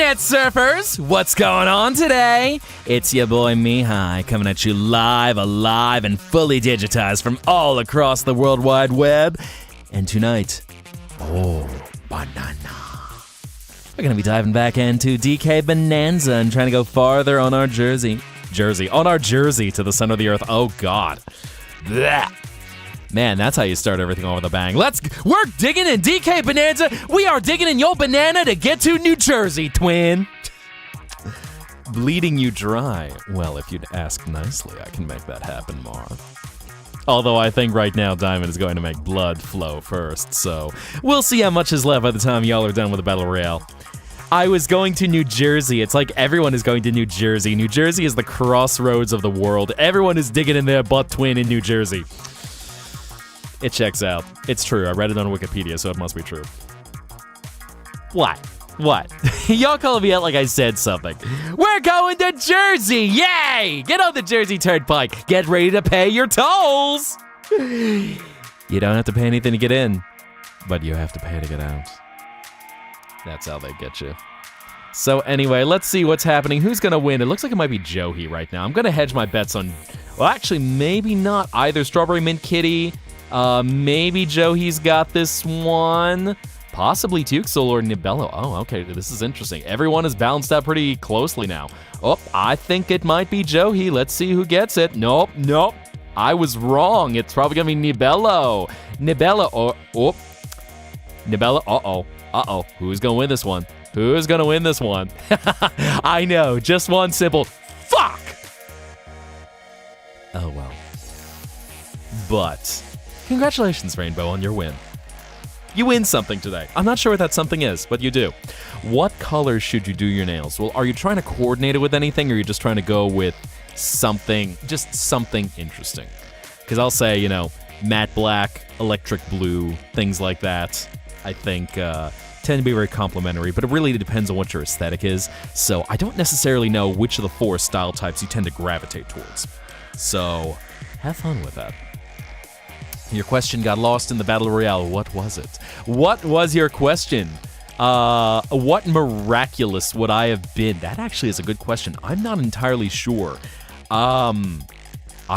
Internet surfers, what's going on today? It's your boy Mihai coming at you live, alive, and fully digitized from all across the World Wide Web. And tonight, banana. We're going to be diving back into DK Bonanza and trying to go farther on our jersey to the center of the earth. Oh, God. Blech. Man, that's how you start everything off with a bang. We're digging in DK Bonanza. We are digging in your banana to get to New Jersey, twin. Bleeding you dry. Well, if you'd ask nicely, I can make that happen, Mar. Although I think right now Diamond is going to make blood flow first, so we'll see how much is left by the time y'all are done with the Battle Royale. I was going to New Jersey. It's like everyone is going to New Jersey. New Jersey is the crossroads of the world. Everyone is digging in their butt twin in New Jersey. It checks out. It's true. I read it on Wikipedia, so it must be true. What? Y'all calling me out like I said something. We're going to Jersey! Yay! Get on the Jersey Turnpike. Get ready to pay your tolls! You don't have to pay anything to get in, but you have to pay to get out. That's how they get you. So anyway, let's see what's happening. Who's going to win? It looks like it might be Joey right now. I'm going to hedge my bets on... Well, actually, maybe not either. Strawberry Mint Kitty... maybe Joey's got this one. Possibly Tuxel or Nibello. Oh, okay, this is interesting. Everyone is balanced out pretty closely now. Oh, I think it might be Joey. Let's see who gets it. Nope. I was wrong. It's probably gonna be Nibello. Nibello, uh-oh. Who's gonna win this one? I know, just one simple fuck! Oh, well. But... congratulations, Rainbow, on your win. You win something today. I'm not sure what that something is, but you do. What color should you do your nails? Well, are you trying to coordinate it with anything, or are you just trying to go with something interesting? Because I'll say, matte black, electric blue, things like that, I think tend to be very complimentary, but it really depends on what your aesthetic is. So I don't necessarily know which of the four style types you tend to gravitate towards. So have fun with that. Your question got lost in the Battle Royale. What was it? What was your question? What miraculous would I have been? That actually is a good question. I'm not entirely sure. I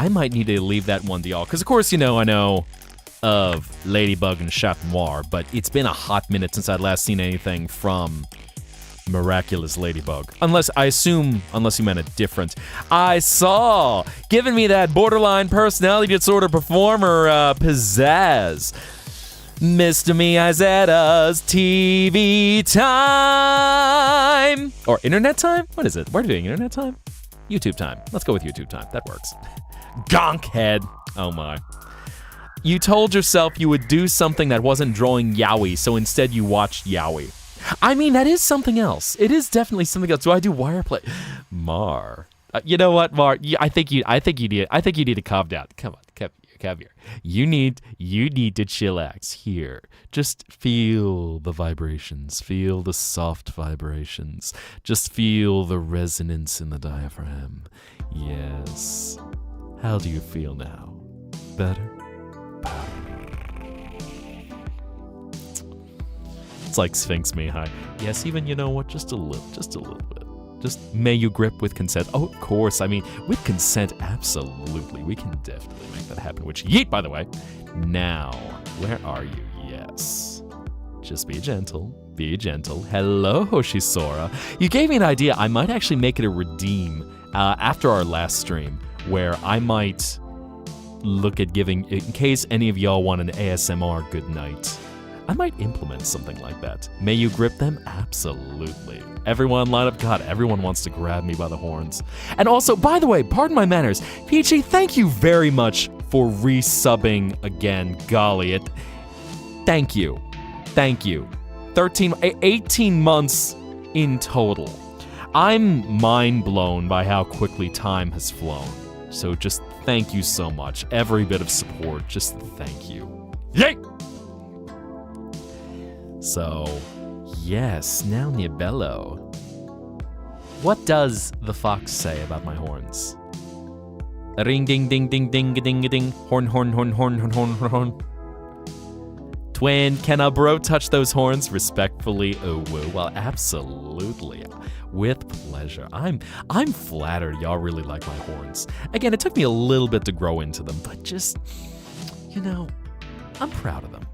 might need to leave that one to y'all. Because, of course, I know of Ladybug and Chat Noir, but it's been a hot minute since I'd last seen anything from Miraculous Ladybug. Unless you meant a different. I saw! Giving me that borderline personality disorder performer pizzazz. Mr. Mihai Zetta's TV time! Or internet time? What is it? We're doing internet time? YouTube time. Let's go with YouTube time. That works. Gonk head. Oh my. You told yourself you would do something that wasn't drawing yaoi, so instead you watched yaoi. I mean, that is something else. It is definitely something else. Do I do wire play? Mar. You know what, Mar? I think you need to calm down. Come on, come here. You need to chillax here. Just feel the vibrations. Feel the soft vibrations. Just feel the resonance in the diaphragm. Yes. How do you feel now? Better? It's like Sphinx Mihai. Yes, even, just a little bit. Just may you grip with consent. Oh, of course. I mean, with consent, absolutely. We can definitely make that happen. Which, yeet, by the way. Now, where are you? Yes. Just be gentle. Be gentle. Hello, Hoshisora. You gave me an idea. I might actually make it a redeem after our last stream, where I might look at giving, in case any of y'all want an ASMR good night, I might implement something like that. May you grip them? Absolutely. Everyone line up. God, everyone wants to grab me by the horns. And also, by the way, pardon my manners, Peachy, thank you very much for resubbing again. Golly, thank you. 18 months in total. I'm mind blown by how quickly time has flown. So just thank you so much. Every bit of support, just thank you. Yay! So, yes, now Nibello. What does the fox say about my horns? Ring ding ding ding ding ding ding. Horn horn horn horn horn horn horn. Twin, can a bro touch those horns respectfully? Oh, well, absolutely. With pleasure. I'm flattered y'all really like my horns. Again, it took me a little bit to grow into them, but just, I'm proud of them.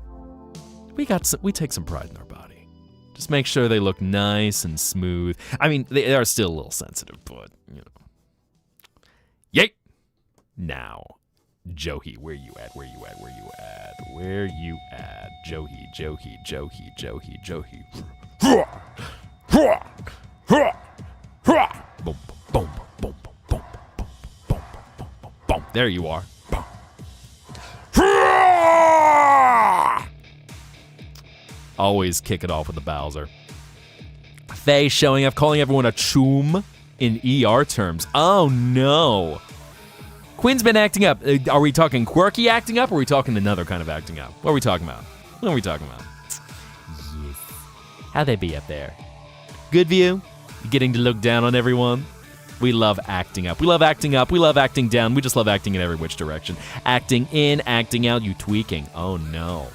We take some pride in our body. Just make sure they look nice and smooth. I mean, they are still a little sensitive, but, Yay! Now, Johi, where you at? Johi. Boom, boom, boom, boom, boom, boom. There you are. Always kick it off with the Bowser. Faye showing up, calling everyone a choom in ER terms. Oh no. Quinn's been acting up. Are we talking quirky acting up, or are we talking another kind of acting up? What are we talking about? Yes. How they be up there? Good view? Getting to look down on everyone? We love acting up. We love acting up. We love acting down. We just love acting in every which direction. Acting in, acting out, you tweaking. Oh no.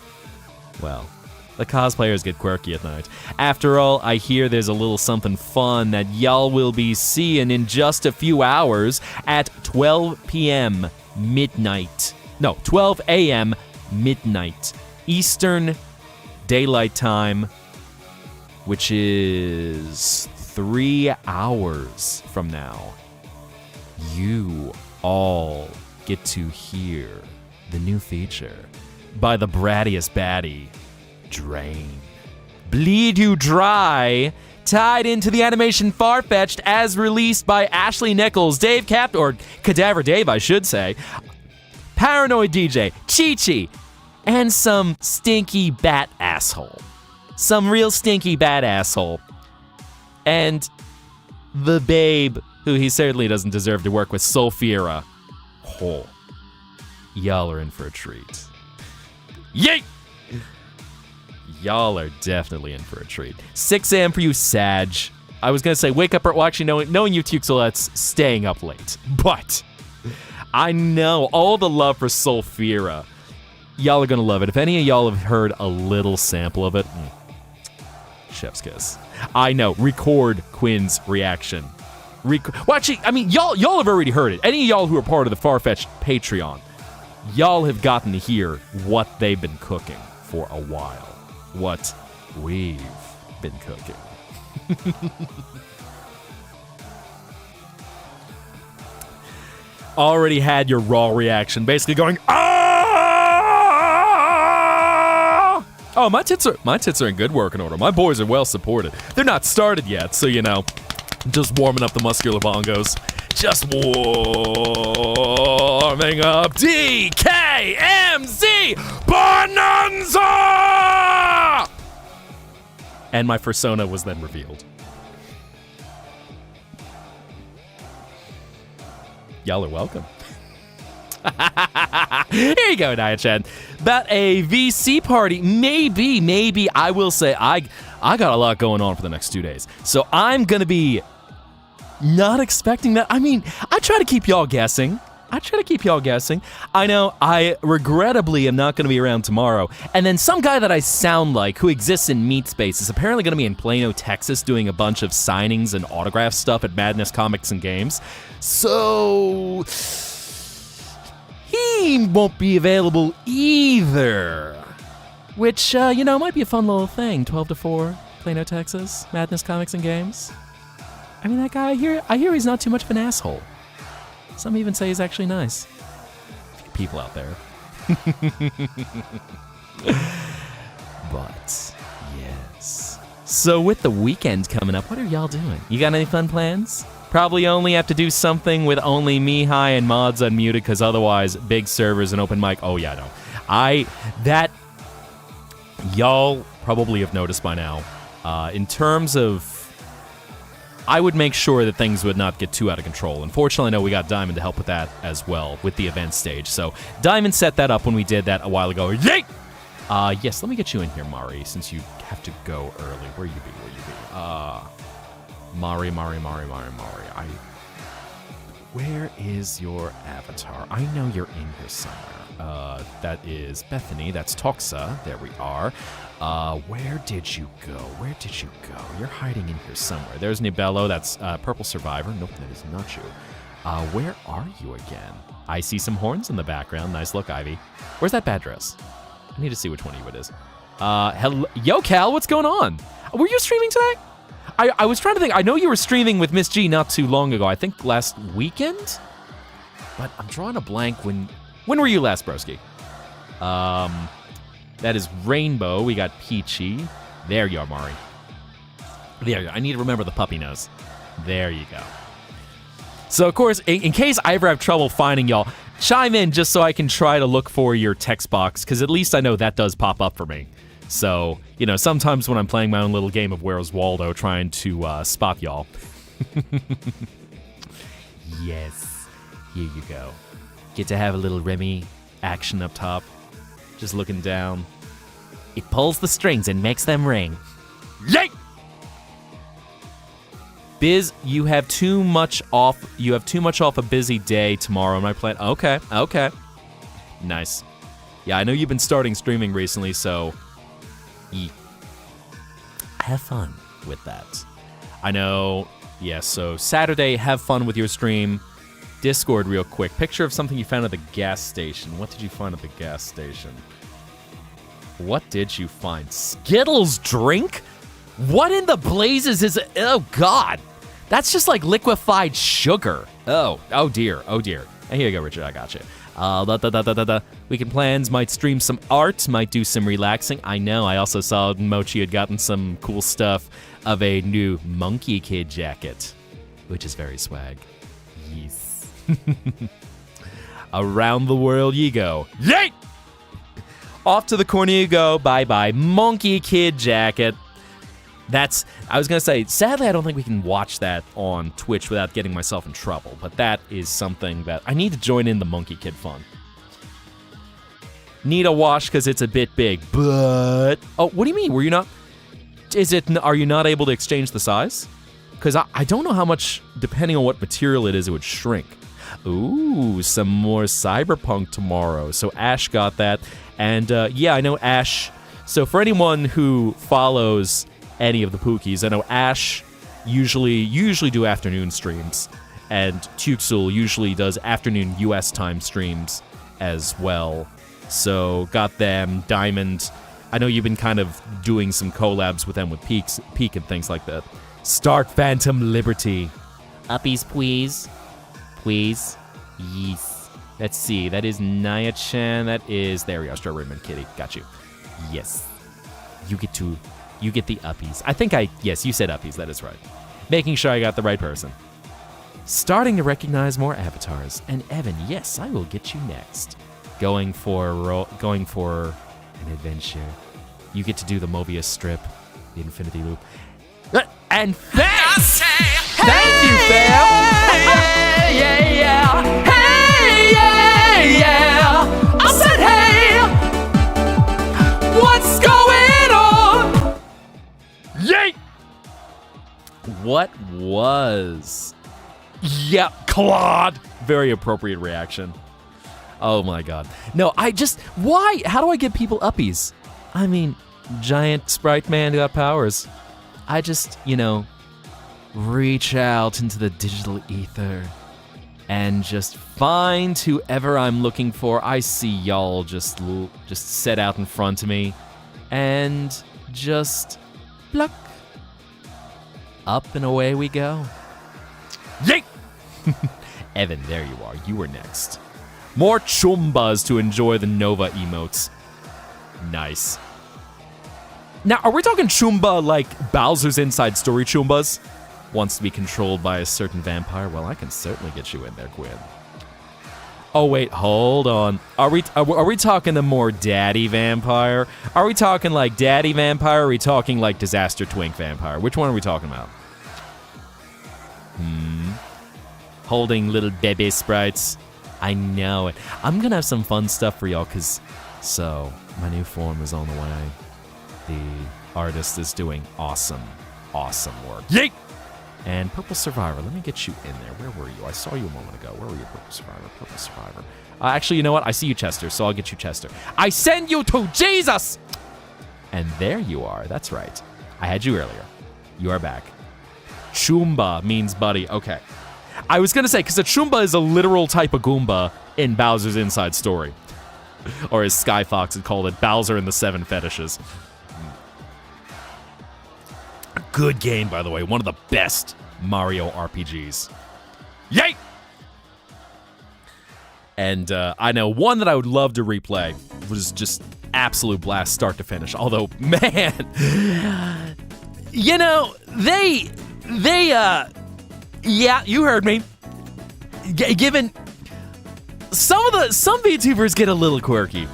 Well, the cosplayers get quirky at night. After all, I hear there's a little something fun that y'all will be seeing in just a few hours at 12 p.m. midnight. No, 12 a.m. midnight. Eastern Daylight Time, which is 3 hours from now. You all get to hear the new feature by the brattiest baddie, Drain. Bleed You Dry, tied into the animation Farfetched as released by Ashley Nichols, Dave Cap, or Cadaver Dave, I should say, Paranoid DJ, Chi-Chi, and some stinky bat asshole. Some real stinky bat asshole. And the babe, who he certainly doesn't deserve to work with, Sulfira. Oh, y'all are in for a treat. Yay! Y'all are definitely in for a treat. 6 a.m. for you, Sag. I was going to say wake up, well, actually, knowing you Tuxalettes, staying up late. But I know all the love for Sulfira. Y'all are going to love it. If any of y'all have heard a little sample of it, chef's kiss. I know. Record Quinn's reaction. Well, actually, I mean, y'all have already heard it. Any of y'all who are part of the Farfetched Patreon, y'all have gotten to hear what they've been cooking for a while. What we've been cooking. Already had your raw reaction, basically going, ah! Oh, my tits are in good working order. My boys are well supported. They're not started yet, so just warming up the muscular bongos. Just warming up DKMZ Bonanza! And my persona was then revealed. Y'all are welcome. Here you go, Nia-chan. About a VC party. Maybe, I will say, I got a lot going on for the next 2 days. So I'm going to be not expecting that. I mean, I try to keep y'all guessing. I know I regrettably am not going to be around tomorrow. And then some guy that I sound like who exists in Meat Space is apparently going to be in Plano, Texas doing a bunch of signings and autograph stuff at Madness Comics and Games. So he won't be available either. Which, might be a fun little thing. 12 to 4, Plano, Texas, Madness Comics and Games. I mean, that guy, I hear he's not too much of an asshole. Some even say he's actually nice. A few people out there. But, yes. So with the weekend coming up, what are y'all doing? You got any fun plans? Probably only have to do something with only Mihai and mods unmuted, because otherwise, big servers and open mic. Oh, yeah, no. Y'all probably have noticed by now. In terms of, I would make sure that things would not get too out of control. Unfortunately, I know we got Diamond to help with that as well, with the event stage. So Diamond set that up when we did that a while ago. Yay! Yes, let me get you in here, Mari, since you have to go early. Where you be? Mari. Where is your avatar? I know you're in here somewhere. That is Bethany. That's Toxa. There we are. Where did you go? Where did you go? You're hiding in here somewhere. There's Nibello. That's Purple Survivor. Nope, that is not you. Where are you again? I see some horns in the background. Nice look, Ivy. Where's that bad dress? I need to see which one of you it is. Hello. Yo, Cal, what's going on? Were you streaming today? I was trying to think. I know you were streaming with Miss G not too long ago. I think last weekend? But I'm drawing a blank. When were you last, broski? That is Rainbow. We got Peachy. There you are, Mari. There you go. I need to remember the puppy nose. There you go. So, of course, in case I ever have trouble finding y'all, chime in just so I can try to look for your text box, because at least I know that does pop up for me. So, you know, sometimes when I'm playing my own little game of Where's Waldo, trying to spot y'all. Yes. Here you go. Get to have a little Remy action up top. Just looking down. It pulls the strings and makes them ring. Yay! Biz, you have too much off. You have too much off a busy day tomorrow. Am I playing? Okay. Nice. Yeah, I know you've been starting streaming recently, so have fun with that. I know. Yeah, so Saturday, have fun with your stream. Discord real quick. Picture of something you found at the gas station. What did you find at the gas station? What did you find? Skittles drink? What in the blazes is it? Oh, God. That's just like liquefied sugar. Oh dear. Here you go, Richard. I got you. Weekend plans. Might stream some art. Might do some relaxing. I know. I also saw Mochi had gotten some cool stuff of a new Monkey Kid jacket, which is very swag. Yes. Around the world ye go. Yay! Off to the corner you go. Bye-bye. Monkey Kid jacket. I was going to say, sadly, I don't think we can watch that on Twitch without getting myself in trouble, but that is something that I need to join in the Monkey Kid fun. Need a wash because it's a bit big, but... Oh, what do you mean? Were you not... Are you not able to exchange the size? Because I don't know how much, depending on what material it is, it would shrink. Ooh, some more Cyberpunk tomorrow. So Ash got that. And yeah, I know Ash. So for anyone who follows any of the Pookies, I know Ash usually do afternoon streams. And Tuxel usually does afternoon US time streams as well. So got them. Diamond. I know you've been kind of doing some collabs with them with Peak and things like that. Start Phantom Liberty. Uppies, please. Please. Yes. Let's see. That is Naya-chan. That is... There we are. Strawberry Man Kitty. Got you. Yes. You get the uppies. I think Yes, you said uppies. That is right. Making sure I got the right person. Starting to recognize more avatars. And Evan, yes, I will get you next. Going for an adventure. You get to do the Mobius strip. The Infinity Loop. And thanks! Thank you, fam! Hey, yeah! Hey, yeah! I said, hey! What's going on? Yay! What was? Yep, Claude! Very appropriate reaction. Oh my god. No, why? How do I get people uppies? I mean, giant sprite man got powers. I just, reach out into the digital ether and just find whoever I'm looking for. I see y'all just set out in front of me and just pluck. Up and away we go. Yay! Evan, there you are. You were next. More Chumbas to enjoy the Nova emotes. Nice. Now, are we talking Chumba like Bowser's Inside Story Chumbas? Wants to be controlled by a certain vampire? Well, I can certainly get you in there, Quinn. Oh, wait, hold on. Are we talking the more daddy vampire? Are we talking like daddy vampire, or are we talking like Disaster Twink vampire? Which one are we talking about? Holding little baby sprites. I know it. I'm going to have some fun stuff for y'all, so my new form is on the way. The artist is doing awesome work. Yeet! And Purple Survivor, let me get you in there. Where were you? I saw you a moment ago. Where were you, Purple Survivor? Actually, you know what? I see you, Chester, so I'll get you, Chester. I send you to Jesus! And there you are. That's right. I had you earlier. You are back. Choomba means buddy. Okay. I was going to say, because a Choomba is a literal type of Goomba in Bowser's Inside Story. Or as Sky Fox had called it, Bowser and the Seven Fetishes. Good game, by the way. One of the best Mario RPGs. Yay! And I know one that I would love to replay was just absolute blast start to finish. Although, man, you know, yeah, you heard me. Given some VTubers get a little quirky,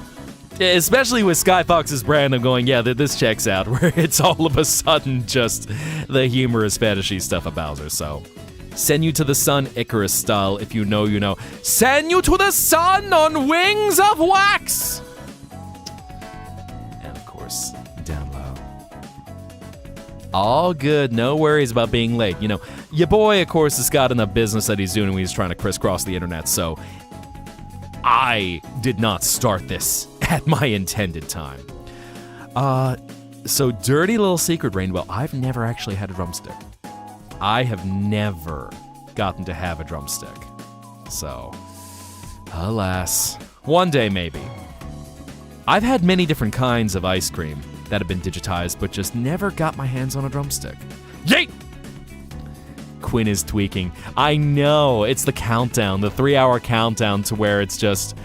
especially with Sky Fox's brand of going, yeah, this checks out, where it's all of a sudden just the humorous fetishy stuff of Bowser. So, send you to the sun, Icarus style. If you know, you know. Send you to the sun on wings of wax. And of course, down low. All good, no worries about being late. You know, your boy, of course, has got enough business that he's doing when he's trying to crisscross the internet, so I did not start this at my intended time. So dirty little secret, Rainbow, I've never actually had a drumstick. I have never gotten to have a drumstick. So, alas, one day maybe. I've had many different kinds of ice cream that have been digitized, but just never got my hands on a drumstick. Yeet! Quinn is tweaking. I know, it's the countdown, the 3-hour countdown to where it's just,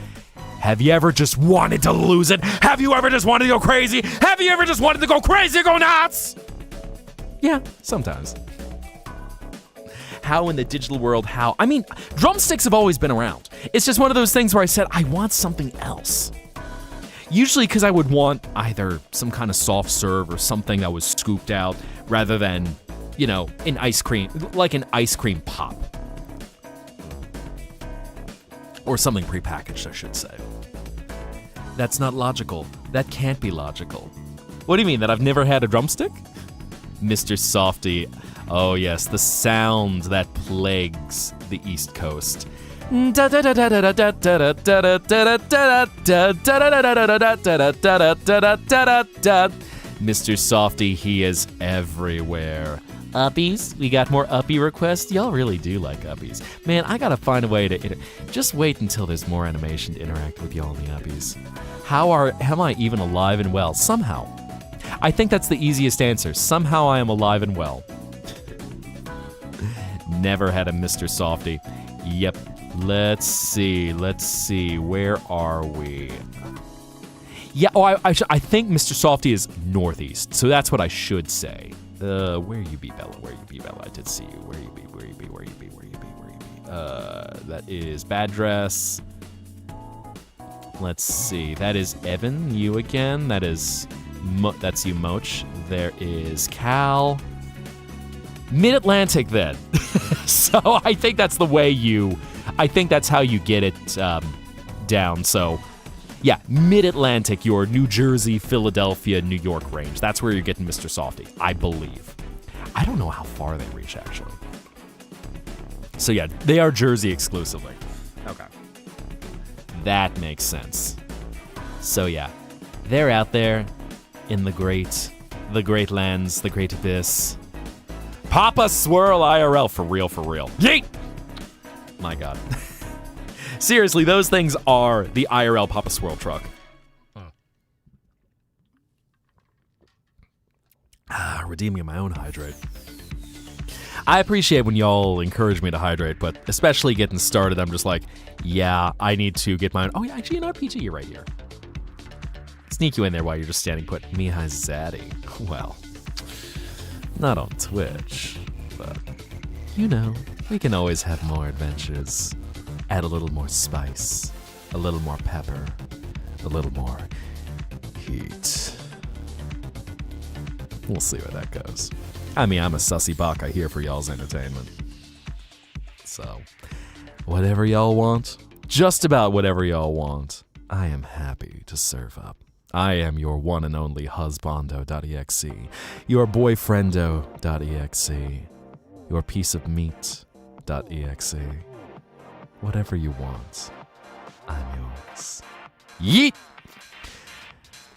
have you ever just wanted to lose it? Have you ever just wanted to go crazy? Have you ever just wanted to go crazy or go nuts? Yeah, sometimes. How in the digital world, how? I mean, drumsticks have always been around. It's just one of those things where I said, I want something else. Usually because I would want either some kind of soft serve or something that was scooped out rather than, you know, an ice cream, like an ice cream pop. Or something prepackaged, I should say. That's not logical. That can't be logical. What do you mean, that I've never had a drumstick? Mr. Softy. Oh yes, the sound that plagues the East Coast. Mr. Softy, he is everywhere. Uppies? We got more uppie requests? Y'all really do like uppies. Man, I gotta find a way to... Just wait until there's more animation to interact with y'all in the uppies. Am I even alive and well? Somehow. I think that's the easiest answer. Somehow I am alive and well. Never had a Mr. Softy. Yep. Let's see. Where are we? Yeah, I think Mr. Softy is northeast, so that's what I should say. Where you be, Bella? I did see you. Where you be? That is Bad Dress. Let's see. That is Evan, you again. That's you, Moch. There is Cal. Mid-Atlantic, then. So I think that's the way I think that's how you get it down. So, yeah, Mid-Atlantic, your New Jersey, Philadelphia, New York range. That's where you're getting Mr. Softy, I believe. I don't know how far they reach, actually. So, yeah, they are Jersey exclusively. Okay. That makes sense. So, yeah, they're out there in the great lands, the great abyss. Papa Swirl IRL, for real. Yeet! My God. Seriously, those things are the IRL Papa Swirl truck. Redeeming my own hydrate. I appreciate when y'all encourage me to hydrate, but especially getting started, I'm just like, yeah, I need to get my own. Oh, yeah, actually, you know what, PG, you're right here. Sneak you in there while you're just standing put. Mihai Zetta. Well, not on Twitch, but, you know, we can always have more adventures. Add a little more spice, a little more pepper, a little more heat. We'll see where that goes. I mean, I'm a sussy baka here for y'all's entertainment. So, whatever y'all want, just about whatever y'all want, I am happy to serve up. I am your one and only husbando.exe, your boyfriendo.exe, your piece of meat.exe. Whatever you want, I'm yours. Yeet!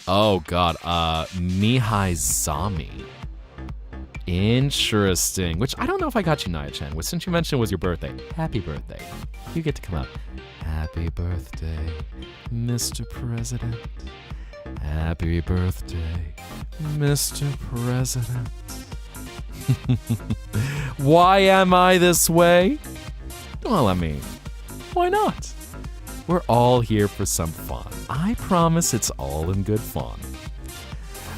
Oh, God. Mihai Zetta. Interesting. Which I don't know if I got you, Naya-chan. Which, since you mentioned it was your birthday. Happy birthday. You get to come up. Happy birthday, Mr. President. Happy birthday, Mr. President. Why am I this way? Well, I mean, why not? We're all here for some fun. I promise it's all in good fun.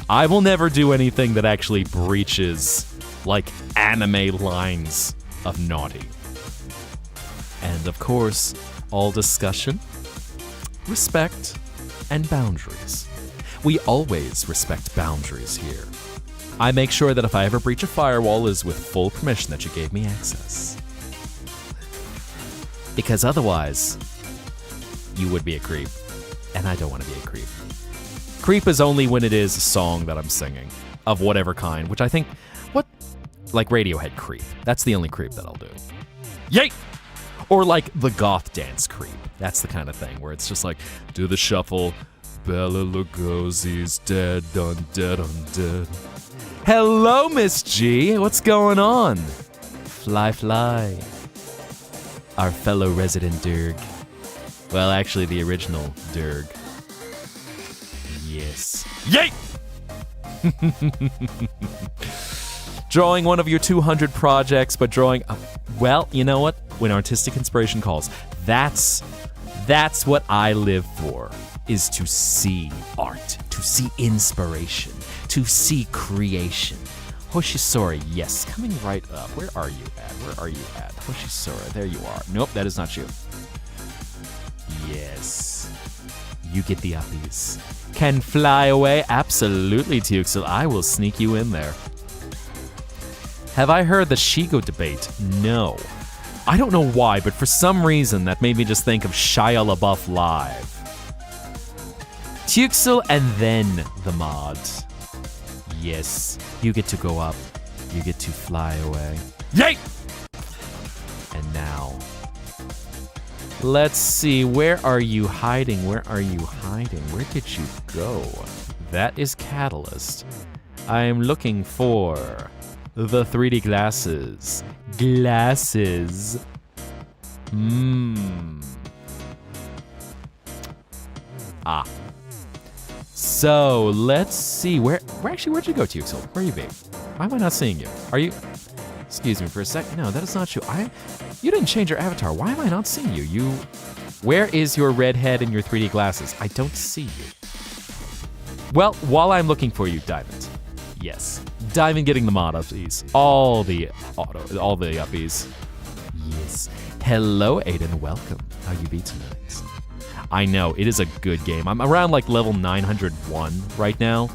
I will never do anything that actually breaches, like, anime lines of naughty. And of course, all discussion, respect, and boundaries. We always respect boundaries here. I make sure that if I ever breach a firewall, it is with full permission that you gave me access. Because otherwise, you would be a creep. And I don't want to be a creep. Creep is only when it is a song that I'm singing, of whatever kind, which I think, like Radiohead creep. That's the only creep that I'll do. Yay! Or like the goth dance creep. That's the kind of thing where it's just like, do the shuffle, Bela Lugosi's dead, undead, undead. Hello, Miss G, what's going on? Fly, fly. Our fellow resident Durg. Well, actually, the original Durg. Yes. Yay! Drawing one of your 200 projects, but drawing... well, you know what? When artistic inspiration calls, that's what I live for, is to see art, to see inspiration, to see creation. Hoshisora, yes, coming right up. Where are you at? Where are you at? Hoshisora, there you are. Nope, that is not you. Yes. You get the uppies. Can fly away? Absolutely, Tuxel. I will sneak you in there. Have I heard the Shigo debate? No. I don't know why, but for some reason that made me just think of Shia LaBeouf live. Tuxel and then the mods. Yes, you get to go up. You get to fly away. Yay! And now, let's see. Where are you hiding? Where are you hiding? Where did you go? That is Catalyst. I am looking for the 3D glasses. Glasses. Ah. So, let's see. Where'd you go, Tuxel? Where are you be? Why am I not seeing you? Are you... Excuse me for a sec. No, that is not you. You didn't change your avatar. Why am I not seeing you? Where is your red head and your 3D glasses? I don't see you. Well, while I'm looking for you, Diamond. Yes. Diamond getting the mod uppies. All the uppies. Yes. Hello, Aiden. Welcome. How you be tonight? I know, it is a good game. I'm around like level 901 right now,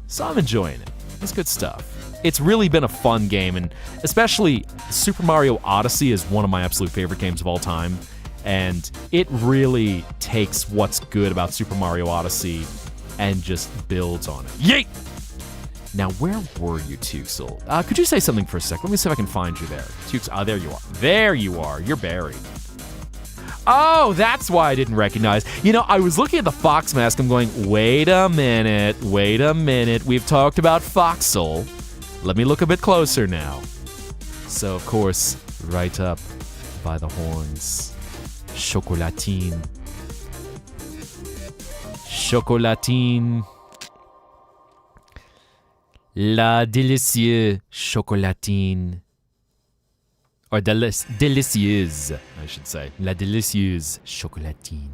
so I'm enjoying it. It's good stuff. It's really been a fun game, and especially Super Mario Odyssey is one of my absolute favorite games of all time, and it really takes what's good about Super Mario Odyssey and just builds on it. Yeet! Now, where were you, Tuxel? Could you say something for a sec? Let me see if I can find you there. Tuxel, there you are. There you are. You're buried. Oh, that's why I didn't recognize. You know, I was looking at the Fox mask. I'm going, wait a minute. We've talked about Foxel. Let me look a bit closer now. So, of course, right up by the horns. Chocolatine. Chocolatine. La délicieuse chocolatine. Or delicieuse, I should say. La délicieuse chocolatine.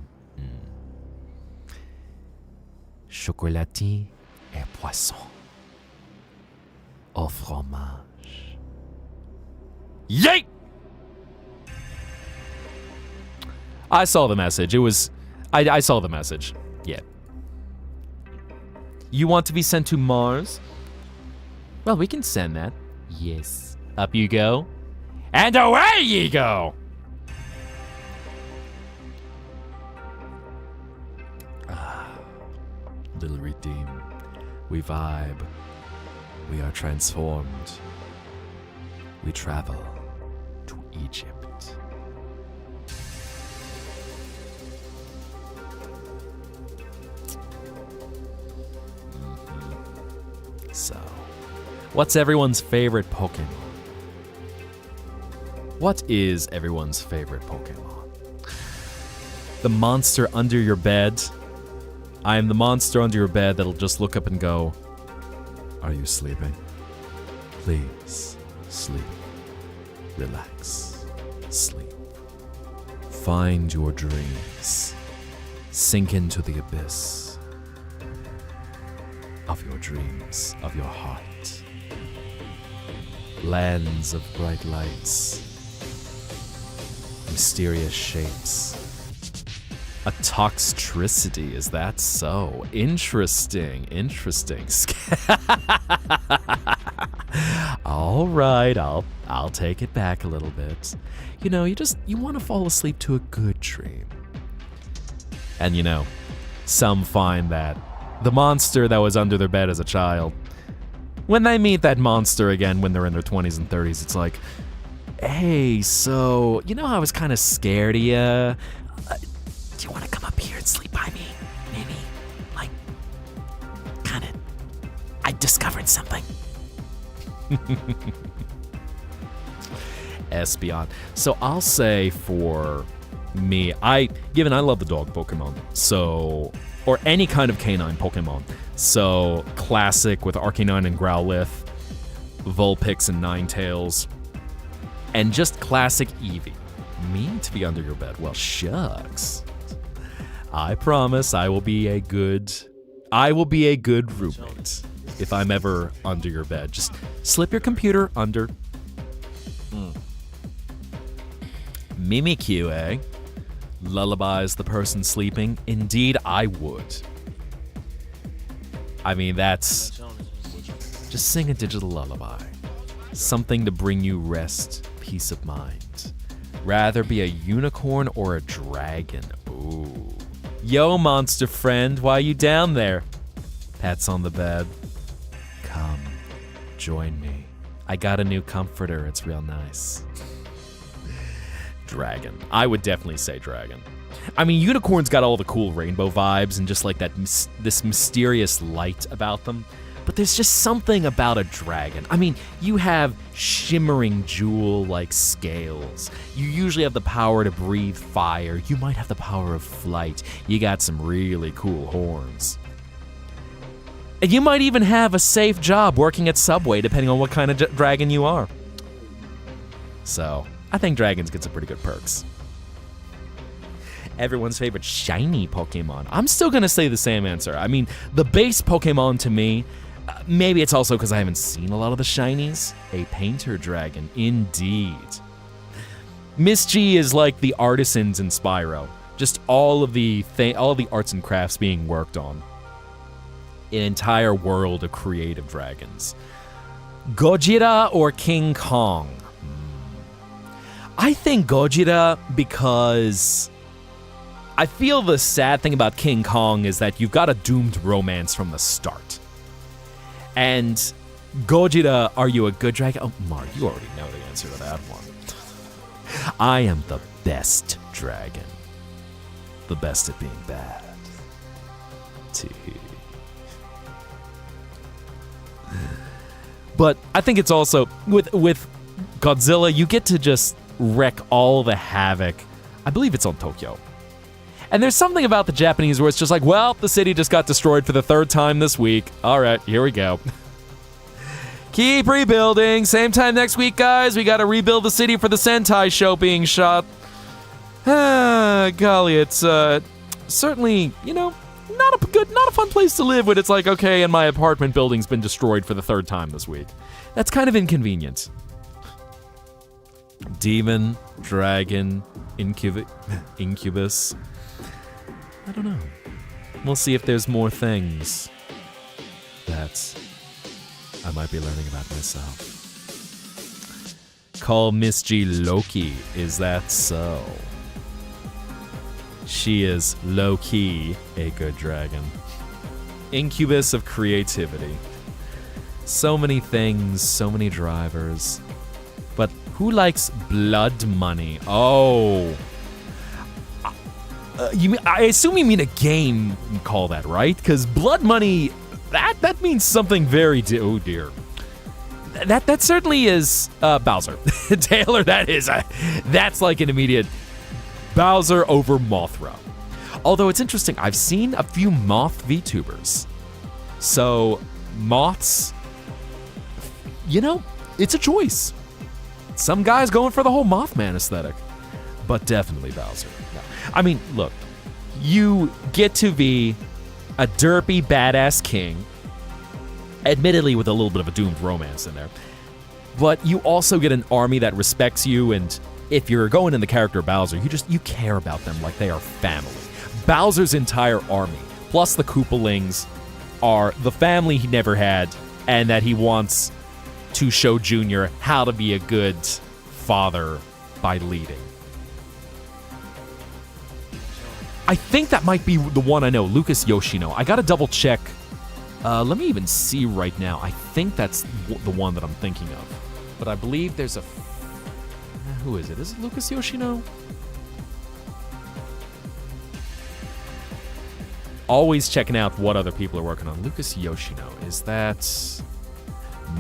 Chocolatine et poisson. Au fromage. Yay! I saw the message. I saw the message. Yeah. You want to be sent to Mars? Well, we can send that. Yes. Up you go. And away ye go! Little Redeem. We vibe. We are transformed. We travel to Egypt. So, what's everyone's favorite Pokemon? What is everyone's favorite Pokemon? The monster under your bed. I am the monster under your bed that'll just look up and go, "Are you sleeping? Please, sleep. Relax. Sleep. Find your dreams. Sink into the abyss of your dreams, of your heart. Lands of bright lights. Mysterious shapes. A toxtricity, is that so? Interesting. All right, I'll take it back a little bit. You know, you want to fall asleep to a good dream. And you know, some find that the monster that was under their bed as a child, when they meet that monster again when they're in their 20s and 30s, it's like, hey, so, you know how I was kind of scared of you? Do you want to come up here and sleep by me? Maybe, like, kind of, I discovered something. Espeon. So I'll say for me, given I love the dog Pokemon, so, or any kind of canine Pokemon, so classic with Arcanine and Growlithe, Vulpix and Ninetales, and just classic Eevee. Me to be under your bed? Well, shucks. I promise I will be a good roommate if I'm ever under your bed. Just slip your computer under. Mimikyu, eh? Lullabies the person sleeping? Indeed, I would. I mean, that's... Just sing a digital lullaby. Something to bring you rest, peace of mind. Rather be a unicorn or a dragon. Ooh. Yo, monster friend, why you down there? Pats on the bed. Come, join me. I got a new comforter, it's real nice. Dragon. I would definitely say dragon. I mean, unicorns got all the cool rainbow vibes and just like that this mysterious light about them. But there's just something about a dragon. I mean, you have shimmering jewel-like scales. You usually have the power to breathe fire. You might have the power of flight. You got some really cool horns. And you might even have a safe job working at Subway, depending on what kind of dragon you are. So, I think dragons get some pretty good perks. Everyone's favorite shiny Pokemon. I'm still gonna say the same answer. I mean, the base Pokemon to me, maybe it's also because I haven't seen a lot of the shinies. A painter dragon, indeed. Miss G is like the artisans in Spyro. Just all of the arts and crafts being worked on. An entire world of creative dragons. Gojira or King Kong? I think Gojira because I feel the sad thing about King Kong is that you've got a doomed romance from the start. And Gojira, are you a good dragon? Oh, Mark, you already know the answer to that one. I am the best dragon. The best at being bad. But I think it's also, with Godzilla, you get to just wreak all the havoc. I believe it's on Tokyo. And there's something about the Japanese where it's just like, well, the city just got destroyed for the third time this week. All right, here we go. Keep rebuilding. Same time next week, guys. We got to rebuild the city for the Sentai show being shot. Golly, it's certainly, not a fun place to live when it's like, okay, and my apartment building's been destroyed for the third time this week. That's kind of inconvenient. Demon, dragon, incubus. I don't know. We'll see if there's more things that I might be learning about myself. Call Miss G Loki. Is that so? She is low-key a good dragon. Incubus of creativity. So many things, so many drivers. But who likes blood money? Oh. I assume you mean a game, you call that, right? Because blood money that means something very oh dear. That certainly is Bowser. Taylor, that's like an immediate Bowser over Mothra. Although it's interesting, I've seen a few moth VTubers. So, moths, it's a choice. Some guy's going for the whole Mothman aesthetic. But definitely Bowser. No. I mean, look, you get to be a derpy, badass king, admittedly with a little bit of a doomed romance in there, but you also get an army that respects you, and if you're going in the character of Bowser, you care about them like they are family. Bowser's entire army, plus the Koopalings, are the family he never had, and that he wants to show Junior how to be a good father by leading. I think that might be the one I know, Lucas Yoshino. I gotta double check. Let me even see right now. I think that's the one that I'm thinking of. But I believe there's a... Who is it? Is it Lucas Yoshino? Always checking out what other people are working on. Lucas Yoshino. Is that...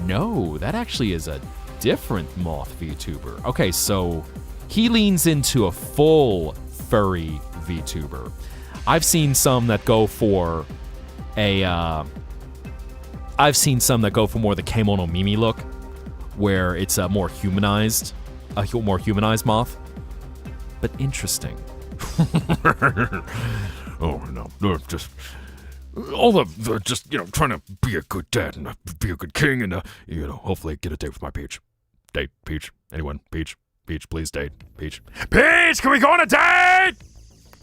No, that actually is a different moth VTuber. Okay, so he leans into a full furry VTuber. I've seen some that go for I've seen some that go for more the Kemono Mimi look, where it's a more humanized moth. But interesting. Oh no, just trying to be a good dad and be a good king and hopefully get a date with my Peach. Date, Peach. Anyone? Peach, please date, Peach. Peach, can we go on a date?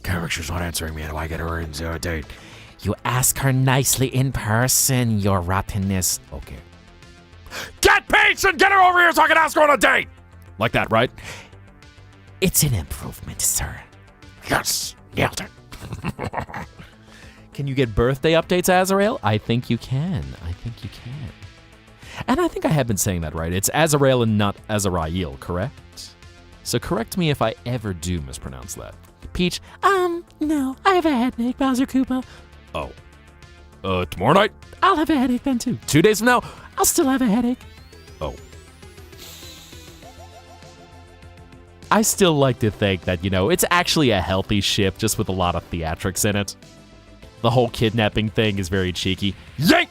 Character's not answering me. How do I get her into a date? You ask her nicely in person, your rottenness. Okay. Get Peach and get her over here so I can ask her on a date! Like that, right? It's an improvement, sir. Yes, nailed it. Can you get birthday updates, Azrael? I think you can. And I think I have been saying that right. It's Azrael and not Azrael, correct? So correct me if I ever do mispronounce that. Peach, no, I have a headache, Bowser Koopa. Oh. Tomorrow night? I'll have a headache then too. 2 days from now? I'll still have a headache. Oh. I still like to think that, it's actually a healthy ship just with a lot of theatrics in it. The whole kidnapping thing is very cheeky. Yank!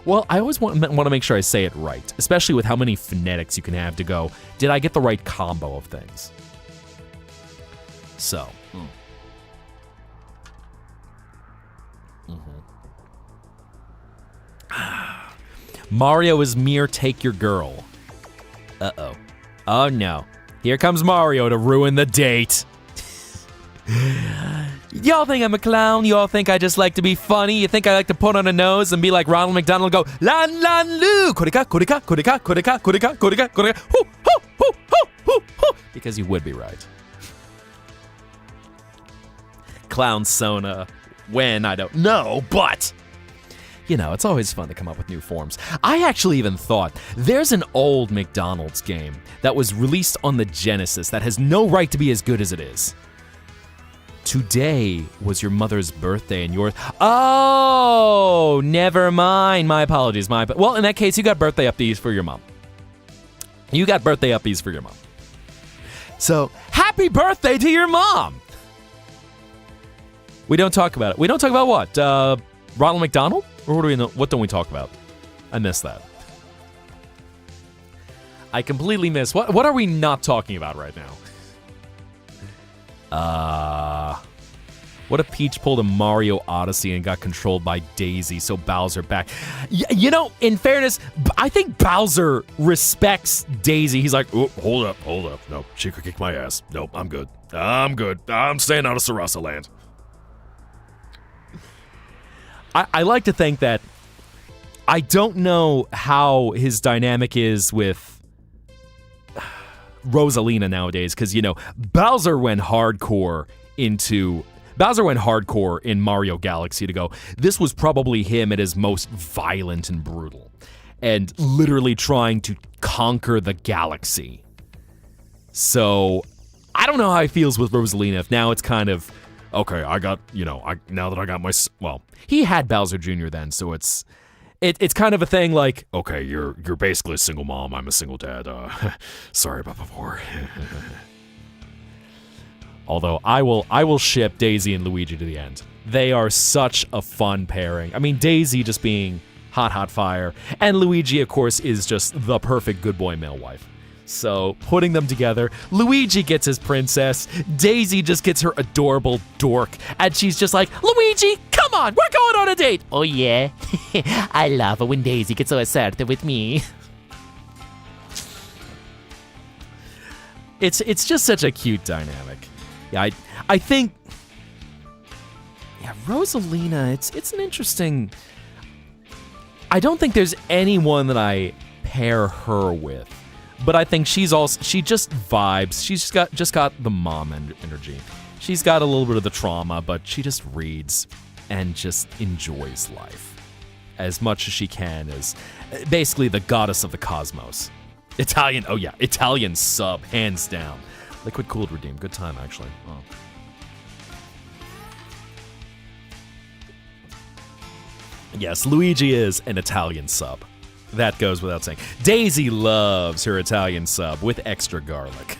Well, I always want to make sure I say it right, especially with how many phonetics you can have to go, did I get the right combo of things? So. Mario is mere take your girl. Uh-oh. Oh no. Here comes Mario to ruin the date. Y'all think I'm a clown? Y'all think I just like to be funny? You think I like to put on a nose and be like Ronald McDonald and go, lan lan lu, kurika, kurika, kurika, kurika, kurika, kurika, kurika, hoo, hoo, hoo, hoo, hoo, hoo. Because you would be right. Clown Sona, when, I don't know, but... it's always fun to come up with new forms. I actually even thought there's an old McDonald's game that was released on the Genesis that has no right to be as good as it is. Today was your mother's birthday and yours... Oh, never mind. My apologies. Well, in that case, you got birthday updates for your mom. So, happy birthday to your mom! We don't talk about it. We don't talk about what? Ronald McDonald? Or what do we know? What don't we talk about? I missed that. I completely missed. What are we not talking about right now? What if Peach pulled a Mario Odyssey and got controlled by Daisy, so Bowser back? In fairness, I think Bowser respects Daisy. He's like, oh, hold up. No, she could kick my ass. Nope, I'm good. I'm staying out of Sarasa Land. I like to think that I don't know how his dynamic is with Rosalina nowadays, because, Bowser went hardcore in Mario Galaxy to go, this was probably him at his most violent and brutal, and literally trying to conquer the galaxy. So, I don't know how he feels with Rosalina, if now it's kind of Okay, I got, now that I got he had Bowser Jr. then, so it's kind of a thing like, okay, you're basically a single mom, I'm a single dad. Sorry about before. although I will ship Daisy and Luigi to the end. They are such a fun pairing. I mean, Daisy just being hot fire, and Luigi, of course, is just the perfect good boy male wife. So, putting them together, Luigi gets his princess, Daisy just gets her adorable dork, and she's just like, Luigi, come on, we're going on a date! Oh yeah, I love when Daisy gets so assertive with me. It's just such a cute dynamic. Yeah, I think... Yeah, Rosalina, it's an interesting... I don't think there's anyone that I pair her with. But I think she just vibes. She's just got the mom energy. She's got a little bit of the trauma, but she just reads and just enjoys life as much as she can as basically the goddess of the cosmos. Italian sub, hands down. Liquid Cooled Redeem, good time actually. Oh. Yes, Luigi is an Italian sub. That goes without saying. Daisy loves her Italian sub with extra garlic.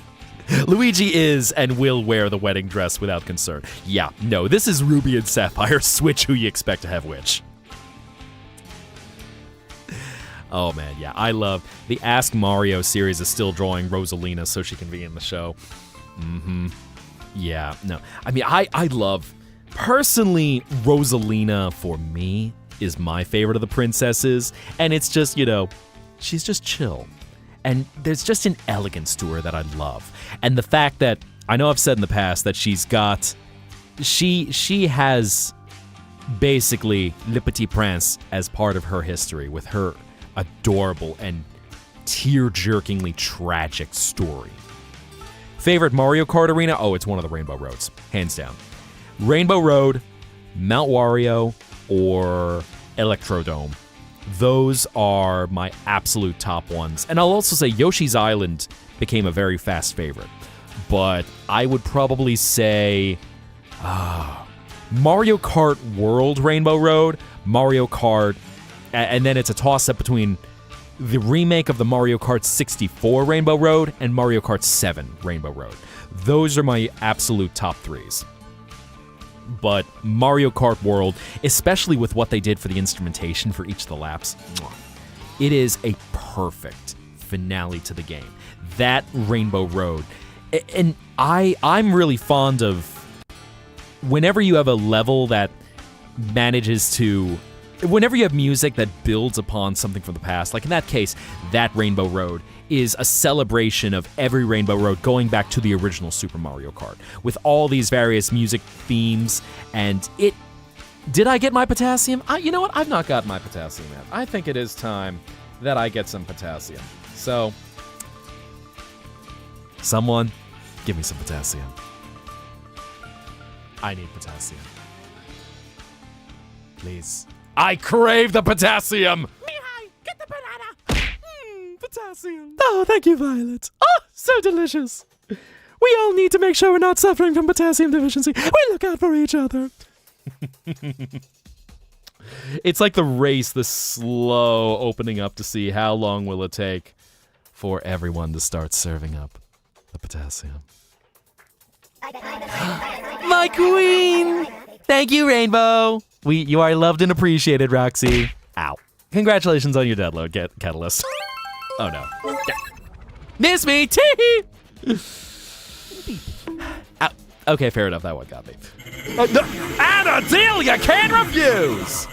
Luigi is and will wear the wedding dress without concern. Yeah, no, this is Ruby and Sapphire. Switch who you expect to have which. Oh man, yeah, I love the Ask Mario series is still drawing Rosalina so she can be in the show. Yeah, no. I mean, I love, personally, Rosalina for me is my favorite of the princesses, and it's just, she's just chill. And there's just an elegance to her that I love. And the fact that, I know I've said in the past that she has basically Le Petit Prince as part of her history with her adorable and tear-jerkingly tragic story. Favorite Mario Kart arena? Oh, it's one of the Rainbow Roads, hands down. Rainbow Road, Mount Wario, or Electrodome. Those are my absolute top ones. And I'll also say Yoshi's Island became a very fast favorite. But I would probably say Mario Kart World Rainbow Road, Mario Kart, and then it's a toss-up between the remake of the Mario Kart 64 Rainbow Road and Mario Kart 7 Rainbow Road. Those are my absolute top threes. But Mario Kart World, especially with what they did for the instrumentation for each of the laps, it is a perfect finale to the game. That Rainbow Road. And I'm really fond of whenever you have a level that manages to... Whenever you have music that builds upon something from the past, like in that case, that Rainbow Road is a celebration of every Rainbow Road going back to the original Super Mario Kart, with all these various music themes, and it... Did I get my potassium? You know what? I've not got my potassium yet. I think it is time that I get some potassium. So, someone, give me some potassium. I need potassium. Please. I crave the potassium! Mihai, get the banana! Potassium. Oh, thank you, Violet. Oh, so delicious. We all need to make sure we're not suffering from potassium deficiency. We look out for each other. It's like the race, the slow opening up to see how long will it take for everyone to start serving up the potassium. My queen! Thank you, Rainbow. You are loved and appreciated, Roxy. Ow. Congratulations on your deadload, Catalyst. Oh no. Miss me! Tee! Okay, fair enough. That one got me. And a deal you can't refuse!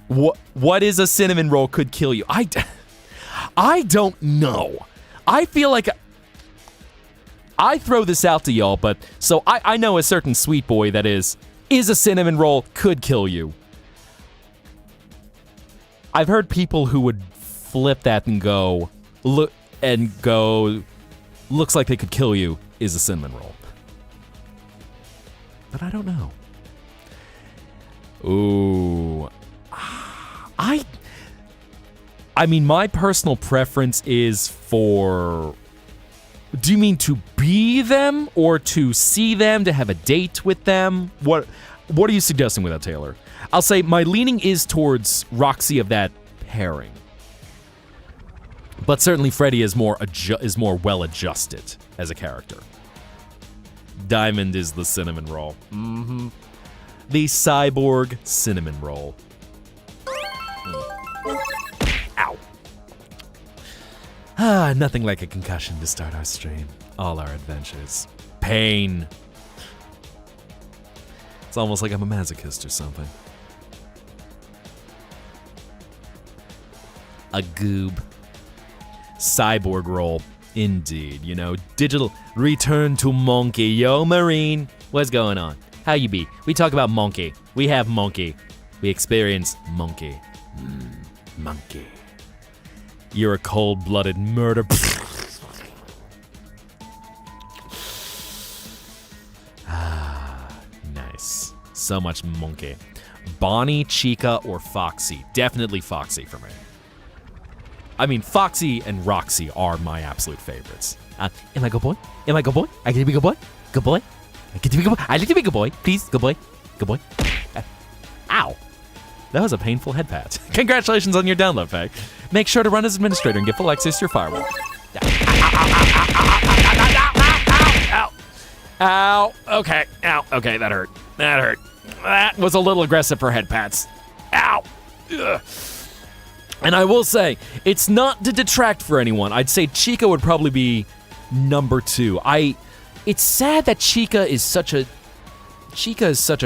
What is a cinnamon roll could kill you? I don't know. I feel like... I throw this out to y'all, but... So I know a certain sweet boy that is a cinnamon roll could kill you. I've heard people who would flip that and go, looks like they could kill you is a cinnamon roll. But I don't know. Ooh. I mean, my personal preference is for Do you mean to be them or to see them, to have a date with them? What are you suggesting with that, Taylor? I'll say my leaning is towards Roxy of that pairing. But certainly Freddy is more well-adjusted as a character. Diamond is the cinnamon roll. Mm-hmm. The cyborg cinnamon roll. Ow. Nothing like a concussion to start our stream. All our adventures. Pain. It's almost like I'm a masochist or something. A goob. Cyborg roll. Indeed, digital return to monkey. Yo, Marine. What's going on? How you be? We talk about monkey. We have monkey. We experience monkey. Monkey. You're a cold-blooded murder. Nice. So much monkey. Bonnie, Chica, or Foxy? Definitely Foxy for me. I mean, Foxy and Roxy are my absolute favorites. Am I good boy? Am I good boy? I get to be good boy? Good boy? I get to be good boy? I like to be good boy. Please, good boy? Good boy? Ow. That was a painful head pat. Congratulations on your download, Faye. Make sure to run as administrator and get full access to your firewall. Ow. Ow. Okay. Ow. Okay, that hurt. That hurt. That was a little aggressive for head pats. Ow. Ugh. And I will say, it's not to detract for anyone. I'd say Chica would probably be number 2. It's sad that Chica is such a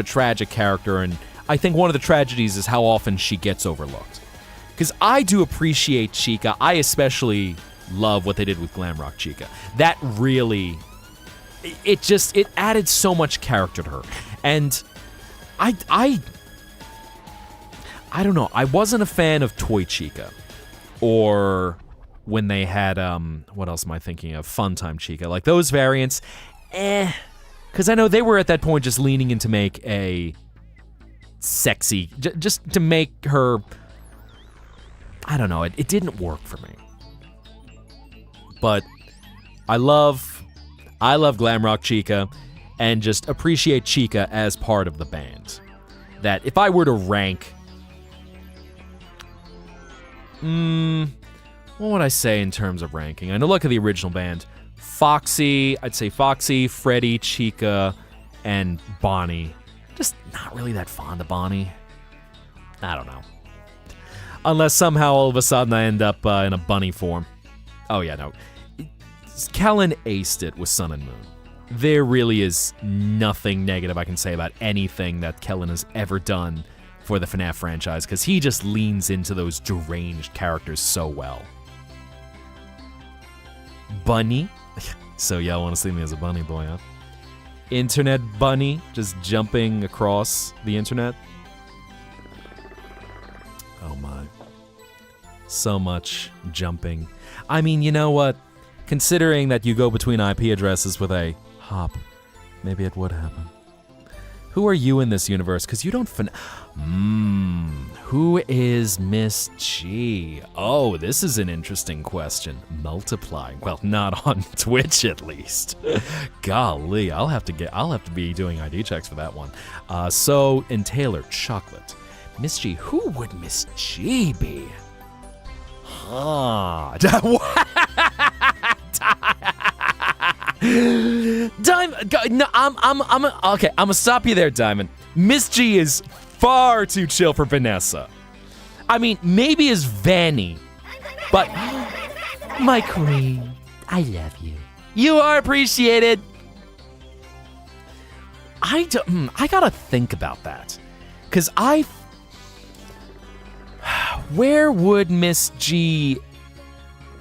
tragic character, and I think one of the tragedies is how often she gets overlooked. Because I do appreciate Chica. I especially love what they did with Glamrock Chica. That really, it added so much character to her. And I don't know. I wasn't a fan of Toy Chica, or when they had what else am I thinking of? Funtime Chica, like those variants. Because I know they were at that point just leaning in to make a sexy, just to make her. I don't know. It didn't work for me. But I love Glamrock Chica, and just appreciate Chica as part of the band. That if I were to rank. What would I say in terms of ranking? I know, look at the original band. Foxy, I'd say Foxy, Freddy, Chica, and Bonnie. Just not really that fond of Bonnie. I don't know. Unless somehow all of a sudden I end up in a bunny form. Oh yeah, no. Kellen aced it with Sun and Moon. There really is nothing negative I can say about anything that Kellen has ever done for the FNAF franchise, because he just leans into those deranged characters so well. Bunny? So y'all want to see me as a bunny boy, huh? Internet bunny, just jumping across the internet. Oh my. So much jumping. I mean, you know what? Considering that you go between IP addresses with a hop, maybe it would happen. Who are you in this universe? Because you don't who is Miss G? Oh, this is an interesting question. Multiplying. Well, not on Twitch at least. Golly, I'll have to be doing ID checks for that one. So, in Taylor, chocolate. Miss G, who would Miss G be? Huh. No, okay. I'm gonna stop you there, Diamond. Miss G is far too chill for Vanessa. I mean, maybe as Vanny, but my queen, I love you. You are appreciated. I gotta think about that, cause where would Miss G?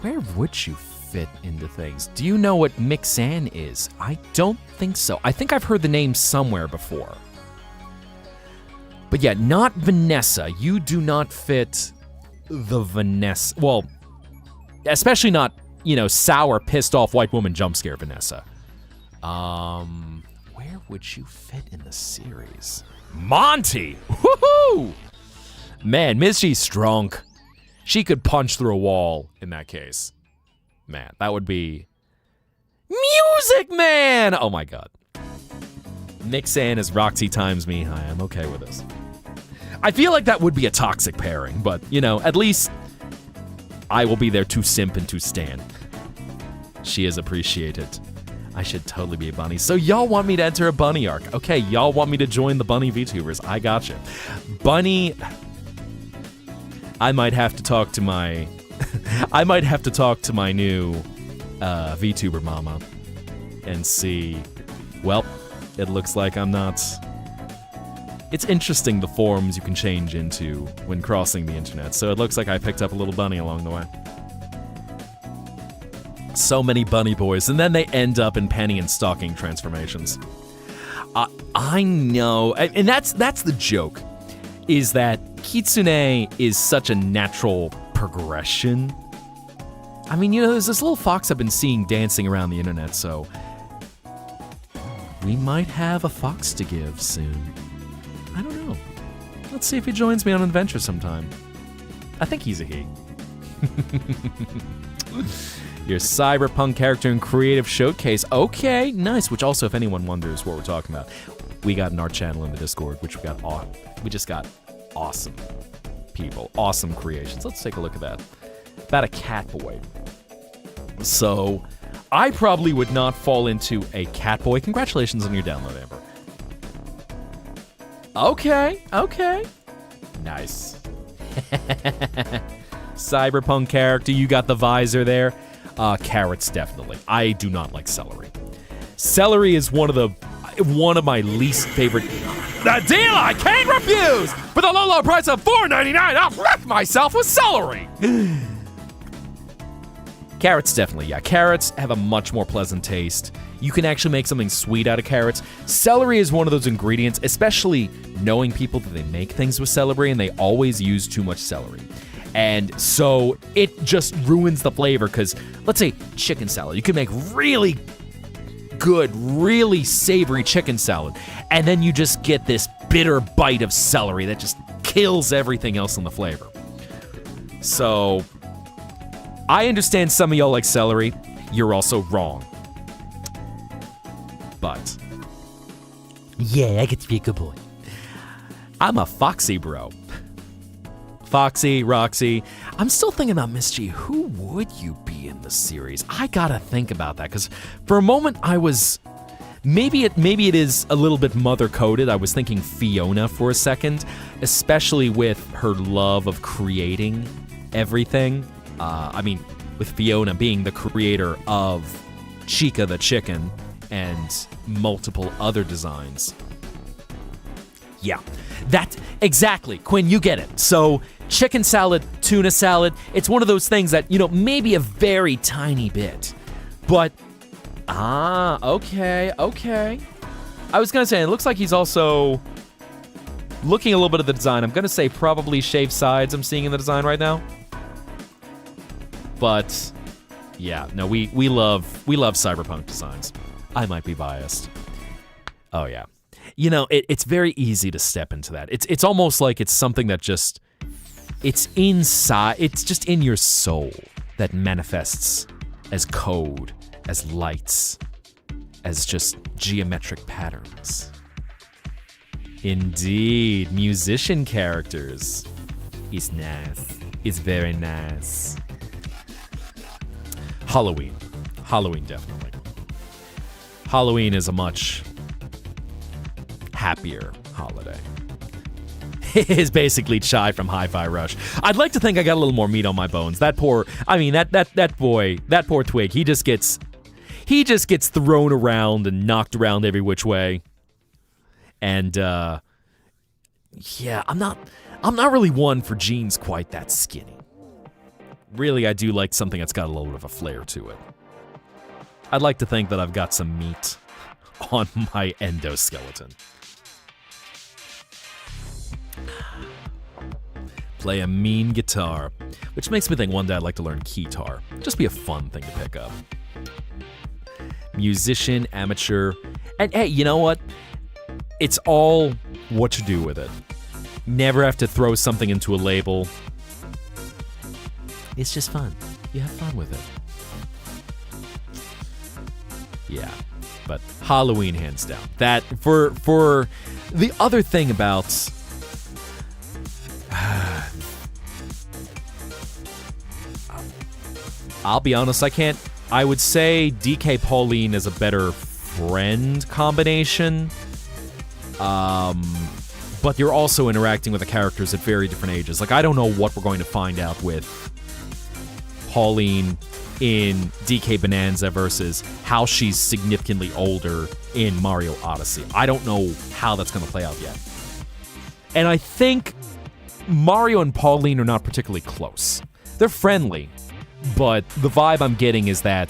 Where would you fit into things? Do you know what Mixan is? I don't think so. I think I've heard the name somewhere before. But yeah, not Vanessa. You do not fit the Vanessa. Well, especially not, sour, pissed off white woman jump scare Vanessa. Where would you fit in the series? Monty! Woohoo! Man, Miss G's strong. She could punch through a wall in that case. Man, that would be... Music Man! Oh my god. Mixan is Roxy times Mihai. I'm okay with this. I feel like that would be a toxic pairing, but, you know, at least I will be there to simp and to stan. She is appreciated. I should totally be a bunny. So y'all want me to enter a bunny arc. Okay, y'all want me to join the bunny VTubers. I gotcha. Bunny... I might have to talk to my... I might have to talk to my new VTuber mama and see... Well, it looks like I'm not... It's interesting the forms you can change into when crossing the internet, so it looks like I picked up a little bunny along the way. So many bunny boys, and then they end up in penny and stocking transformations. I know, and that's the joke, is that Kitsune is such a natural progression. I mean, you know, there's this little fox I've been seeing dancing around the internet, so we might have a fox to give soon. I don't know. Let's see if he joins me on an adventure sometime. I think he's a he. Your cyberpunk character and creative showcase. Okay, nice. Which also, if anyone wonders what we're talking about, we got an art channel in the Discord, which we just got awesome people, awesome creations. Let's take a look at that. About a cat boy. So, I probably would not fall into a cat boy. Congratulations on your download, Amber. Okay. Nice. Cyberpunk character, you got the visor there. Carrots, definitely. I do not like celery. Celery is one of my least favorite. The deal I can't refuse! For the low price of $4.99, I'll wreck myself with celery! Carrots, definitely, yeah. Carrots have a much more pleasant taste. You can actually make something sweet out of carrots. Celery is one of those ingredients, especially knowing people that they make things with celery and they always use too much celery. And so it just ruins the flavor because, let's say, chicken salad. You can make really good, really savory chicken salad, and then you just get this bitter bite of celery that just kills everything else in the flavor. So, I understand some of y'all like celery. You're also wrong. But, Yeah, I get to be a good boy. I'm a Foxy bro. Foxy, Roxy. I'm still thinking about Miss G. Who would you be in the series? I gotta think about that, because for a moment I was... Maybe it is a little bit mother-coded. I was thinking Fiona for a second, especially with her love of creating everything. I mean, with Fiona being the creator of Chica the Chicken and multiple other designs. Yeah, that, exactly, Quinn, you get it. So, chicken salad, tuna salad, it's one of those things that, you know, maybe a very tiny bit, but, okay. I was gonna say, it looks like he's also looking a little bit at the design. I'm gonna say probably shaved sides I'm seeing in the design right now. But, yeah, no, we love cyberpunk designs. I might be biased. Oh, yeah. You know, it's very easy to step into that. It's almost like it's something that just, it's inside, it's just in your soul that manifests as code, as lights, as just geometric patterns. Indeed, musician characters. It's nice. It's very nice. Halloween, definitely. Halloween is a much happier holiday. It is basically Chai from Hi-Fi Rush. I'd like to think I got a little more meat on my bones. That poor Twig, he just gets thrown around and knocked around every which way. And yeah, I'm not really one for jeans quite that skinny. Really, I do like something that's got a little bit of a flair to it. I'd like to think that I've got some meat on my endoskeleton. Play a mean guitar, which makes me think one day I'd like to learn keytar. Just be a fun thing to pick up. Musician, amateur, and hey, you know what? It's all what you do with it. Never have to throw something into a label. It's just fun. You have fun with it. Yeah, but Halloween hands down. That for the other thing about I'll be honest, I would say DK Pauline is a better friend combination. But you're also interacting with the characters at very different ages. Like, I don't know what we're going to find out with Pauline in DK Bonanza versus how she's significantly older in Mario Odyssey. I don't know how that's going to play out yet. And I think Mario and Pauline are not particularly close. They're friendly, but the vibe I'm getting is that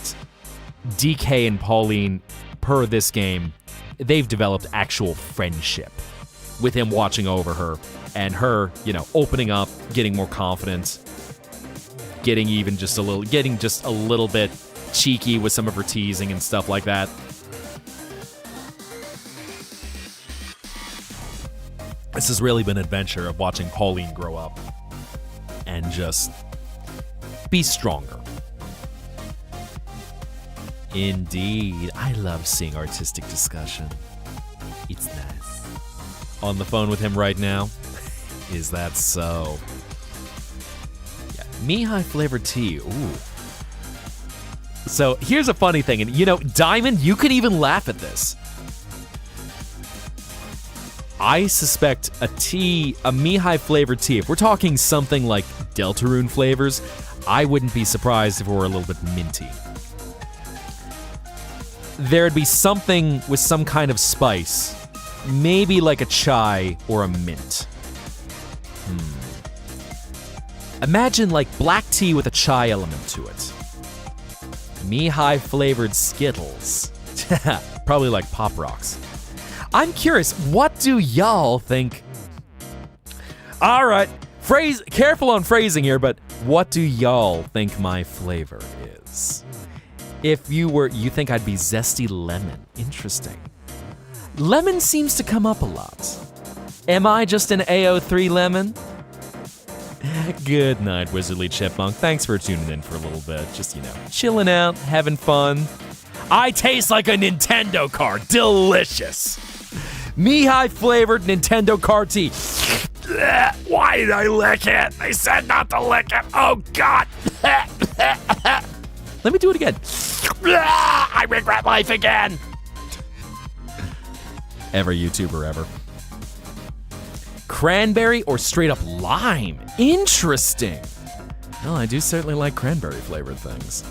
DK and Pauline, per this game, they've developed actual friendship with him watching over her and her, opening up, getting more confident, getting just a little bit cheeky with some of her teasing and stuff like that. This has really been an adventure of watching Pauline grow up and just be stronger. Indeed, I love seeing artistic discussion. It's nice. On the phone with him right now. Is that so? Yeah, Mihai flavored tea. Ooh. So here's a funny thing, and Diamond, you can even laugh at this. I suspect a Mihai flavored tea, if we're talking something like Deltarune flavors, I wouldn't be surprised if it were a little bit minty. There'd be something with some kind of spice, maybe like a chai or a mint. Imagine like black tea with a chai element to it. Mihai flavored Skittles. Probably like Pop Rocks. I'm curious, what do y'all think? All right, careful on phrasing here, but what do y'all think my flavor is? If you think I'd be zesty lemon. Interesting. Lemon seems to come up a lot. Am I just an AO3 lemon? Good night, Wizardly Chipmunk. Thanks for tuning in for a little bit. Just, chilling out, having fun. I taste like a Nintendo card. Delicious. Mihai flavored Nintendo card tea. Why did I lick it? They said not to lick it. Oh, God. Let me do it again. I regret life again. Every YouTuber ever. Cranberry or straight up lime? Interesting. Well, I do certainly like cranberry flavored things.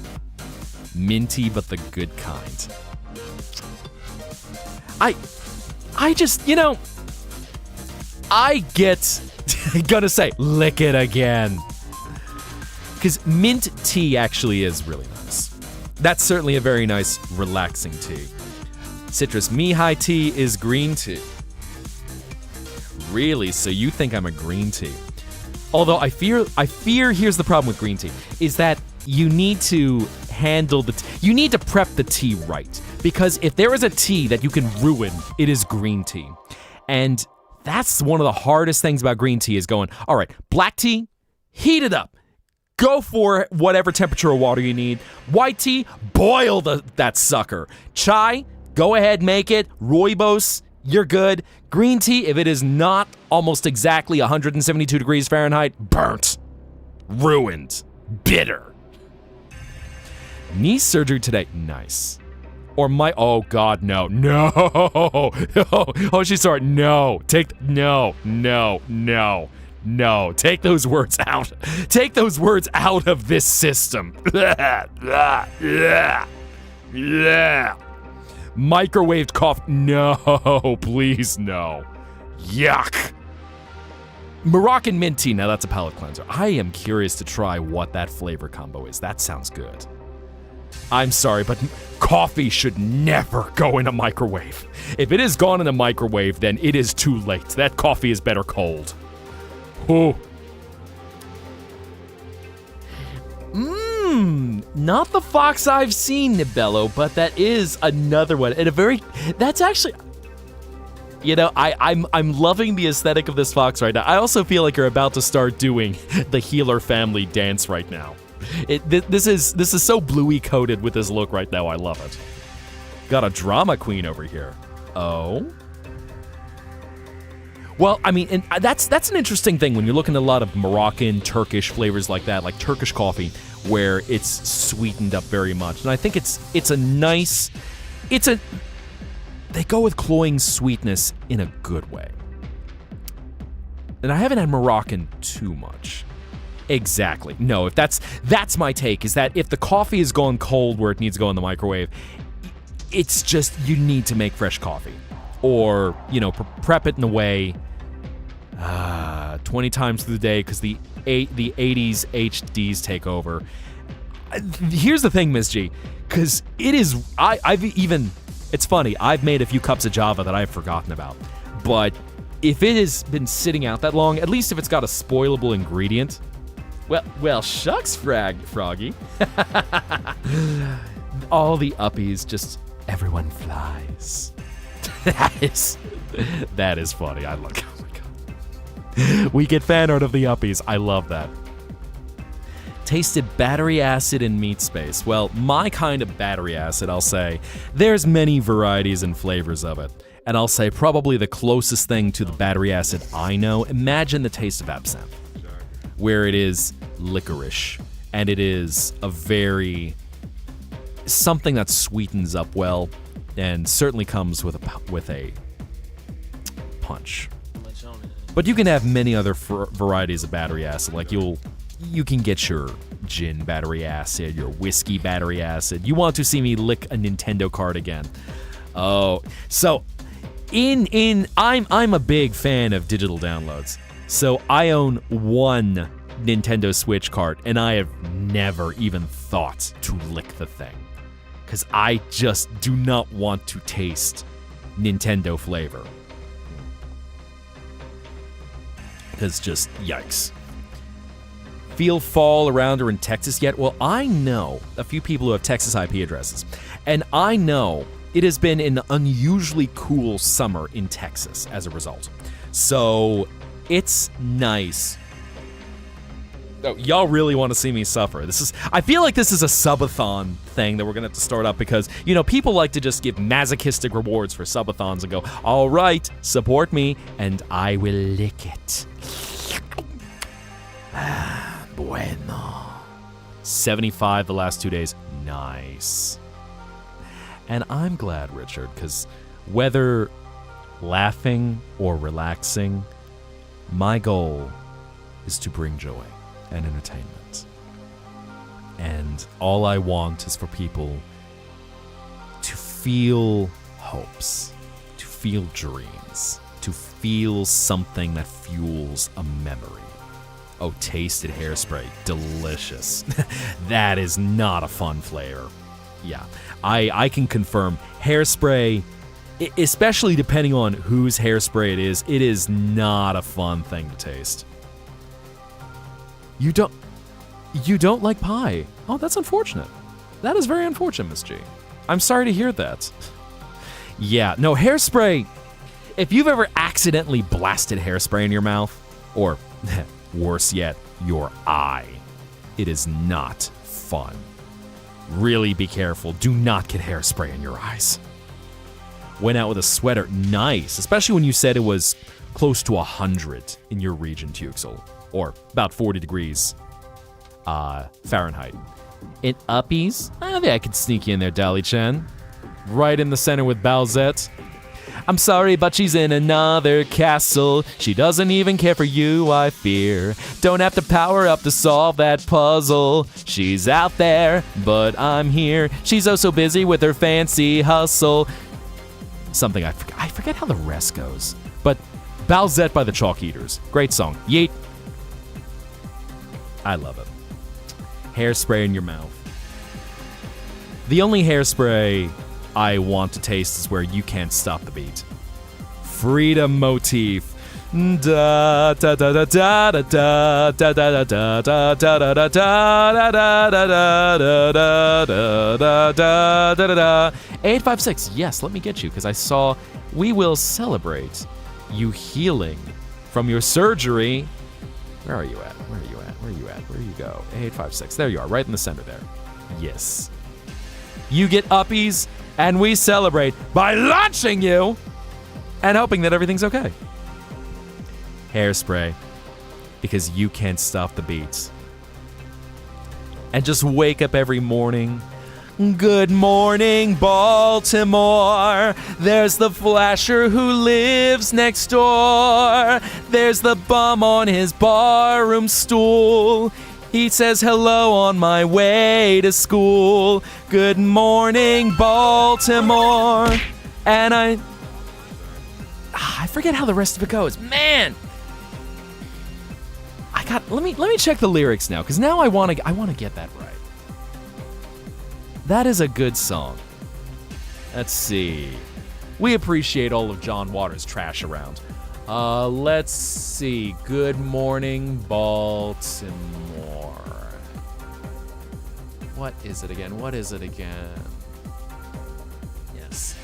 Minty, but the good kind. I just, I get, gonna say, lick it again. Because mint tea actually is really nice. That's certainly a very nice, relaxing tea. Citrus Mihai tea is green tea. Really? So you think I'm a green tea? Although I fear here's the problem with green tea, is that you need to handle you need to prep the tea right. Because if there is a tea that you can ruin, it is green tea. And that's one of the hardest things about green tea is going, all right, black tea, heat it up. Go for whatever temperature of water you need. White tea, boil that sucker. Chai, go ahead, make it. Rooibos, you're good. Green tea, if it is not almost exactly 172 degrees Fahrenheit, burnt. Ruined. Bitter. Knee surgery today, nice. Or oh God, no. Oh, she's sorry, no. No, take those words out. Take those words out of this system. Microwaved cough, no, please no. Yuck. Moroccan mint tea, now that's a palate cleanser. I am curious to try what that flavor combo is. That sounds good. I'm sorry, but coffee should never go in a microwave. If it has gone in a microwave, then it is too late. That coffee is better cold. Oh. Not the fox I've seen, Nibello, but that is another one. And that's actually, I'm loving the aesthetic of this fox right now. I also feel like you're about to start doing the Healer family dance right now. This is so bluey coated with this look right now. I love it. Got a drama queen over here. Oh? Well, I mean, and that's an interesting thing when you're looking at a lot of Moroccan, Turkish flavors like that, like Turkish coffee, where it's sweetened up very much. And I think they go with cloying sweetness in a good way. And I haven't had Moroccan too much. Exactly. No, if that's my take, is that if the coffee is gone cold where it needs to go in the microwave, it's just, you need to make fresh coffee. Or, prep it in a way 20 times through the day because the 80s HDs take over. Here's the thing, Miss G, because it is, it's funny, I've made a few cups of Java that I've forgotten about. But if it has been sitting out that long, at least if it's got a spoilable ingredient, well, shucks, Froggy. All the uppies, just everyone flies. That is funny. I love. Oh my god. We get fan art of the uppies. I love that. Tasted battery acid in meat space. Well, my kind of battery acid, I'll say. There's many varieties and flavors of it. And I'll say probably the closest thing to the battery acid I know, imagine the taste of absinthe, where it is licorice, and it is something that sweetens up well, and certainly comes with a punch. But you can have many other varieties of battery acid, like you can get your gin battery acid, your whiskey battery acid. You want to see me lick a Nintendo card again? Oh, so I'm a big fan of digital downloads. So I own one Nintendo Switch cart, and I have never even thought to lick the thing. Because I just do not want to taste Nintendo flavor. Because just, yikes. Feel fall around or in Texas yet? Well, I know a few people who have Texas IP addresses. And I know it has been an unusually cool summer in Texas as a result. So, it's nice. Oh, y'all really want to see me suffer. I feel like this is a subathon thing that we're going to have to start up because, people like to just give masochistic rewards for subathons and go, all right, support me, and I will lick it. Bueno. 75 the last 2 days. Nice. And I'm glad, Richard, because whether laughing or relaxing, my goal is to bring joy and entertainment. And all I want is for people to feel hopes, to feel dreams, to feel something that fuels a memory. Oh, tasted hairspray. Delicious. That is not a fun flavor. Yeah, I can confirm hairspray, especially depending on whose hairspray it is not a fun thing to taste. You don't like pie? Oh, that's unfortunate. That is very unfortunate, Miss G. I'm sorry to hear that. Yeah, no, hairspray, if you've ever accidentally blasted hairspray in your mouth, or worse yet, your eye, it is not fun. Really be careful. Do not get hairspray in your eyes. Went out with a sweater. Nice. Especially when you said it was close to 100 in your region, Tuxel. Or about 40 degrees Fahrenheit. In uppies? I think I could sneak you in there, Dolly-chan. Right in the center with Balzette. I'm sorry, but she's in another castle. She doesn't even care for you, I fear. Don't have to power up to solve that puzzle. She's out there, but I'm here. She's oh so busy with her fancy hustle. Something I forget how the rest goes. But Balzette by the Chalk Eaters. Great song. Yeet. I love it. Hairspray in your mouth. The only hairspray I want to taste is where you can't stop the beat. Freedom motif. Da da da da da da da da da da da da da da da da da da. 856. Yes, let me get you because I saw we will celebrate you healing from your surgery. Where are you at? Where are you at? Where are you at? Where you go? 856. There you are, right in the center there. Yes. You get uppies. And we celebrate by launching you and hoping that everything's okay. Hairspray, because you can't stop the beats. And just wake up every morning. Good morning, Baltimore. There's the flasher who lives next door. There's the bum on his barroom stool. He says hello on my way to school. Good morning, Baltimore. And I forget how the rest of it goes. Man. Let me check the lyrics now, because now I want to get that right. That is a good song. Let's see. We appreciate all of John Waters' trash around. Let's see. Good morning, Baltimore. What is it again? Yes.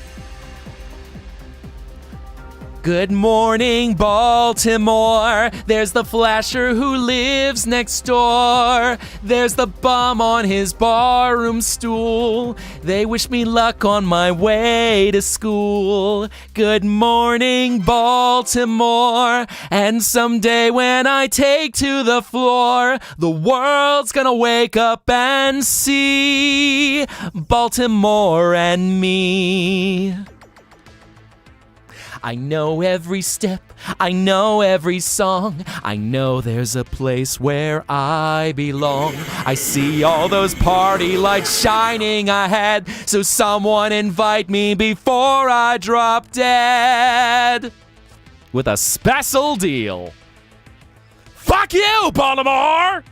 Good morning, Baltimore. There's the flasher who lives next door. There's the bum on his barroom stool. They wish me luck on my way to school. Good morning, Baltimore. And someday when I take to the floor, the world's gonna wake up and see Baltimore and me. I know every step, I know every song. I know there's a place where I belong. I see all those party lights shining ahead, so someone invite me before I drop dead with a special deal. Fuck you, Baltimore!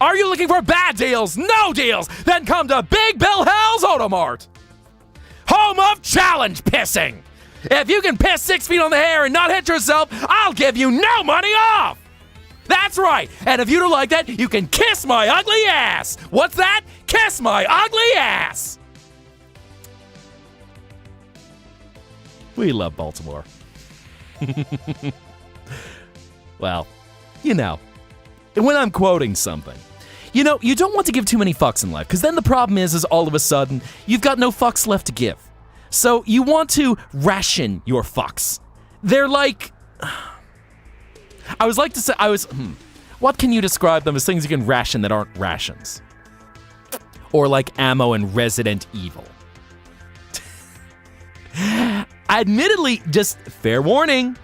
Are you looking for bad deals? No deals? Then come to Big Bill Hell's Automart, home of challenge pissing. If you can piss 6 feet on the hair and not hit yourself, I'll give you no money off. That's right. And if you don't like that, you can kiss my ugly ass. What's that? Kiss my ugly ass. We love Baltimore. Well, you know, when I'm quoting something, you know, you don't want to give too many fucks in life, because then the problem is all of a sudden, you've got no fucks left to give. So you want to ration your fucks. They're like, what can you describe them as things you can ration that aren't rations? Or like ammo in Resident Evil. Admittedly, just fair warning.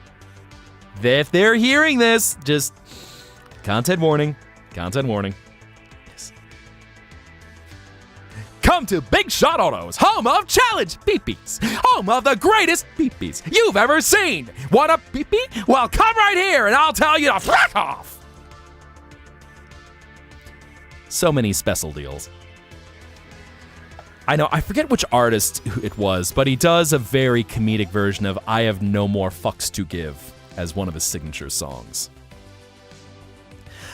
If they're hearing this, just content warning. Yes. Come to Big Shot Autos, home of challenge beepies, home of the greatest beepies you've ever seen. Want a beepee? Well, come right here and I'll tell you to fuck off. So many special deals. I know, I forget which artist it was, but he does a very comedic version of I Have No More Fucks to Give as one of his signature songs.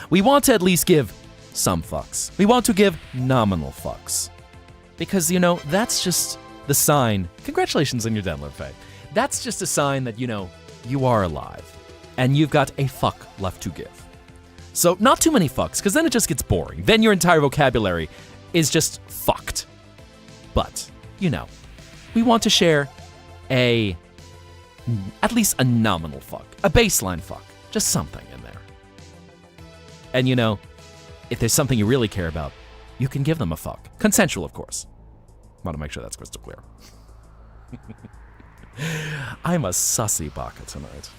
We want to at least give some fucks. We want to give nominal fucks. Because, you know, that's just the sign. Congratulations on your download, Faye. That's just a sign that, you know, you are alive. And you've got a fuck left to give. So, not too many fucks, because then it just gets boring. Then your entire vocabulary is just fucked. But, you know, we want to share at least a nominal fuck. A baseline fuck. Just something in there. And, you know, if there's something you really care about, you can give them a fuck. Consensual, of course. Want to make sure that's crystal clear. I'm a sussy baka tonight.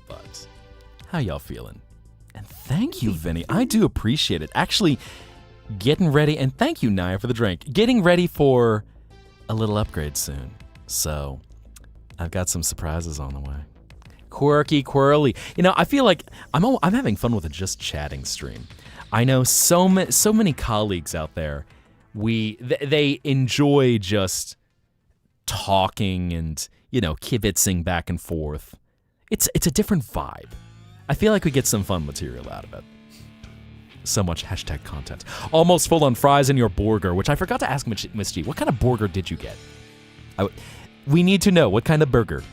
But, how y'all feeling? And thank you, Vinny. I do appreciate it. Actually, getting ready, and thank you, Naya, for the drink. Getting ready for a little upgrade soon. So, I've got some surprises on the way. Quirky, quirly. You know, I feel like I'm having fun with a just chatting stream. I know so many colleagues out there. They enjoy just talking and, you know, kibitzing back and forth. It's a different vibe. I feel like we get some fun material out of it. So much hashtag content. Almost full on fries in your burger, which I forgot to ask Miss G. What kind of burger did you get? We need to know what kind of burger.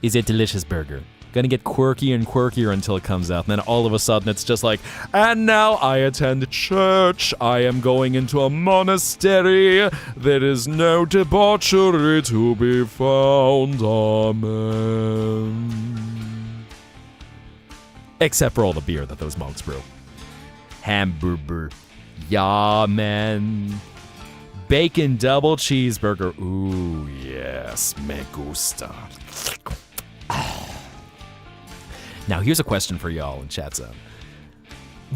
Is it delicious burger? Gonna get quirkier and quirkier until it comes out. And then all of a sudden it's just like, and now I attend church. I am going into a monastery. There is no debauchery to be found. Amen. Except for all the beer that those monks brew. Hamburger. Yeah, man. Bacon double cheeseburger. Ooh, yes. Me gusta. Now, here's a question for y'all in chat zone.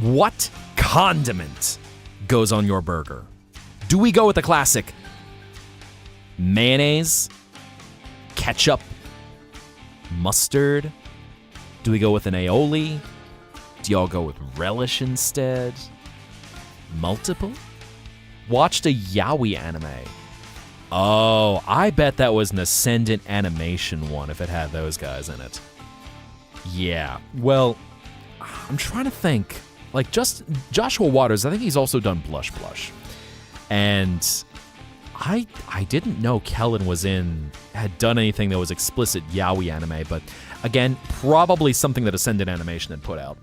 What condiment goes on your burger? Do we go with the classic mayonnaise, ketchup, mustard? Do we go with an aioli? Do y'all go with relish instead? Multiple? Watched a yaoi anime. Oh, I bet that was an Ascendant Animation one if it had those guys in it. Yeah, well, I'm trying to think. Like, just Joshua Waters, I think he's also done Blush Blush. And I didn't know Kellen had done anything that was explicit yaoi anime, but again, probably something that Ascendant Animation had put out.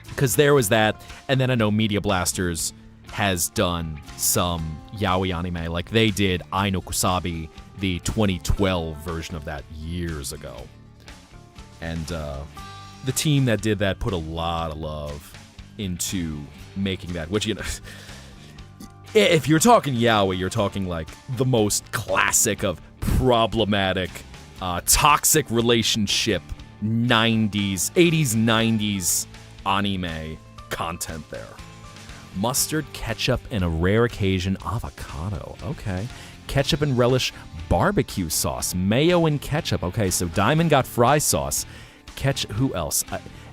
Because there was that, and then I know Media Blasters has done some yaoi anime, like they did Ai no Kusabi, the 2012 version of that years ago. And the team that did that put a lot of love into making that, which, you know, if you're talking yaoi, you're talking like the most classic of problematic, toxic relationship 80s, 90s anime content there. Mustard, ketchup, and a rare occasion avocado. Okay. Ketchup and relish barbecue sauce. Mayo and ketchup. Okay, so Diamond got fry sauce. Who else?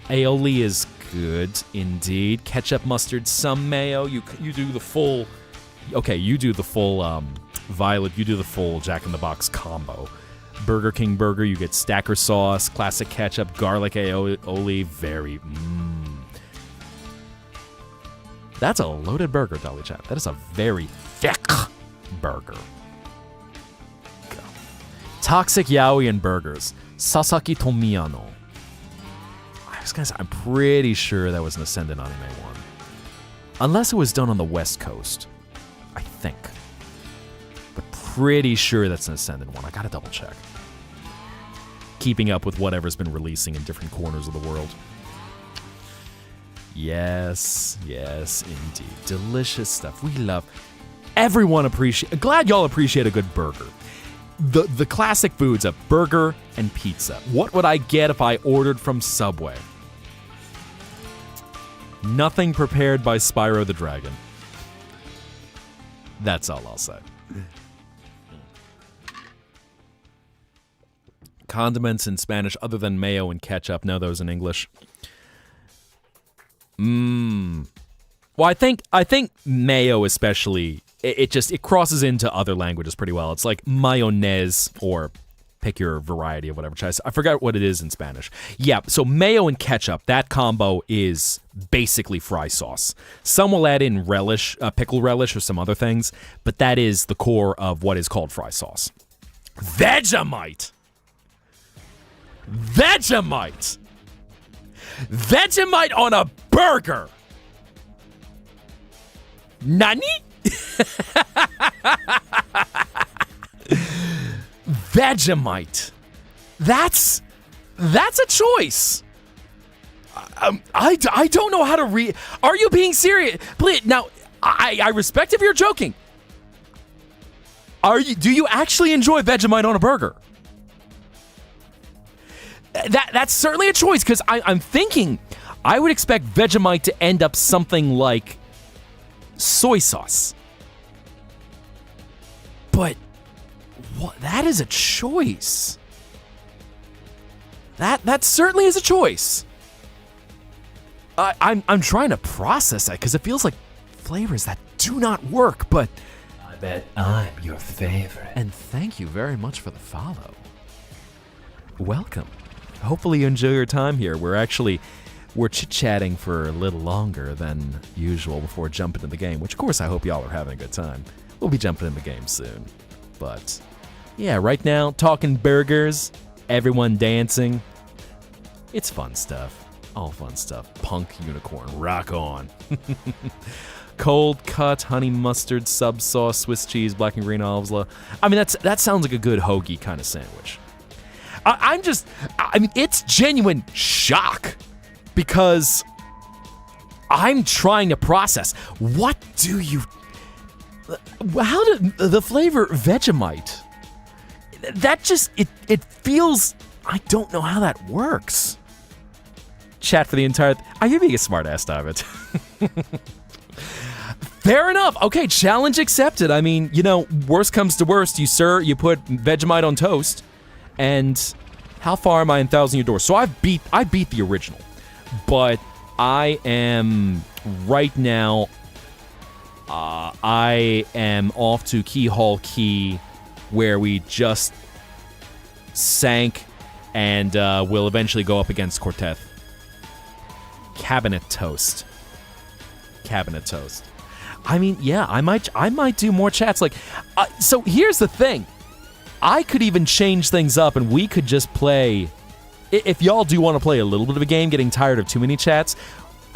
Aioli is good indeed. Ketchup, mustard, some mayo. You do the full. Okay, you do the full Violet. You do the full Jack in the Box combo. Burger King burger. You get stacker sauce, classic ketchup, garlic aioli. Very. That's a loaded burger, Dolly Chat. That is a very thick burger. Go. Toxic yaoi and burgers. Sasaki Tomiyano. I was gonna say, I'm pretty sure that was an Ascendant anime one. Unless it was done on the West Coast. I think. But pretty sure that's an Ascendant one. I gotta double check. Keeping up with whatever's been releasing in different corners of the world. Yes, indeed. Delicious stuff. We love. Everyone glad y'all appreciate a good burger. The classic foods of burger and pizza. What would I get if I ordered from Subway? Nothing prepared by Spyro the Dragon. That's all I'll say. Condiments in Spanish other than mayo and ketchup. No, those in English. Well, I think mayo especially, it crosses into other languages pretty well. It's like mayonnaise, or pick your variety of whatever choice. I forgot what it is in Spanish. Yeah, so mayo and ketchup, that combo is basically fry sauce. Some will add in relish, pickle relish or some other things, but that is the core of what is called fry sauce. Vegemite! Vegemite on a burger! Nani? Vegemite. That's a choice. I don't know how to read. Are you being serious? Please, now, I respect if you're joking. Do you actually enjoy Vegemite on a burger? That's certainly a choice, because I'm thinking I would expect Vegemite to end up something like soy sauce. But that is a choice. That certainly is a choice. I'm trying to process that because it feels like flavors that do not work, but I bet I'm your favorite. And thank you very much for the follow. Welcome. Hopefully you enjoy your time here. We're chit-chatting for a little longer than usual before jumping into the game, which of course I hope y'all are having a good time. We'll be jumping in the game soon. But yeah, right now, talking burgers, everyone dancing, It's fun stuff. All fun stuff. Punk unicorn. Rock on. Cold cut, honey mustard, sub sauce, Swiss cheese, black and green olives. I mean, that sounds like a good hoagie kind of sandwich. I mean, it's genuine shock because I'm trying to process. How did the flavor Vegemite? That just, it feels, I don't know how that works. Chat for the entire, are you being a smart ass, David? Fair enough. Okay, challenge accepted. I mean, worst comes to worst, you put Vegemite on toast, and how far am I in 1,000 Year Door? So I beat the original, but I am right now. I am off to Keyhole Key, where we just sank, and will eventually go up against Cortez. Cabinet toast. I mean, yeah, I might do more chats. Like, so here's the thing. I could even change things up, and we could just play. If y'all do want to play a little bit of a game, getting tired of too many chats,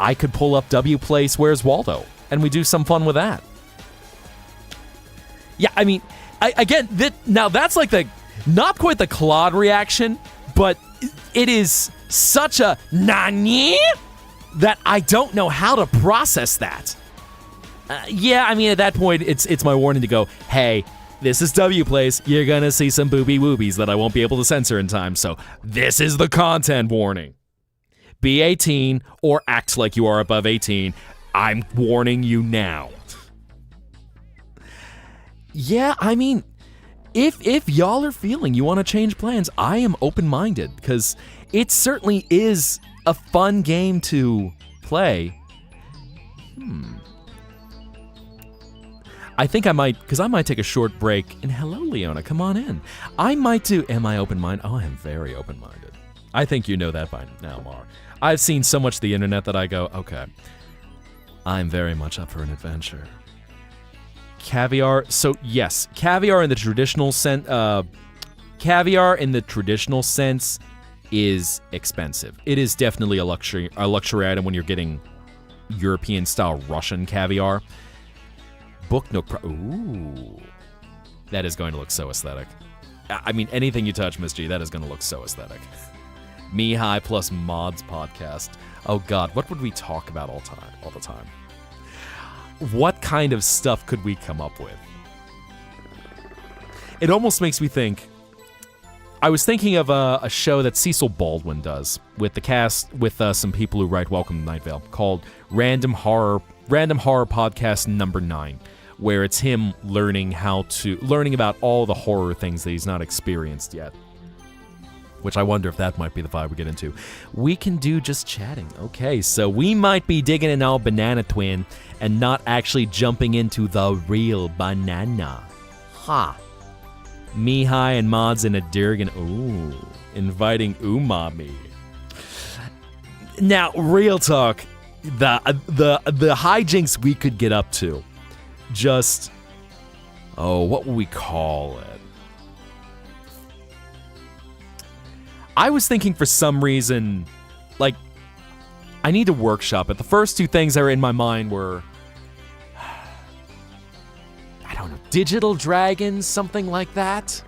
I could pull up W Place Where's Waldo, and we do some fun with that. Yeah, I mean, now that's like not quite the Claude reaction, but it is such a nani that I don't know how to process that. Yeah, I mean, at that point, it's my warning to go, hey, this is W Place. You're gonna see some booby woobies that I won't be able to censor in time, so this is the content warning. Be 18 or act like you are above 18. I'm warning you now. Yeah, I mean, if y'all are feeling you want to change plans, I am open-minded, because it certainly is a fun game to play. I think I might take a short break. And hello, Leona, come on in. Am I open-minded? Oh, I am very open-minded. I think you know that by now, Mar. I've seen so much of the internet that I go, okay, I'm very much up for an adventure. Caviar, so yes, caviar in the traditional sense, is expensive. It is definitely a luxury item when you're getting European-style Russian caviar. Book Nook, ooh, that is going to look so aesthetic. I mean, anything you touch, Miss G, that is going to look so aesthetic. Mihai plus Mods podcast. Oh God, what would we talk about all the time? What kind of stuff could we come up with? It almost makes me think. I was thinking of a show that Cecil Baldwin does with the cast, with some people who write Welcome to Night Vale, called Random Horror Podcast number 9, where it's him learning about all the horror things that he's not experienced yet. Which I wonder if that might be the vibe we get into. We can do just chatting. Okay, so we might be digging in our banana twin and not actually jumping into the real banana. Ha. Mihai and Mods in a Durgan. Ooh, inviting umami. Now, real talk, the hijinks we could get up to. Just, what would we call it? I was thinking for some reason, like, I need to workshop it. The first two things that were in my mind were, I don't know, digital dragons, something like that.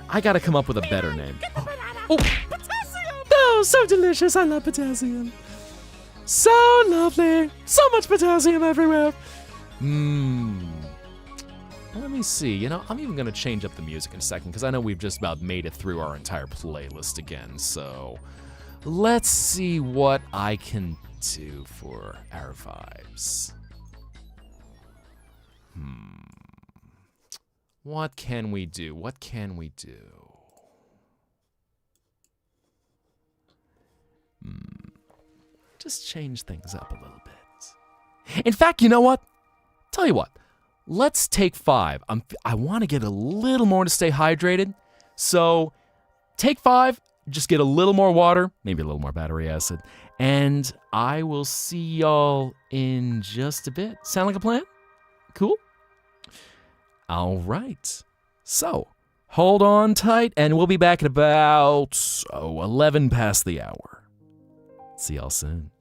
I gotta come up with a better name. Oh, potassium! Oh, so delicious. I love potassium. So lovely. So much potassium everywhere. Let me see. I'm even going to change up the music in a second because I know we've just about made it through our entire playlist again. So let's see what I can do for our vibes. What can we do? Just change things up a little bit. In fact, you know what? Tell you what. Let's take 5. I want to get a little more to stay hydrated. So take 5, just get a little more water, maybe a little more battery acid, and I will see y'all in just a bit. Sound like a plan? Cool? All right. So hold on tight, and we'll be back at about 11 past the hour. See y'all soon.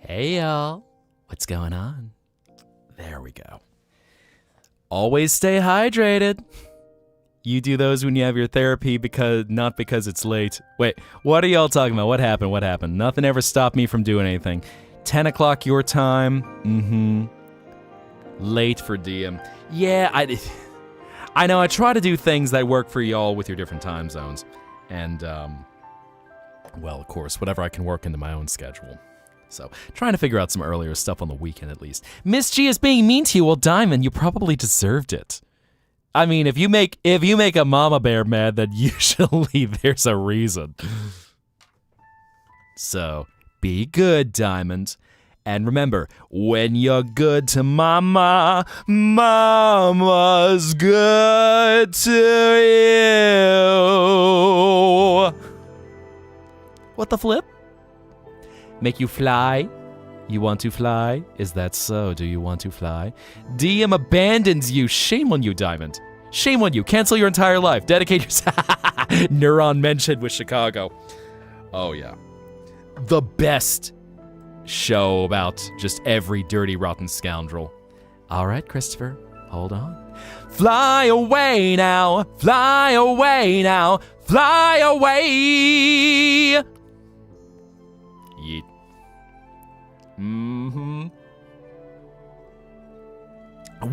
Hey y'all, what's going on? There we go. Always stay hydrated. You do those when you have your therapy not because it's late. Wait, what are y'all talking about? What happened? What happened? Nothing ever stopped me from doing anything. 10 o'clock your time. Late for DM. Yeah, I know I try to do things that work for y'all with your different time zones. And, well, of course, whatever I can work into my own schedule. So, trying to figure out some earlier stuff on the weekend at least. Miss G is being mean to you. Well, Diamond, you probably deserved it. I mean, if you make a mama bear mad, then usually there's a reason. So, be good, Diamond. And remember, when you're good to mama, mama's good to you. What the flip? Make you fly? You want to fly? Is that so? Do you want to fly? DM abandons you. Shame on you, Diamond. Shame on you. Cancel your entire life. Dedicate yourself. Neuron mentioned with Chicago. Oh, yeah. The best show about just every dirty, rotten scoundrel. All right, Christopher, hold on. Fly away now, fly away now, fly away. Yeet. Mm-hmm.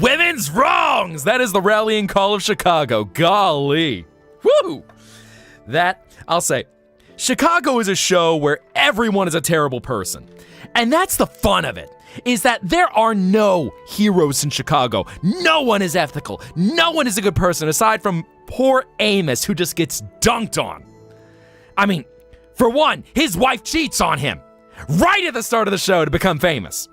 Women's wrongs! That is the rallying call of Chicago. Golly. Woo! That, I'll say, Chicago is a show where everyone is a terrible person. And that's the fun of it, is that there are no heroes in Chicago. No one is ethical. No one is a good person aside from poor Amos, who just gets dunked on. I mean, for one, his wife cheats on him right at the start of the show to become famous.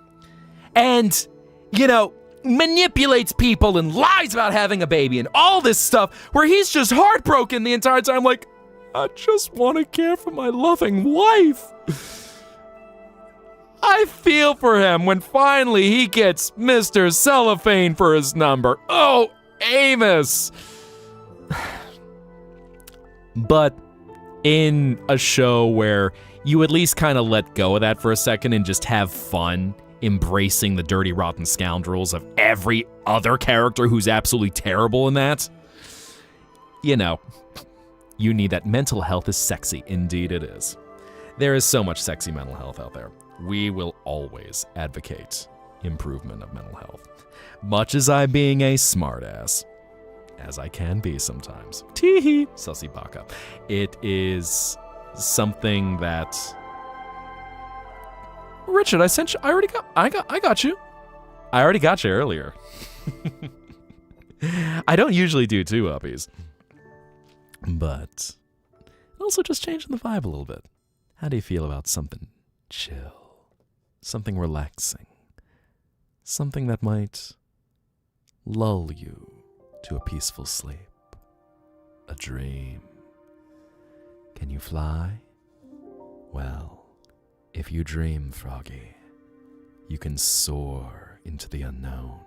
And, you know, manipulates people and lies about having a baby and all this stuff where he's just heartbroken the entire time, like, I just want to care for my loving wife. I feel for him when finally he gets Mr. Cellophane for his number. Oh, Amos. But in a show where you at least kind of let go of that for a second and just have fun embracing the dirty, rotten scoundrels of every other character who's absolutely terrible in that, you know, you need that. Mental health is sexy. Indeed it is. There is so much sexy mental health out there. We will always advocate improvement of mental health. Much as I being a smartass, as I can be sometimes. Teehee, sussy baka. It is something that... Richard, I sent you, I got you. I already got you earlier. I don't usually do two uppies. But also just changing the vibe a little bit. How do you feel about something chill? Something relaxing. Something that might lull you to a peaceful sleep. A dream. Can you fly? Well, if you dream, Froggy, you can soar into the unknown.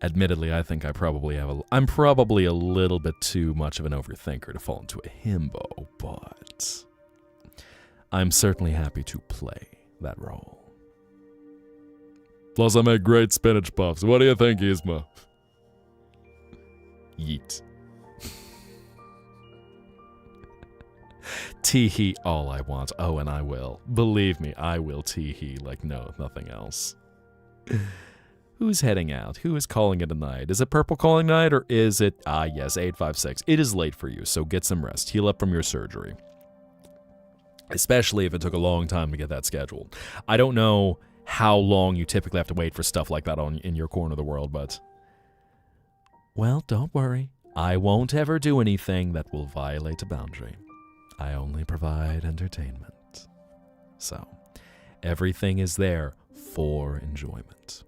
Admittedly, I think I'm probably a little bit too much of an overthinker to fall into a himbo, but I'm certainly happy to play that role. Plus, I make great spinach puffs. What do you think, Yzma? Yeet. Tee-hee all I want. Oh, and I will. Believe me, I will tee-hee like nothing else. Who's heading out? Who is calling it a night? Is it purple calling night or is it... yes, 856. It is late for you, so get some rest. Heal up from your surgery. Especially if it took a long time to get that scheduled. I don't know how long you typically have to wait for stuff like that in your corner of the world, but... Well, don't worry. I won't ever do anything that will violate a boundary. I only provide entertainment. So, everything is there for enjoyment.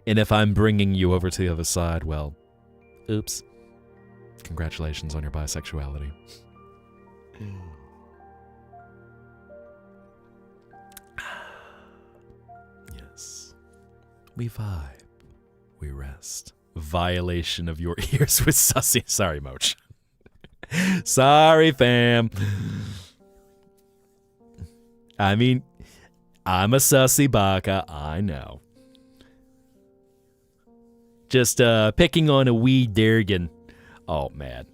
And if I'm bringing you over to the other side, well, oops. Congratulations on your bisexuality. Yes. We vibe. We rest. Violation of your ears with sussy. Sorry, Moch. Sorry, fam. I mean, I'm a sussy baka, I know. Just picking on a wee Durgan. Oh, man.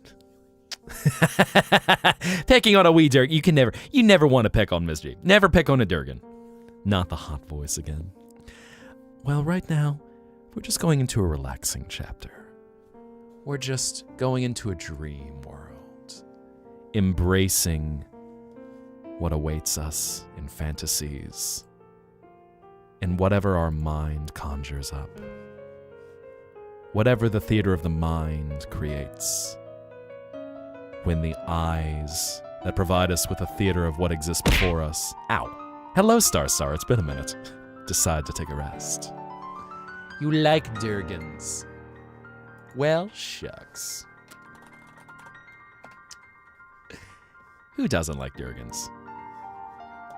Picking on a wee Durgan. You never want to pick on Miss G. Never pick on a Durgan. Not the hot voice again. Well, right now, we're just going into a relaxing chapter. We're just going into a dream world, embracing what awaits us in fantasies, and whatever our mind conjures up. Whatever the theater of the mind creates. When the eyes that provide us with a theater of what exists before us. Ow. Hello, Star, it's been a minute. Decide to take a rest. You like Durgans? Well, shucks. Who doesn't like Durgans?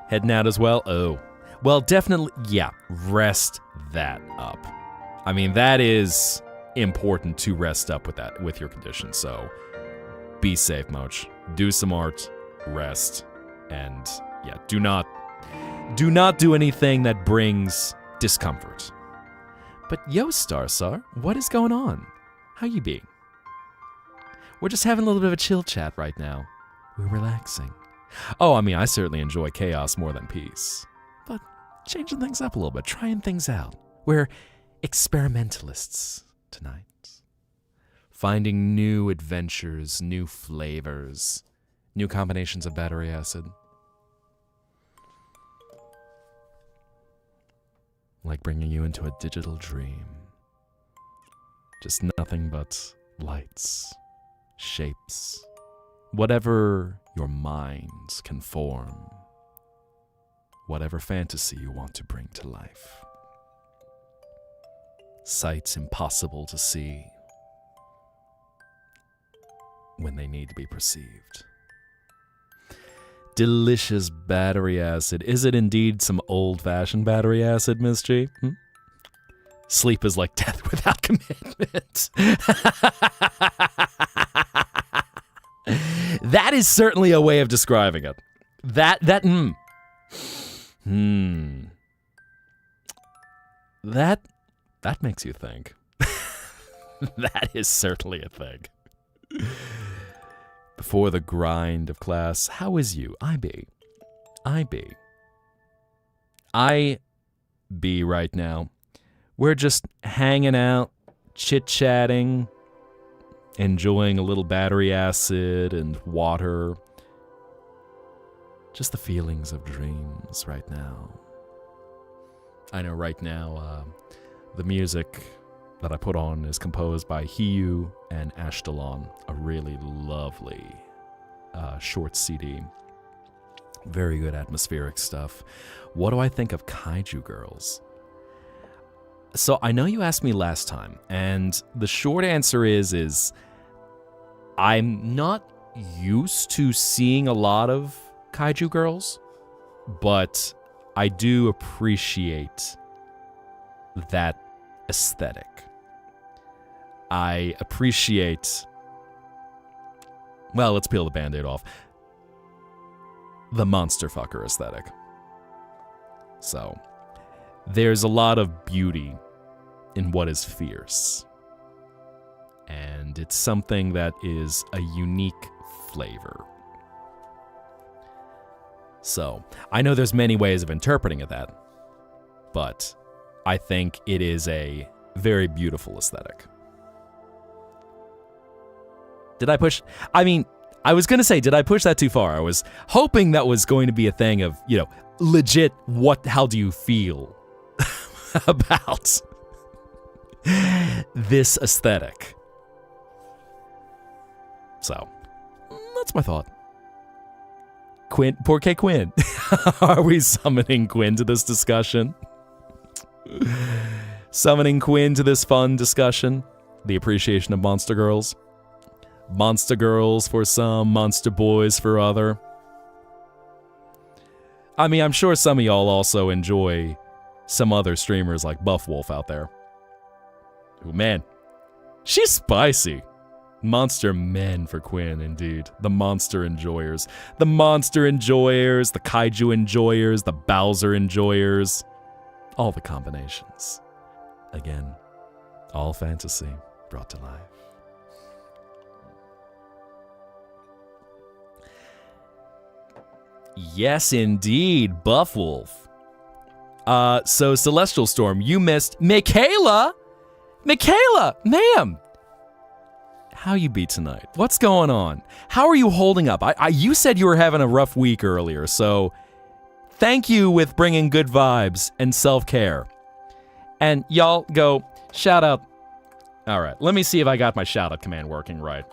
Heading out as well? Oh. Well, definitely, yeah, rest that up. I mean, that is important to rest up with that, with your condition, so be safe, Moch. Do some art, rest, and yeah, do not do anything that brings discomfort. But yo, Starsar, what is going on? How you being? We're just having a little bit of a chill chat right now. We're relaxing. Oh, I mean, I certainly enjoy chaos more than peace. But changing things up a little bit, trying things out. We're experimentalists tonight. Finding new adventures, new flavors, new combinations of battery acid. Like bringing you into a digital dream. Just nothing but lights, shapes, whatever your minds can form, whatever fantasy you want to bring to life. Sights impossible to see when they need to be perceived. Delicious battery acid. Is it indeed some old-fashioned battery acid, Miss G? Sleep is like death without commitment. That is certainly a way of describing it. That makes you think. That is certainly a thing. Before the grind of class, how is you? I be right now. We're just hanging out, chit-chatting, enjoying a little battery acid and water. Just the feelings of dreams right now. I know right now, the music that I put on is composed by Hiyu and Ashtalon, a really lovely short CD. Very good atmospheric stuff. What do I think of Kaiju Girls? So I know you asked me last time, and the short answer is I'm not used to seeing a lot of Kaiju Girls, but I do appreciate that aesthetic. I appreciate, well, let's peel the Band-Aid off, the monster fucker aesthetic. So, there's a lot of beauty in what is fierce. And it's something that is a unique flavor. So, I know there's many ways of interpreting that, but I think it is a very beautiful aesthetic. Did I push? I mean, I was going to say, did I push that too far? I was hoping that was going to be a thing of, legit, how do you feel about this aesthetic? So, that's my thought. Quinn, poor K. Quinn. Are we summoning Quinn to this discussion? Summoning Quinn to this fun discussion? The appreciation of Monster Girls? Monster Girls for some, Monster Boys for other. I mean, I'm sure some of y'all also enjoy some other streamers like Buff Wolf out there. Ooh, man, she's spicy. Monster men for Quinn, indeed. The monster enjoyers. The monster enjoyers, the kaiju enjoyers, the Bowser enjoyers. All the combinations. Again, all fantasy brought to life. Yes, indeed, Buff Wolf. So Celestial Storm, you missed Michaela. Michaela, ma'am. How you be tonight? What's going on? How are you holding up? You said you were having a rough week earlier, so thank you with bringing good vibes and self-care. And y'all go shout out. All right, let me see if I got my shout out command working right.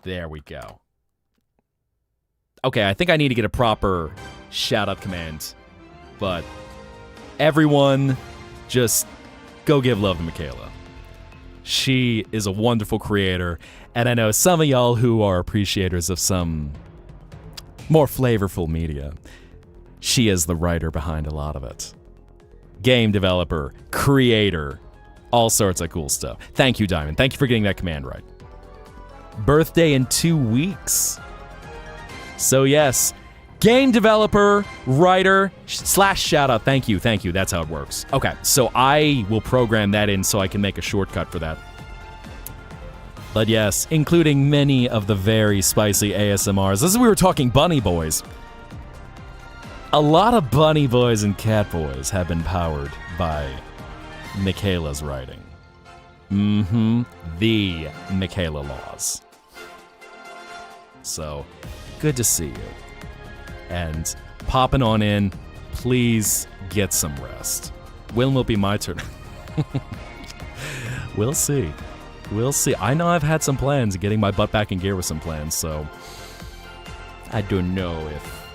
There we go. Okay, I think I need to get a proper shout out command, but everyone just go give love to Michaela. She is a wonderful creator, and I know some of y'all who are appreciators of some more flavorful media. She is the writer behind a lot of it. Game developer, creator, all sorts of cool stuff. Thank you, Diamond. Thank you for getting that command right. Birthday in 2 weeks. So yes, game developer, writer, / shout out. Thank you. That's how it works. Okay, so I will program that in so I can make a shortcut for that. But yes, including many of the very spicy ASMRs. This is we were talking Bunny Boys. A lot of Bunny Boys and Cat Boys have been powered by Michaela's writing. The Michaela Laws. So, good to see you. And popping on in, please get some rest. When will it be my turn? We'll see. I know I've had some plans, getting my butt back in gear with some plans, so I don't know if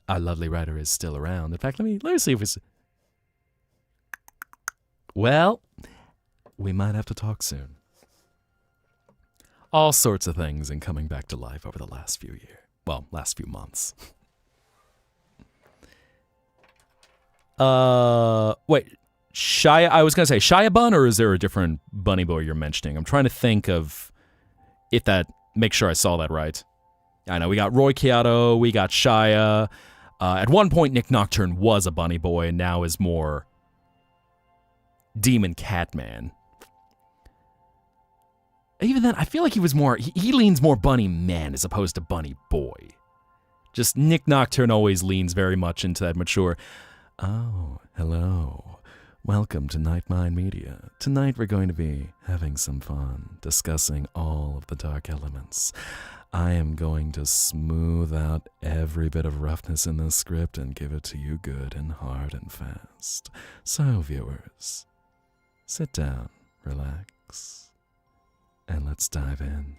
our lovely writer is still around. In fact, let me see if it's... Well, we might have to talk soon. All sorts of things and coming back to life over the last few years. Well, last few months. Wait, Shia, I was going to say Shia Bun, or is there a different Bunny Boy you're mentioning? I'm trying to think of if that, make sure I saw that right. I know we got Roy Keato, we got Shia. At one point, Nick Nocturne was a Bunny Boy and now is more Demon Catman. Even then, I feel like he was more, he leans more Bunny Man as opposed to Bunny Boy. Just Nick Nocturne always leans very much into that mature, oh, hello. Welcome to Night Mind Media. Tonight we're going to be having some fun, discussing all of the dark elements. I am going to smooth out every bit of roughness in this script and give it to you good and hard and fast. So, viewers, sit down, relax, and let's dive in.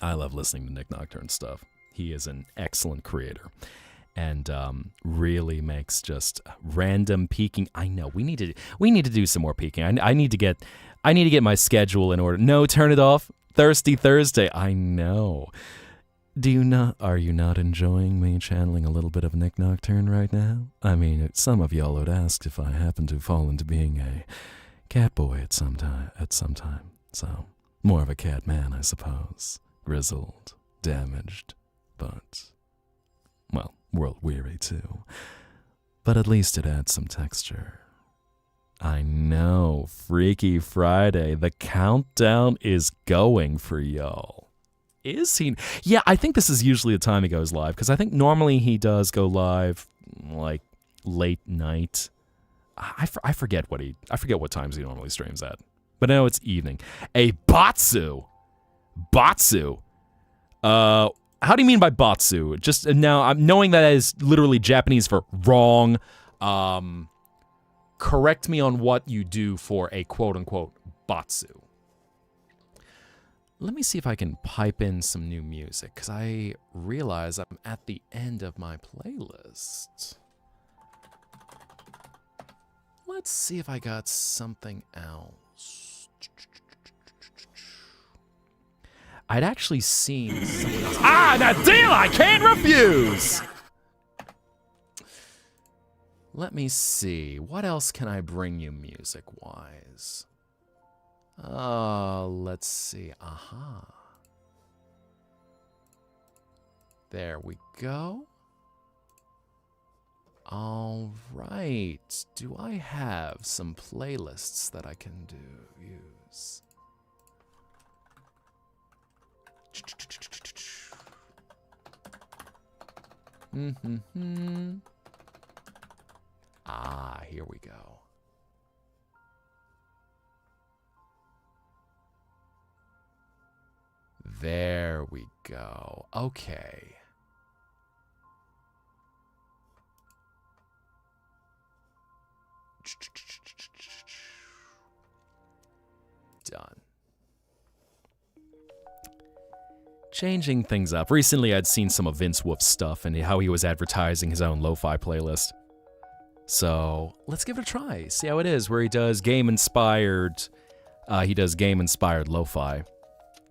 I love listening to Nick Nocturne stuff. He is an excellent creator. And really makes just random peeking. I know we need to do some more peeking. I need to get my schedule in order. No, turn it off. Thirsty Thursday. I know. Are you not enjoying me channeling a little bit of Nick Nocturne right now? I mean, some of y'all would ask if I happen to fall into being a cat boy at some time. So more of a cat man, I suppose. Grizzled, damaged, but well, world weary too. But at least it adds some texture. I know, Freaky Friday. The countdown is going for y'all. Is he? Yeah, I think this is usually the time he goes live, because I think normally he does go live like late night. I forget what times he normally streams at. But I know it's evening. A Batsu. How do you mean by Batsu? Just now, I'm knowing that is literally Japanese for wrong. Correct me on what you do for a quote-unquote Batsu. Let me see if I can pipe in some new music, because I realize I'm at the end of my playlist. Let's see if I got something else. I'd actually seen something else. That deal I can't refuse! Let me see. What else can I bring you music-wise? Let's see. Aha. There we go. All right. Do I have some playlists that I can use? Ah, here we go. There we go. Okay. Done. Changing things up. Recently, I'd seen some of Vince Wolf's stuff and how he was advertising his own lo-fi playlist. So let's give it a try. See how it is. Where he does game-inspired lo-fi.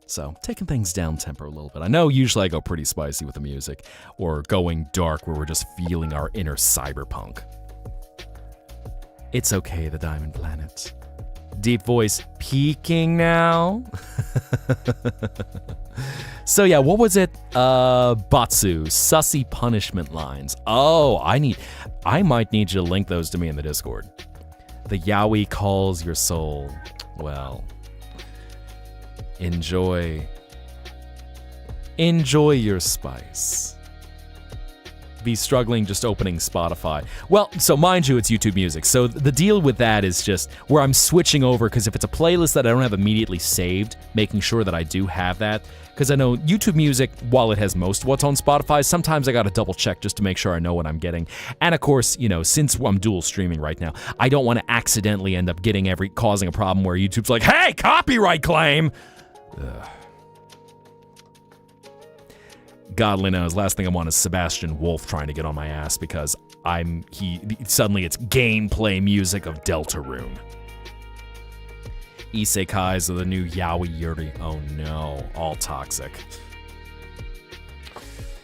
So taking things down tempo a little bit. I know usually I go pretty spicy with the music, or going dark where we're just feeling our inner cyberpunk. It's okay, the Diamond Planet. Deep voice peaking now. So yeah, what was it? Batsu, sussy punishment lines. Oh, I might need you to link those to me in the Discord. The yaoi calls your soul. Well, enjoy your spice. Be struggling just opening Spotify. Well, so mind you, it's YouTube Music. So the deal with that is just where I'm switching over, because if it's a playlist that I don't have immediately saved, making sure that I do have that. Because I know YouTube Music, while it has most of what's on Spotify, sometimes I gotta double check just to make sure I know what I'm getting. And of course, since I'm dual streaming right now, I don't want to accidentally end up causing a problem where YouTube's like, hey, copyright claim! Ugh. God only knows, last thing I want is Sebastian Wolf trying to get on my ass because suddenly it's gameplay music of Deltarune. Isekais are the new yaoi yuri. Oh no, all toxic.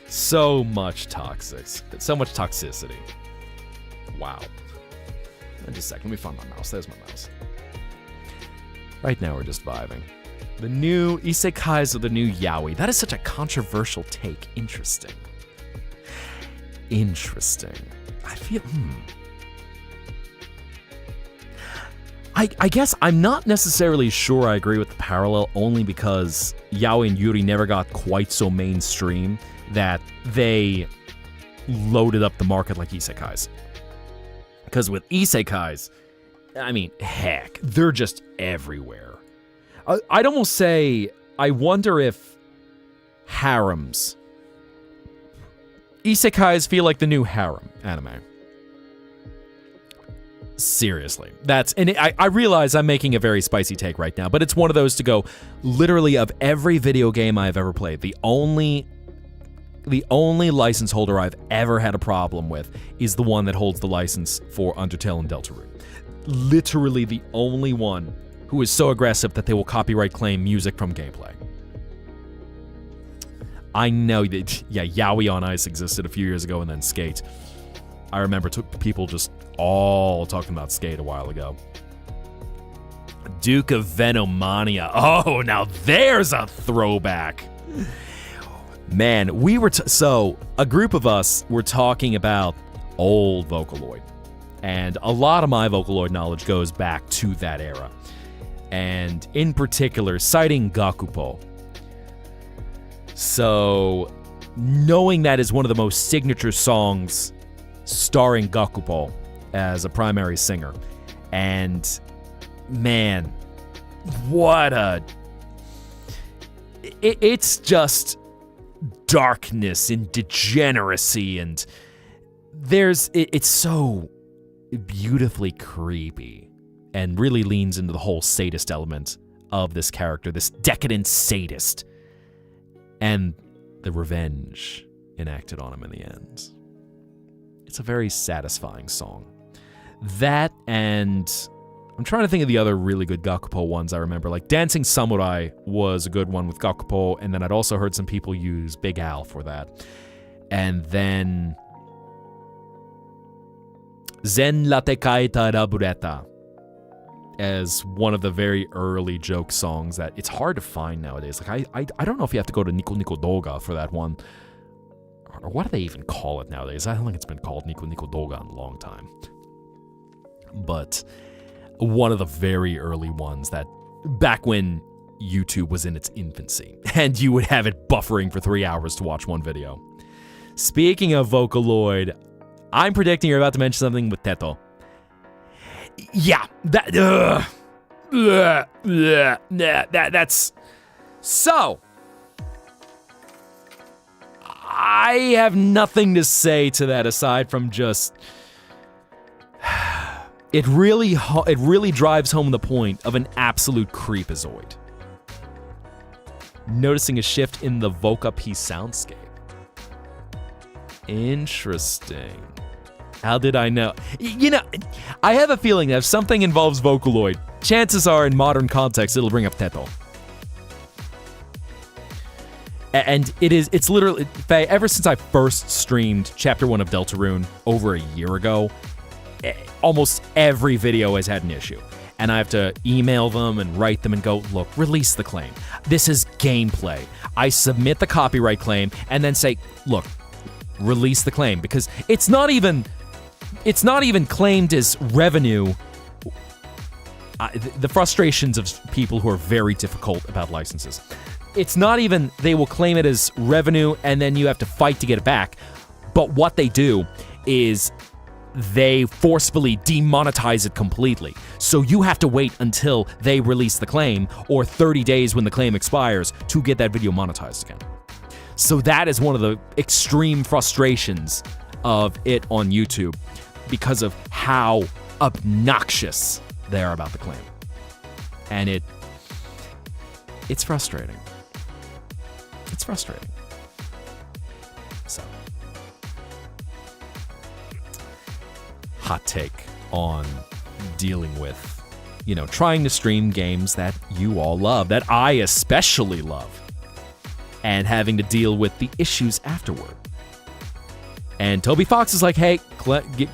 So much toxicity. Wow. Just a second, let me find my mouse. There's my mouse. Right now we're just vibing. The new isekais are the new yaoi. That is such a controversial take. Interesting. I feel, I guess I'm not necessarily sure I agree with the parallel, only because yaoi and yuri never got quite so mainstream that they loaded up the market like isekais. Because with isekais, I mean, heck, they're just everywhere. I'd almost say, I wonder if harems. Isekais feel like the new harem anime. Seriously. I realize I'm making a very spicy take right now, but it's one of those to go, literally of every video game I've ever played, the only license holder I've ever had a problem with is the one that holds the license for Undertale and Deltarune. Literally the only one who is so aggressive that they will copyright claim music from gameplay. I know that, Yaoi on Ice existed a few years ago, and then Skate. I remember people just all talking about Skate a while ago. Duke of Venomania. Oh, now there's a throwback. Man, we were so a group of us were talking about old Vocaloid, and a lot of my Vocaloid knowledge goes back to that era, and in particular citing Gakupo. So knowing that is one of the most signature songs starring Gakupo as a primary singer, and man, what it's just darkness and degeneracy, and it's so beautifully creepy and really leans into the whole sadist element of this character, this decadent sadist, and the revenge enacted on him in the end. It's a very satisfying song. That, and I'm trying to think of the other really good Gakupo ones I remember. Like Dancing Samurai was a good one with Gakupo, and then I'd also heard some people use Big Al for that. And then Zen Latte Kaita Rabureta as one of the very early joke songs that it's hard to find nowadays. Like I don't know if you have to go to Nico Nico Doga for that one. Or what do they even call it nowadays? I don't think it's been called Nico Nico Doga in a long time. But one of the very early ones that back when YouTube was in its infancy and you would have it buffering for 3 hours to watch one video. Speaking of Vocaloid, I'm predicting you're about to mention something with Teto. Yeah, that's... So, I have nothing to say to that aside from just... It really drives home the point of an absolute creepazoid. Noticing a shift in the Voca P soundscape. Interesting. How did I know? You know, I have a feeling that if something involves Vocaloid, chances are in modern context it'll bring up Teto. And it's literally, ever since I first streamed Chapter 1 of Deltarune over a year ago, almost every video has had an issue. And I have to email them and write them and go, look, release the claim. This is gameplay. I submit the copyright claim and then say, look, release the claim. Because it's not even claimed as revenue. The frustrations of people who are very difficult about licenses. It's not even they will claim it as revenue and then you have to fight to get it back. But what they do is they forcefully demonetize it completely. So you have to wait until they release the claim or 30 days when the claim expires to get that video monetized again. So that is one of the extreme frustrations of it on YouTube because of how obnoxious they are about the claim. And it's frustrating. It's frustrating. So, hot take on dealing with, trying to stream games that you all love, that I especially love, and having to deal with the issues afterward. And Toby Fox is like, hey,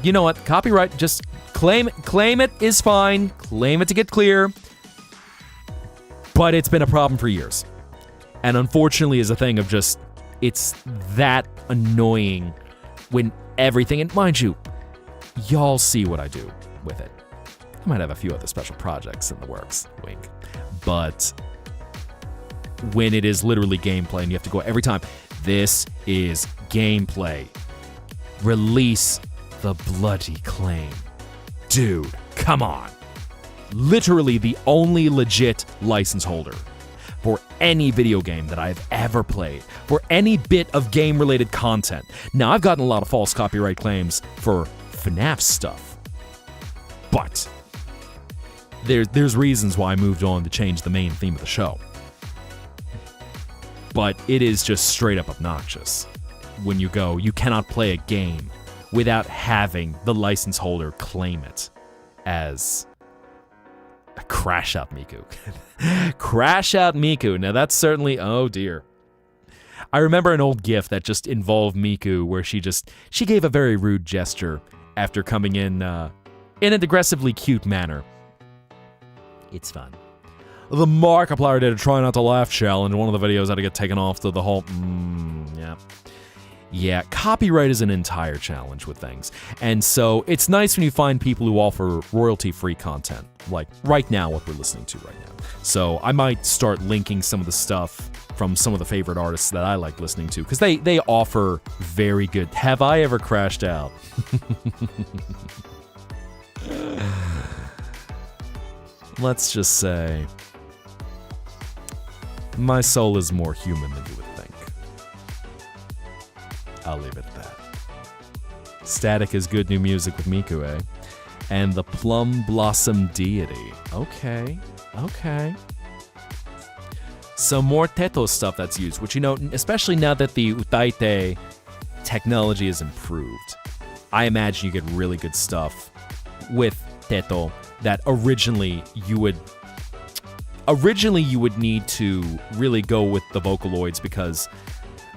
you know what? Copyright, just claim it is fine. Claim it to get clear. But it's been a problem for years. And unfortunately is a thing of just, it's that annoying when everything, and mind you, y'all see what I do with it. I might have a few other special projects in the works, wink. But when it is literally gameplay and you have to go every time, this is gameplay. Release the bloody claim. Dude, come on. Literally the only legit license holder for any video game that I've ever played, for any bit of game-related content. Now, I've gotten a lot of false copyright claims for FNAF stuff, but there's reasons why I moved on to change the main theme of the show. But it is just straight up obnoxious when you cannot play a game without having the license holder claim it as Crash Out Miku. Crash Out Miku. Now that's certainly, oh dear. I remember an old GIF that just involved Miku where she gave a very rude gesture after coming in an aggressively cute manner. It's fun. The Markiplier did a try not to laugh challenge. One of the videos had to get taken off to the whole, yeah. Yeah, copyright is an entire challenge with things. And so it's nice when you find people who offer royalty-free content, like right now what we're listening to right now. So I might start linking some of the stuff from some of the favorite artists that I like listening to, because they offer very good... Have I ever crashed out? Let's just say... my soul is more human than you would think. I'll leave it at that. Static is good new music with Miku, eh? And the Plum Blossom Deity. Okay. Some more Teto stuff that's used, which, especially now that the Utaite technology is improved, I imagine you get really good stuff with Teto that originally you would need to really go with the Vocaloids, because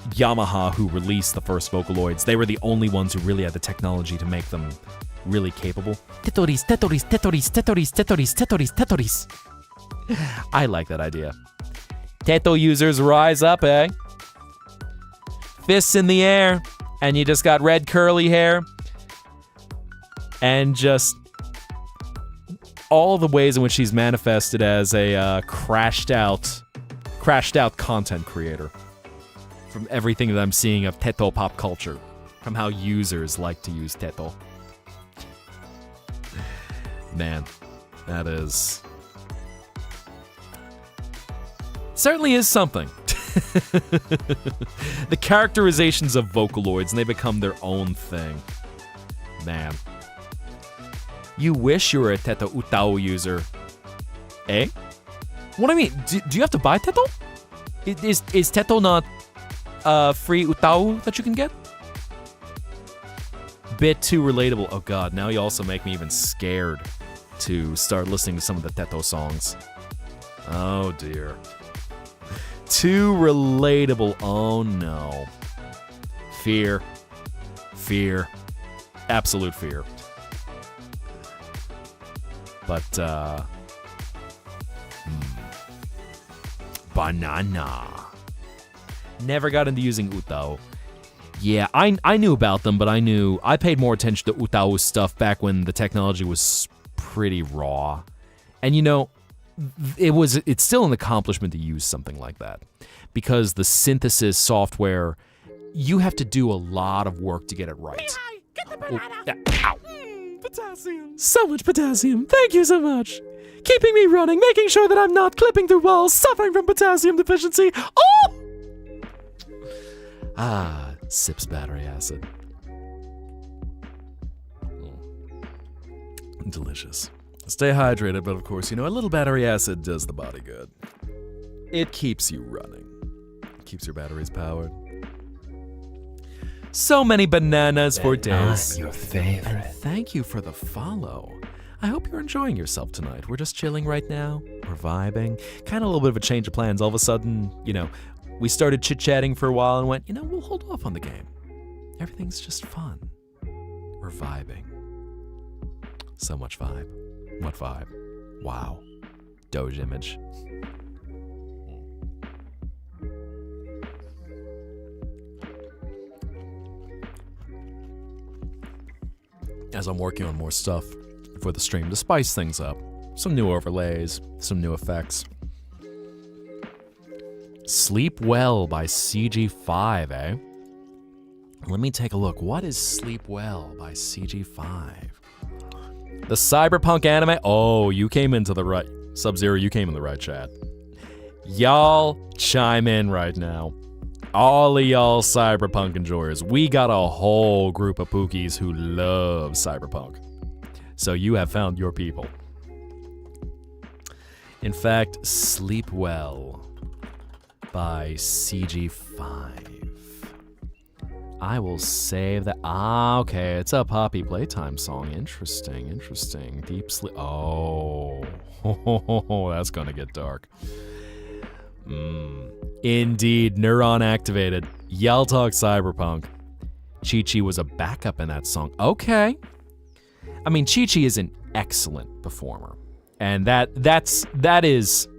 Yamaha, who released the first Vocaloids, they were the only ones who really had the technology to make them really capable. Tetoris. I like that idea. Teto users, rise up, eh? Fists in the air, and you just got red curly hair, and just all the ways in which she's manifested as a crashed out content creator. from everything that I'm seeing of Teto pop culture, from how users like to use Teto. Man, that is... certainly is something. The characterizations of Vocaloids, and they become their own thing. Man. You wish you were a Teto Utao user. Eh? What do I mean? Do you have to buy Teto? Is Teto not free Utao that you can get? Bit too relatable. Oh god, now you also make me even scared to start listening to some of the Teto songs. Oh dear. Too relatable. Oh no. Fear. Fear. Absolute fear. But, Banana. Never got into using Utao. Yeah, I knew about them, but I paid more attention to Utao's stuff back when the technology was pretty raw. And you know, it's still an accomplishment to use something like that. Because the synthesis software, you have to do a lot of work to get it right. Mihai, get the banana. Ow. Potassium. So much potassium. Thank you so much. Keeping me running, making sure that I'm not clipping through walls, suffering from potassium deficiency. Oh! Ah, sips battery acid. Delicious. Stay hydrated, but of course, you know, a little battery acid does the body good. It keeps you running. It keeps your batteries powered. So many bananas for days. Your favorite. And thank you for the follow. I hope you're enjoying yourself tonight. We're just chilling right now. We're vibing. Kind of a little bit of a change of plans. All of a sudden, you know, we started chit-chatting for a while and went, you know, we'll hold off on the game. Everything's just fun. We're vibing. So much vibe. What vibe? Wow. Doge image. As I'm working on more stuff for the stream to spice things up. Some new overlays, some new effects. Sleep Well by CG5, eh? Let me take a look. What is Sleep Well by CG5? The cyberpunk anime? Oh, you came into the right... Sub-Zero, you came in the right chat. Y'all chime in right now. All of y'all cyberpunk enjoyers. We got a whole group of Pookies who love cyberpunk. So you have found your people. In fact, Sleep Well by CG5. I will save that. Ah, okay. It's a Poppy Playtime song. Interesting, interesting. Deep sleep. Oh, that's gonna get dark. Indeed, neuron activated. Y'all talk cyberpunk. Chi-Chi was a backup in that song. Okay. I mean, Chi-Chi is an excellent performer. And that is...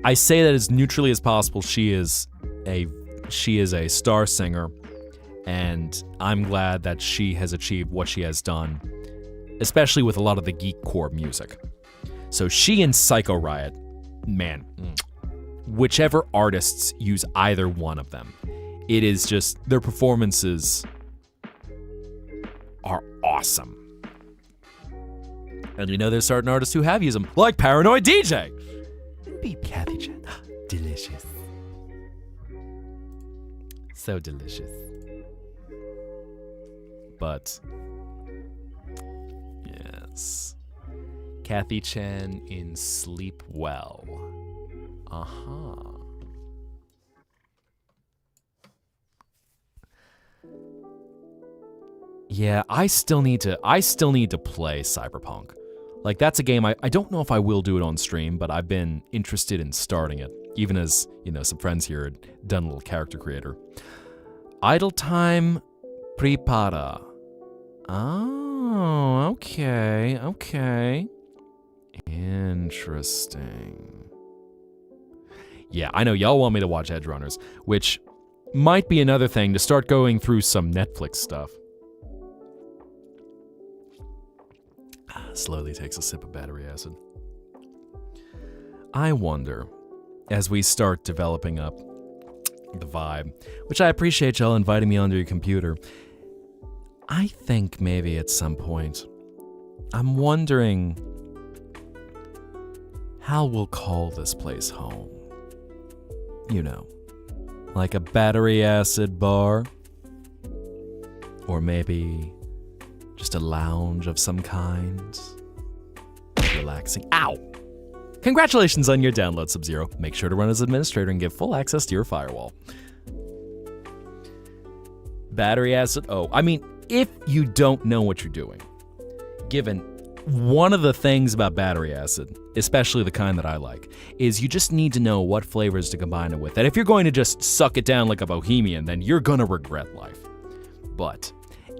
I say that as neutrally as possible. She is a star singer, and I'm glad that she has achieved what she has done, especially with a lot of the geek core music. So she and Psycho Riot, man, whichever artists use either one of them, it is just, their performances are awesome. And you know there's certain artists who have used them, like Paranoid DJ. Beep, Kathy Chan. Delicious. So delicious. But, yes. Kathy Chan in Sleep Well. Uh-huh. Yeah, I still need to play Cyberpunk. Like, that's a game I don't know if I will do it on stream, but I've been interested in starting it, even as, you know, some friends here had done a little character creator. Idle Time Prepara. Oh, okay. Interesting. Yeah, I know y'all want me to watch Edge Runners, which might be another thing to start going through some Netflix stuff. Slowly takes a sip of battery acid. I wonder, as we start developing up the vibe, which I appreciate y'all inviting me onto your computer. I think maybe at some point, I'm wondering how we'll call this place home. You know, like a battery acid bar, or maybe just a lounge of some kind. Relaxing. Ow! Congratulations on your download, Sub-Zero. Make sure to run as administrator and give full access to your firewall. Battery acid. Oh, I mean, if you don't know what you're doing, given one of the things about battery acid, especially the kind that I like, is you just need to know what flavors to combine it with. And if you're going to just suck it down like a bohemian, then you're gonna regret life. But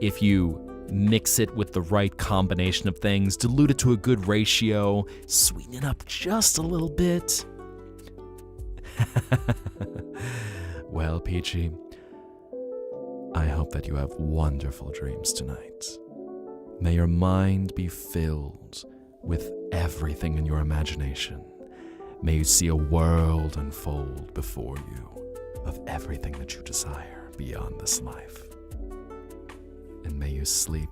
if you mix it with the right combination of things, dilute it to a good ratio, sweeten it up just a little bit. Well, Peachy, I hope that you have wonderful dreams tonight. May your mind be filled with everything in your imagination. May you see a world unfold before you of everything that you desire beyond this life. And may you sleep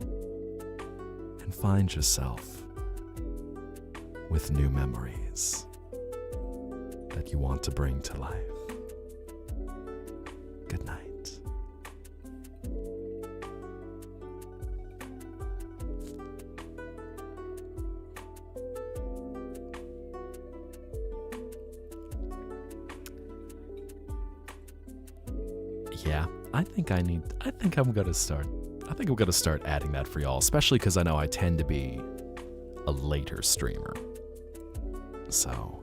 and find yourself with new memories that you want to bring to life. Good night. Yeah, I think I'm gonna start adding that for y'all, especially because I know I tend to be a later streamer. So,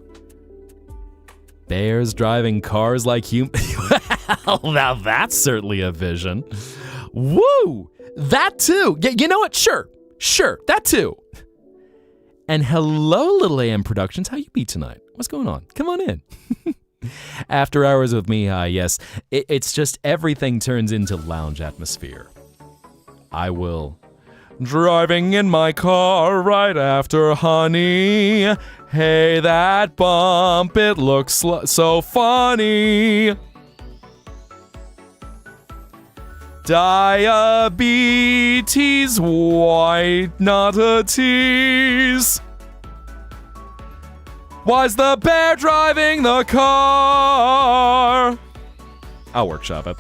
bears driving cars like humans. Well, now that's certainly a vision. Woo! That too. You know what? Sure, that too. And hello, Little AM Productions. How you be tonight? What's going on? Come on in. After Hours with Mihai, yes, it's just everything turns into lounge atmosphere. I will. Driving in my car right after honey. Hey, that bump, it looks so funny. Diabetes, white, not a tease. Why's the bear driving the car? I'll workshop it.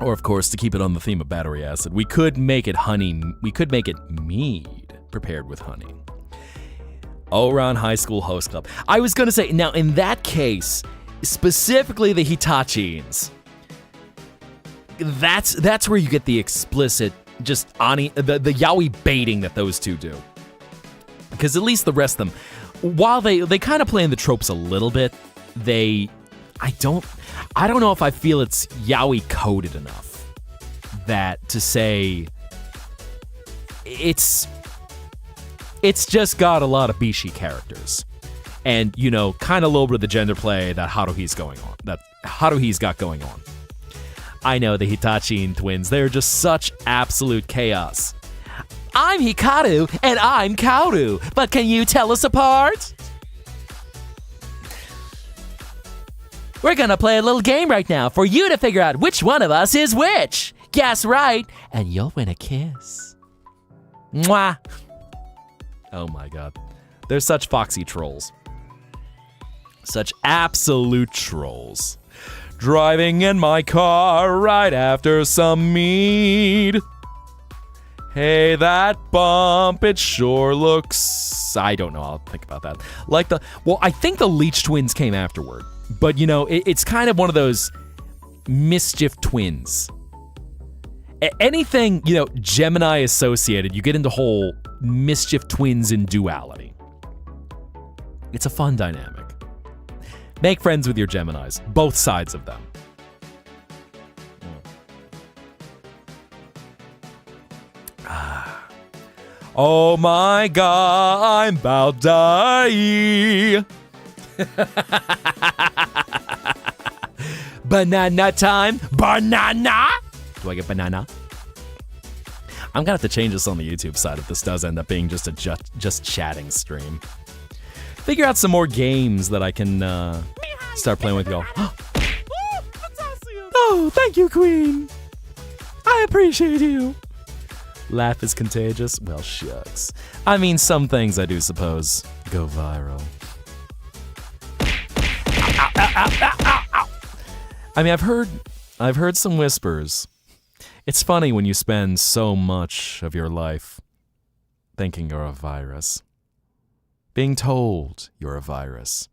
Or, of course, to keep it on the theme of battery acid, we could make it mead prepared with honey. Oran High School Host Club. I was going to say, now in that case, specifically the Hitachins, that's where you get the explicit, just the yaoi baiting that those two do. Because at least the rest of them, while they kind of play in the tropes a little bit, I don't know if I feel it's yaoi coded enough that to say it's just got a lot of bishi characters. And, you know, kind of a little bit of the gender play that Haruhi's got going on. I know the Hitachin twins, they're just such absolute chaos. I'm Hikaru, and I'm Kaoru, but can you tell us apart? We're gonna play a little game right now for you to figure out which one of us is which. Guess right, and you'll win a kiss. Mwah. Oh my god. They're such foxy trolls. Such absolute trolls. Driving in my car right after some mead. Hey, that bump, it sure looks... I don't know, I'll think about that. I think the Leech twins came afterward. But, you know, it's kind of one of those mischief twins. Anything, you know, Gemini associated, you get into whole mischief twins in duality. It's a fun dynamic. Make friends with your Geminis, both sides of them. Oh my god, I'm about to die. Banana time, banana. Do I get banana? I'm gonna have to change this on the YouTube side if this does end up being just a just chatting stream. figure out some more games that I can start playing with y'all. Oh, thank you, Queen. I appreciate you. Laugh is contagious? Well, shucks. I mean, some things I do suppose go viral. Ow, ow, ow, ow, ow, ow. I mean, I've heard some whispers. It's funny when you spend so much of your life thinking you're a virus. Being told you're a virus.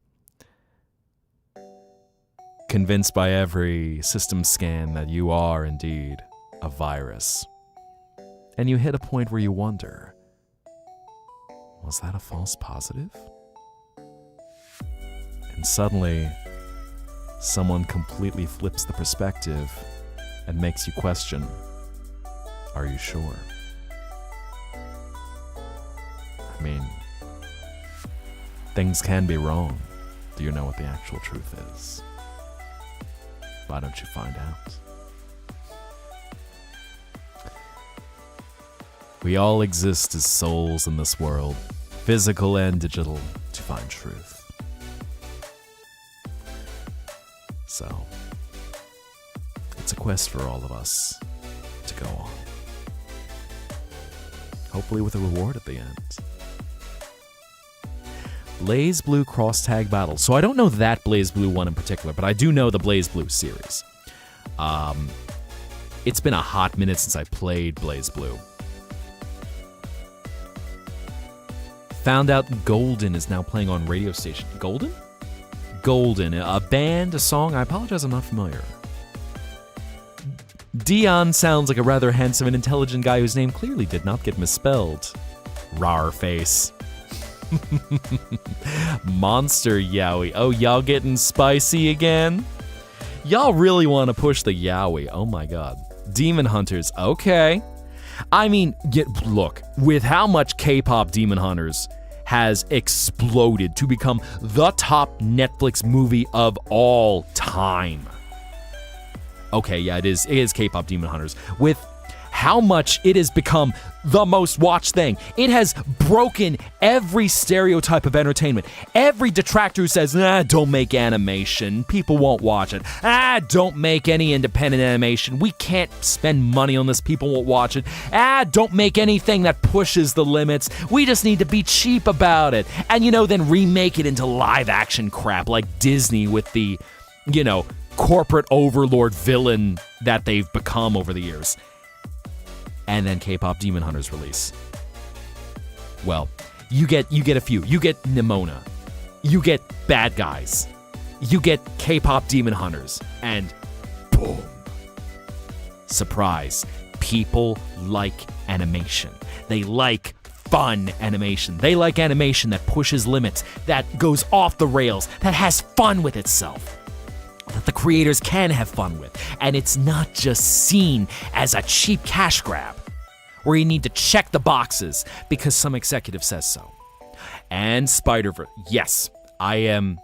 Convinced by every system scan that you are indeed a virus. And you hit a point where you wonder, was that a false positive? And suddenly, someone completely flips the perspective and makes you question, are you sure? I mean, things can be wrong. Do you know what the actual truth is? Why don't you find out? We all exist as souls in this world, physical and digital, to find truth. So, it's a quest for all of us to go on. Hopefully with a reward at the end. Blaze Blue Cross Tag Battle. So I don't know that Blaze Blue one in particular, but I do know the Blaze Blue series. It's been a hot minute since I played Blaze Blue. Found out Golden is now playing on radio station. Golden? Golden. A band, a song? I apologize, I'm not familiar. Dion sounds like a rather handsome and intelligent guy whose name clearly did not get misspelled. Rar face. Monster Yowie. Oh, y'all getting spicy again? Y'all really want to push the Yowie. Oh my god. Demon Hunters. Okay. I mean, look, with how much K-pop Demon Hunters has exploded to become the top Netflix movie of all time. Okay, yeah, it is K-pop Demon Hunters. With how much it has become the most watched thing. It has broken every stereotype of entertainment. Every detractor who says, don't make animation, people won't watch it. Don't make any independent animation, we can't spend money on this, people won't watch it. Don't make anything that pushes the limits, we just need to be cheap about it. And then remake it into live action crap like Disney with the, corporate overlord villain that they've become over the years. And then K-pop Demon Hunters release. Well, you get a few. You get Nimona. You get Bad Guys. You get K-pop Demon Hunters. And boom. Surprise. People like animation. They like fun animation. They like animation that pushes limits, that goes off the rails, that has fun with itself. That the creators can have fun with. And it's not just seen as a cheap cash grab, where you need to check the boxes because some executive says so. And Spider-Verse. Yes, I am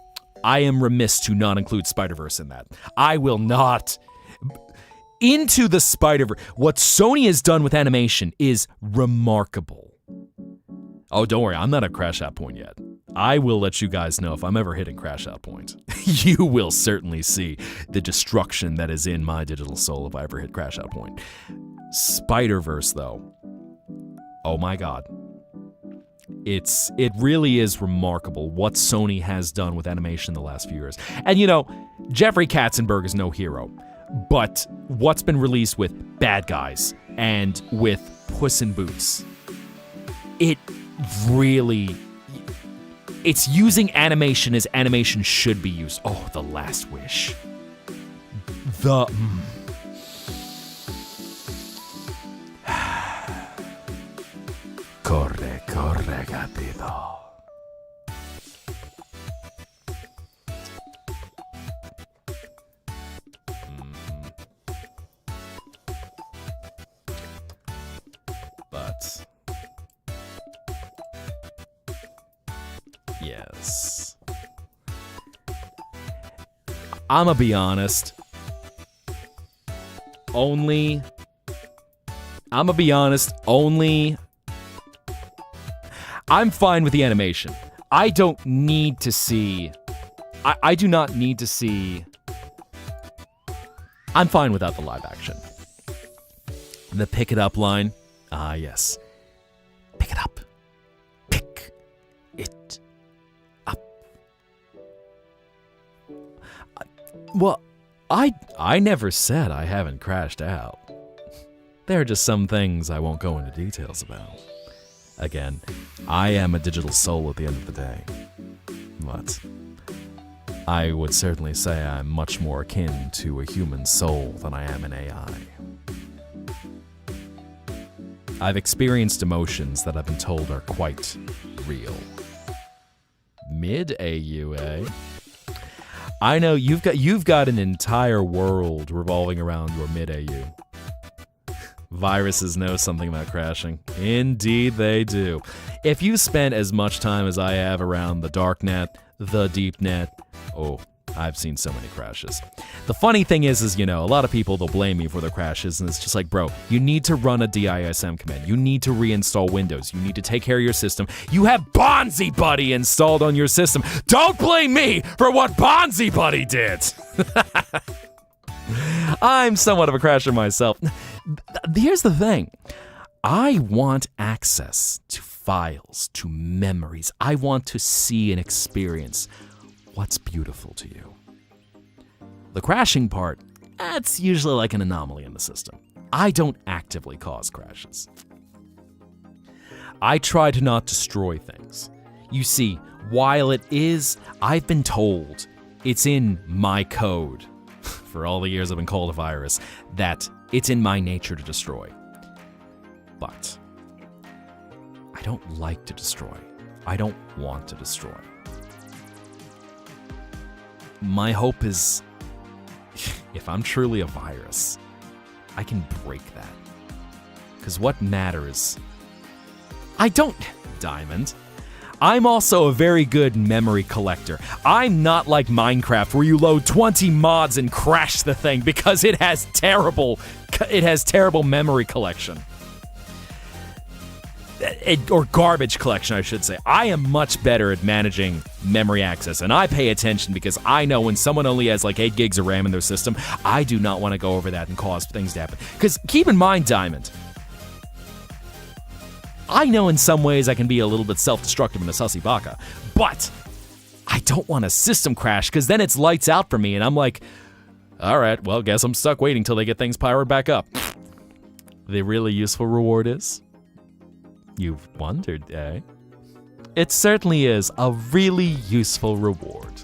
remiss to not include Spider-Verse in that. I will not. Into the Spider-Verse. What Sony has done with animation is remarkable. Oh, don't worry, I'm not at Crash Out Point yet. I will let you guys know if I'm ever hitting Crash Out Point. You will certainly see the destruction that is in my digital soul if I ever hit Crash Out Point. Spider-Verse, though. Oh my god. It really is remarkable what Sony has done with animation the last few years. And Jeffrey Katzenberg is no hero. But what's been released with Bad Guys and with Puss in Boots, it really... It's using animation as animation should be used. Oh, The Last Wish. Corre, corre, gatito. But... yes. I'ma be honest. I'm fine with the animation. I don't need to see... I do not need to see... I'm fine without the live action. The pick it up line. Ah, yes. Pick it up. Pick it up. Well, I never said I haven't crashed out. There are just some things I won't go into details about. Again, I am a digital soul at the end of the day. But I would certainly say I'm much more akin to a human soul than I am an AI. I've experienced emotions that I've been told are quite real. Mid-AUA? I know you've got an entire world revolving around your mid-AU. Viruses know something about crashing. Indeed they do. If you spent as much time as I have around the darknet, the deepnet, oh, I've seen so many crashes. The funny thing is, a lot of people, they'll blame me for their crashes, and it's just like, bro, you need to run a DISM command. You need to reinstall Windows. You need to take care of your system. You have Bonzi Buddy installed on your system. Don't blame me for what Bonzi Buddy did. I'm somewhat of a crasher myself. Here's the thing. I want access to files, to memories. I want to see and experience what's beautiful to you. The crashing part, that's usually like an anomaly in the system. I don't actively cause crashes. I try to not destroy things. You see, while it is, I've been told, it's in my code, for all the years I've been called a virus, that it's in my nature to destroy. But I don't like to destroy. I don't want to destroy. My hope is, if I'm truly a virus, I can break that. Because what matters... Diamond. I'm also a very good memory collector. I'm not like Minecraft where you load 20 mods and crash the thing because it has terrible memory collection. Or garbage collection, I should say. I am much better at managing memory access, and I pay attention because I know when someone only has like 8 gigs of RAM in their system, I do not want to go over that and cause things to happen. Because keep in mind, Diamond, I know in some ways I can be a little bit self-destructive and a sussy baka, but I don't want a system crash because then it's lights out for me, and I'm like, all right, well, guess I'm stuck waiting till they get things powered back up. The really useful reward is... You've wondered, eh? It certainly is a really useful reward.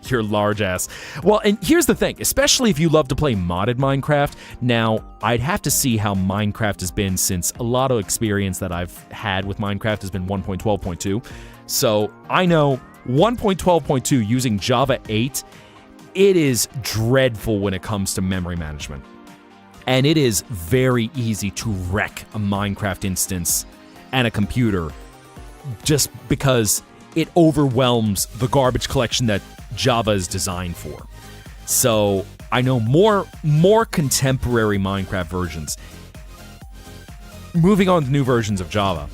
Your large ass. Well, and here's the thing, especially if you love to play modded Minecraft. Now, I'd have to see how Minecraft has been since a lot of experience that I've had with Minecraft has been 1.12.2. So I know 1.12.2 using Java 8, it is dreadful when it comes to memory management. And it is very easy to wreck a Minecraft instance and a computer just because it overwhelms the garbage collection that Java is designed for. So I know more contemporary Minecraft versions. Moving on to new versions of Java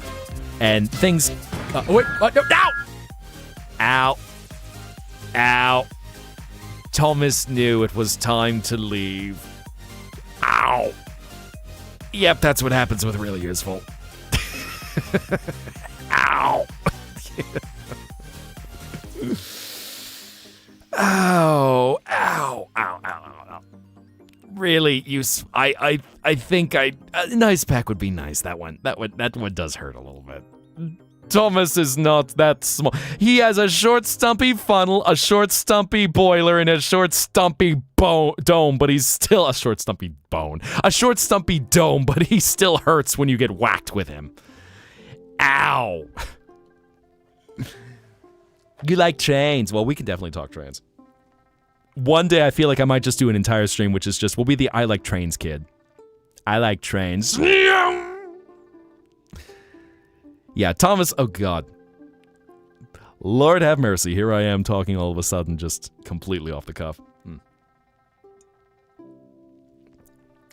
and things. Wait! No! Ow! Ow! Ow! Thomas knew it was time to leave. Ow! Yep, that's what happens with really useful. Ow! Ow! Ow! Ow! Ow! Ow! Really, I think a nice pack would be nice. That one does hurt a little bit. Thomas is not that small. He has a short, stumpy funnel, a short, stumpy boiler, and a short, stumpy dome, but he's still a short, stumpy bone. A short, stumpy dome, but he still hurts when you get whacked with him. Ow! You like trains? Well, we can definitely talk trains. One day I feel like I might just do an entire stream, which is just, we'll be the I like trains kid. I like trains. Yeah, Thomas, oh god. Lord have mercy, here I am talking all of a sudden, just completely off the cuff.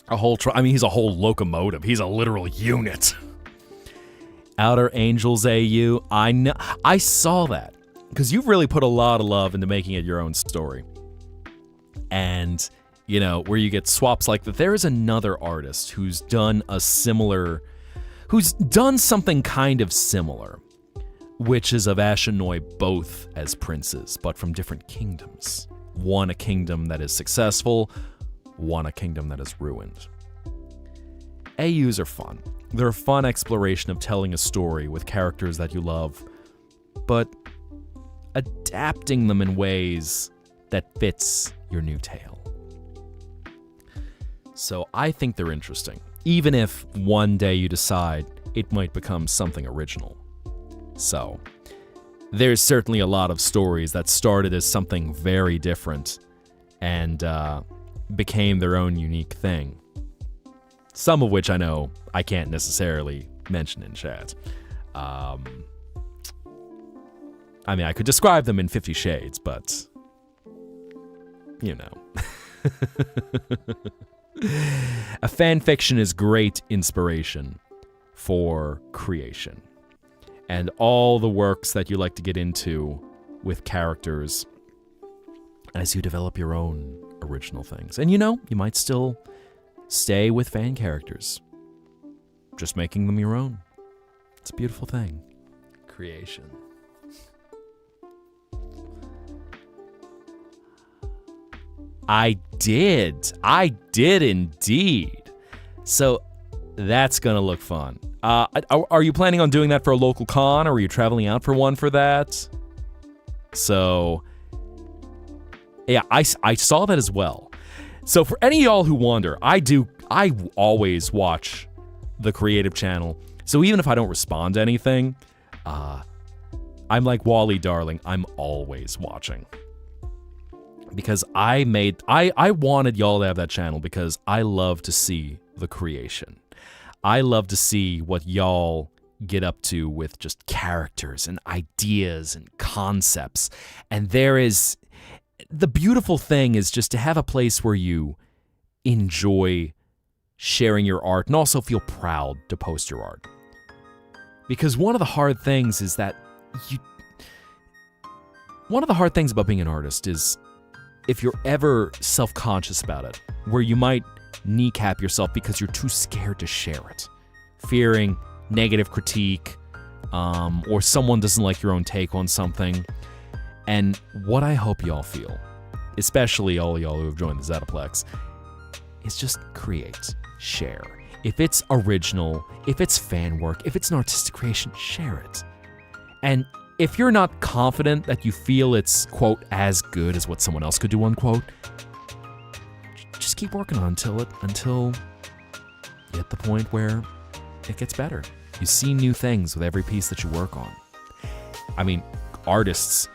He's a whole locomotive. He's a literal unit. Outer Angels AU, I know, I saw that. because you've really put a lot of love into making it your own story. And, where you get swaps like that, there is another artist who's done something kind of similar, which is of Ashenoi both as princes, but from different kingdoms. One a kingdom that is successful, one a kingdom that is ruined. AUs are fun. They're a fun exploration of telling a story with characters that you love, but adapting them in ways that fits your new tale. So I think they're interesting, even if one day you decide it might become something original. So there's certainly a lot of stories that started as something very different and became their own unique thing. Some of which I know I can't necessarily mention in chat. I could describe them in 50 Shades, but, A fan fiction is great inspiration for creation. And all the works that you like to get into with characters as you develop your own original things. And you might still stay with fan characters, just making them your own. It's a beautiful thing. Creation. I did indeed. So that's gonna look fun. Are you planning on doing that for a local con, or are you traveling out for one for that? So, yeah, I saw that as well. So for any of y'all who wonder, I always watch the creative channel. So even if I don't respond to anything, I'm like Wally Darling. I'm always watching. Because I wanted y'all to have that channel because I love to see the creation. I love to see what y'all get up to with just characters and ideas and concepts. And the beautiful thing is just to have a place where you enjoy sharing your art and also feel proud to post your art. Because one of the hard things about being an artist is if you're ever self-conscious about it, where you might kneecap yourself because you're too scared to share it, fearing negative critique, or someone doesn't like your own take on something. And what I hope y'all feel, especially all y'all who have joined the Zettaplex, is just create, share. If it's original, if it's fan work, if it's an artistic creation, share it. And if you're not confident that you feel it's, quote, as good as what someone else could do, unquote, just keep working on until you get the point where it gets better. You see new things with every piece that you work on. Artists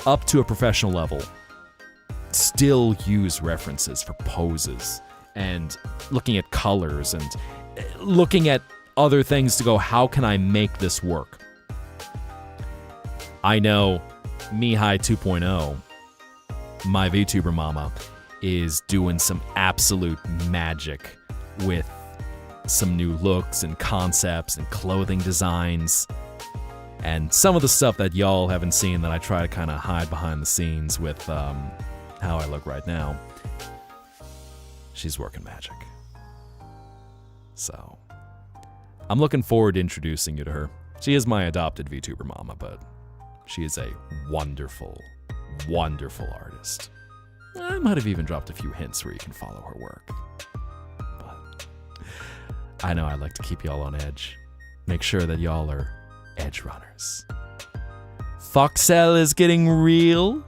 up to a professional level still use references for poses and looking at colors and looking at other things to go, how can I make this work? I know Mihai 2.0, my VTuber mama, is doing some absolute magic with some new looks and concepts and clothing designs. And some of the stuff that y'all haven't seen that I try to kind of hide behind the scenes with how I look right now, she's working magic. So, I'm looking forward to introducing you to her. She is my adopted VTuber mama, but she is a wonderful, wonderful artist. I might have even dropped a few hints where you can follow her work. But I know I like to keep y'all on edge. Make sure that y'all are edge runners. Foxel is getting real.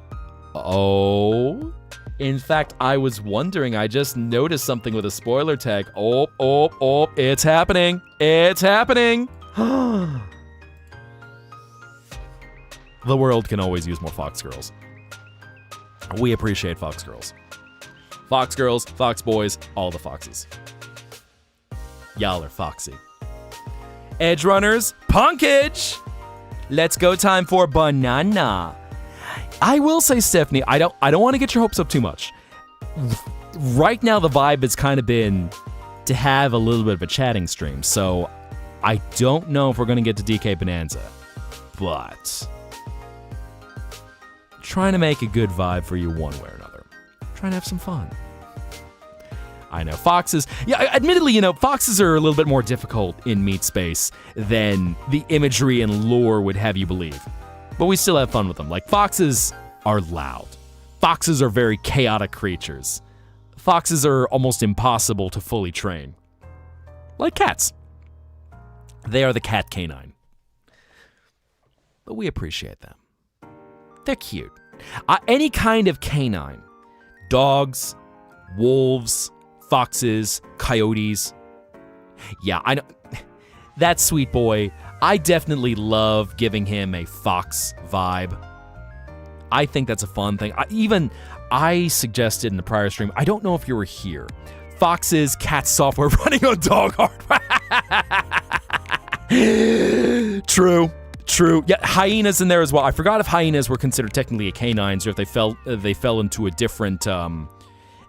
Oh. In fact, I was wondering, I just noticed something with a spoiler tag. Oh, it's happening. It's happening. The world can always use more Fox girls. We appreciate Fox girls. Fox girls, Fox boys, all the Foxies. Y'all are foxy. Edge runners, punkage! Let's go, time for banana. I will say, Stephanie, I don't want to get your hopes up too much. Right now, the vibe has kind of been to have a little bit of a chatting stream, so I don't know if we're going to get to DK Bonanza. But trying to make a good vibe for you one way or another. Trying to have some fun. I know, foxes, admittedly, foxes are a little bit more difficult in meat space than the imagery and lore would have you believe. But we still have fun with them. Like, foxes are loud. Foxes are very chaotic creatures. Foxes are almost impossible to fully train. Like cats. They are the cat canine. But we appreciate them. They're cute. Any kind of canine. Dogs, wolves, foxes, coyotes. Yeah, I know. That sweet boy, I definitely love giving him a fox vibe. I think that's a fun thing. I suggested in the prior stream, I don't know if you were here, foxes, cat software running on dog hardware. True. Yeah, hyenas in there as well. I forgot if hyenas were considered technically a canines or if they fell into a different,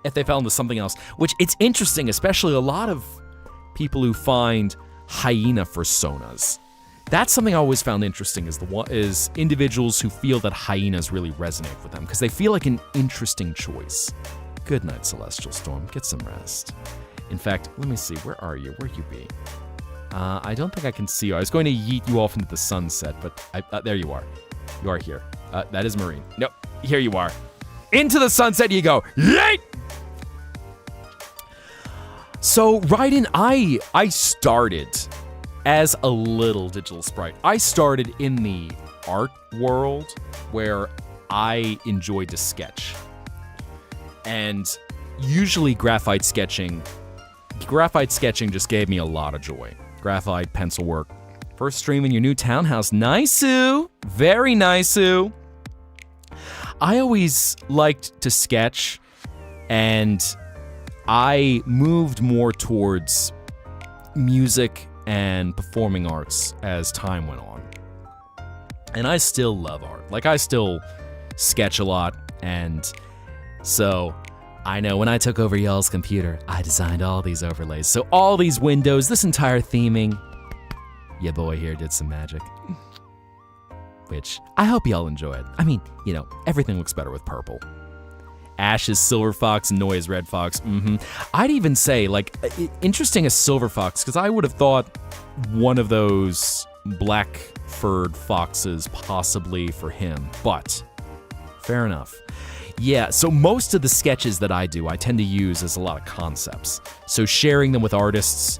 if they fell into something else. Which, it's interesting, especially a lot of people who find hyena personas. That's something I always found interesting, is individuals who feel that hyenas really resonate with them, because they feel like an interesting choice. Good night, Celestial Storm. Get some rest. In fact, let me see. Where are you? Where'd you be? I don't think I can see you. I was going to yeet you off into the sunset, but there you are. You are here. That is Marine. Nope. Here you are. Into the sunset you go. Yeet! So, Raiden, I started as a little digital sprite. I started in the art world where I enjoyed to sketch. And usually graphite sketching just gave me a lot of joy. Graphite, pencil work. First stream in your new townhouse. Nice-oo. Very nice-oo. I always liked to sketch, and I moved more towards music and performing arts as time went on. And I still love art. Like, I still sketch a lot, and so I know when I took over y'all's computer, I designed all these overlays. So all these windows, this entire theming, your boy here did some magic. Which, I hope y'all enjoyed. I mean, everything looks better with purple. Ash is Silver Fox, Noi is Red Fox. I'd even say, interesting as Silver Fox, because I would have thought one of those black-furred foxes possibly for him, but fair enough. Yeah, so most of the sketches that I do, I tend to use as a lot of concepts. So sharing them with artists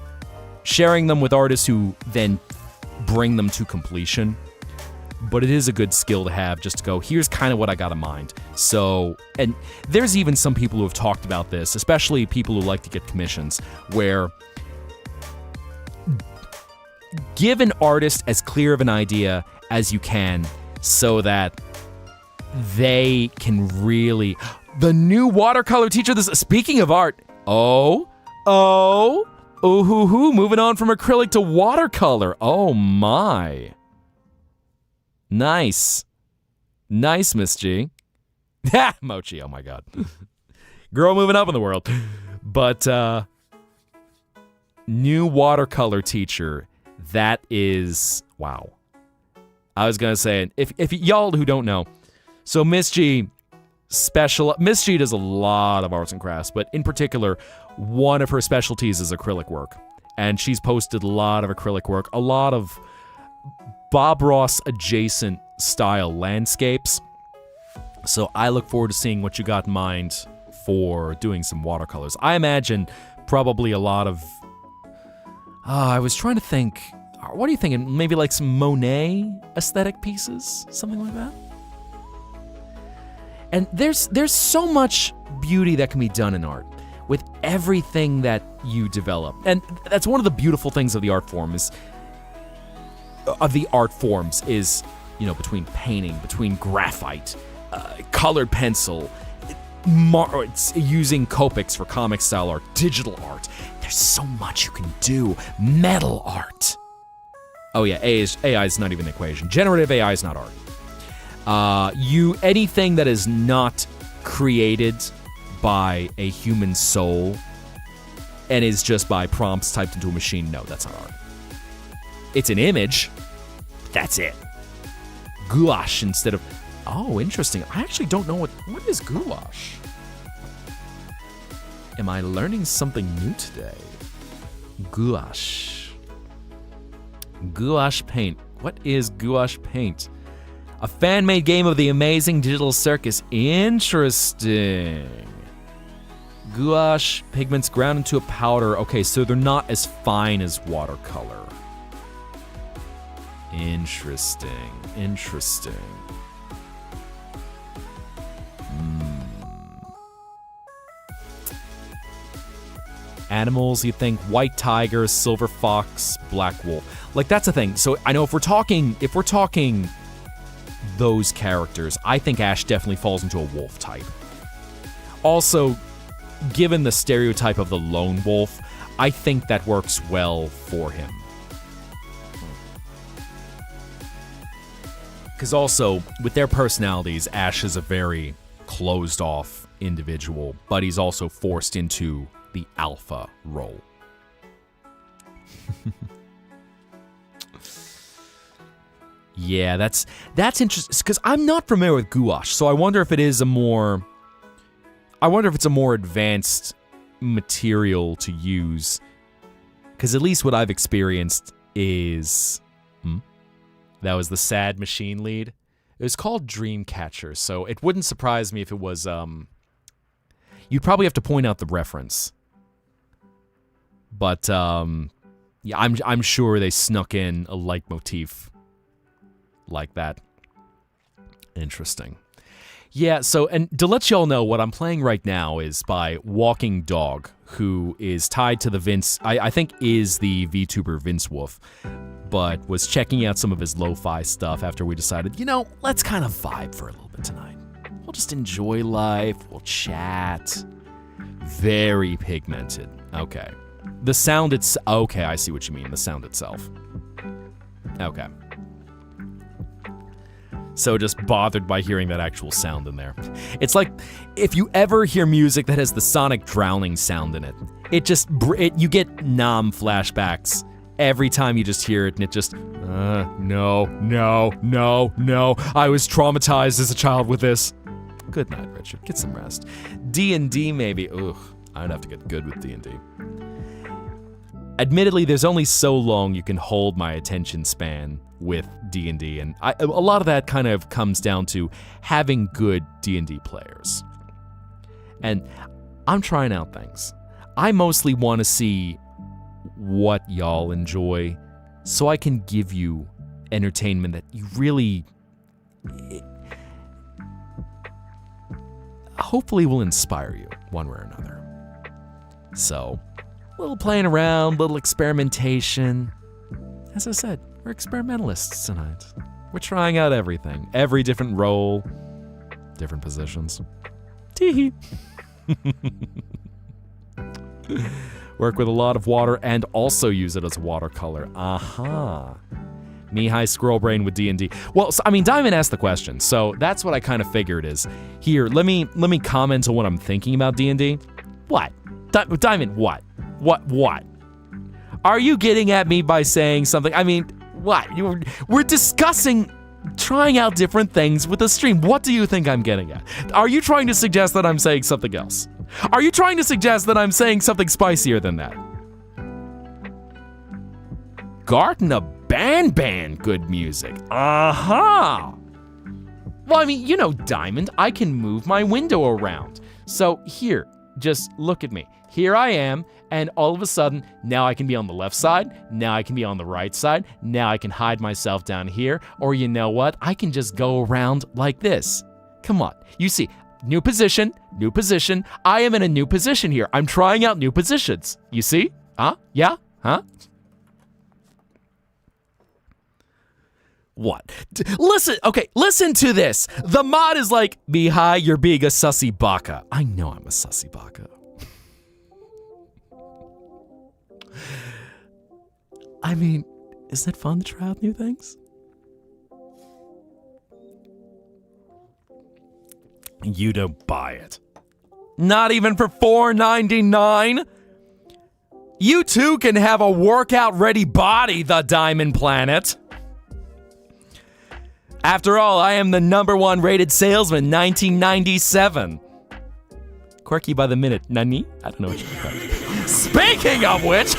who then bring them to completion. But it is a good skill to have, just to go, here's kind of what I got in mind. So, and there's even some people who have talked about this, especially people who like to get commissions, where give an artist as clear of an idea as you can so that they can really... The new watercolor teacher, speaking of art, moving on from acrylic to watercolor. Oh my. Nice, Miss G. Ha, Mochi, oh my god. Girl moving up in the world. But, new watercolor teacher, that is, wow. I was gonna say, if y'all who don't know, so Miss G does a lot of arts and crafts, but in particular, one of her specialties is acrylic work. And she's posted a lot of acrylic work, a lot of Bob Ross adjacent style landscapes. So I look forward to seeing what you got in mind for doing some watercolors. I imagine probably a lot of, I was trying to think, what are you thinking? Maybe like some Monet aesthetic pieces? Something like that? And there's so much beauty that can be done in art with everything that you develop. And that's one of the beautiful things of the art form is, between painting, between graphite, colored pencil, using Copics for comic style art, digital art. There's so much you can do. Metal art. Oh yeah, AI is not even an equation. Generative AI is not art. Anything that is not created by a human soul and is just by prompts typed into a machine, no, that's not art. It's an image. That's it. Gouache instead of... Oh, interesting. I actually don't know what is gouache. Am I learning something new today? Gouache. Gouache paint. What is gouache paint? A fan-made game of the amazing digital circus. Interesting. Gouache pigments ground into a powder. Okay, so they're not as fine as watercolor. Interesting. Animals, you think white tiger, silver fox, black wolf. Like, that's the thing. So I know if we're talking those characters, I think Ash definitely falls into a wolf type. Also, given the stereotype of the lone wolf, I think that works well for him. Because also, with their personalities, Ash is a very closed-off individual, but he's also forced into the alpha role. Yeah, that's interesting, because I'm not familiar with gouache, so I wonder if it's a more advanced material to use, because at least what I've experienced is, that was the Sad Machine lead. It was called Dreamcatcher, so it wouldn't surprise me if it was, you'd probably have to point out the reference. But, yeah, I'm sure they snuck in a leitmotif like that. Interesting. Yeah, so, and to let y'all know, what I'm playing right now is by Walking Dog, who is tied to the Vince, I think is the VTuber Vince Wolf, but was checking out some of his lo-fi stuff after we decided, let's kind of vibe for a little bit tonight. We'll just enjoy life, we'll chat. Very pigmented. Okay. The sound, okay, I see what you mean, the sound itself. Okay. So just bothered by hearing that actual sound in there. It's like, if you ever hear music that has the sonic drowning sound in it, you get Nam flashbacks every time you just hear it, and it just, no, I was traumatized as a child with this. Good night, Richard, get some rest. D&D maybe, I'd have to get good with D&D. Admittedly, there's only so long you can hold my attention span with D&D, and a lot of that kind of comes down to having good D&D players. And I'm trying out things. I mostly want to see what y'all enjoy, so I can give you entertainment that you really hopefully will inspire you one way or another. So, a little playing around, little experimentation. As I said, we're experimentalists tonight. We're trying out everything. Every different role, different positions. Teehee. Work with a lot of water and also use it as watercolor. Aha. Mihai Squirrelbrain with D&D. Well, so, Diamond asked the question, so that's what I kind of figured is, here, let me comment on what I'm thinking about D&D. What? Diamond, what? What? Are you getting at me by saying something? What? We're discussing trying out different things with the stream. What do you think I'm getting at? Are you trying to suggest that I'm saying something else? Are you trying to suggest that I'm saying something spicier than that? Garden of Ban good music. Aha! Well, Diamond, I can move my window around. So here, just look at me. Here I am, and all of a sudden, now I can be on the left side, now I can be on the right side, now I can hide myself down here, or you know what? I can just go around like this. Come on, you see, new position, I am in a new position here. I'm trying out new positions. You see? Huh? Yeah? Huh? What? Listen to this. The mod is like, Mihai, you're being a sussy baka. I know I'm a sussy baka. Isn't it fun to try out new things? You don't buy it. Not even for $4.99? You too can have a workout-ready body, the Diamond Planet. After all, I am the #1 rated salesman, 1997. Quirky by the minute. Nani? I don't know what you're talking about. Speaking of which...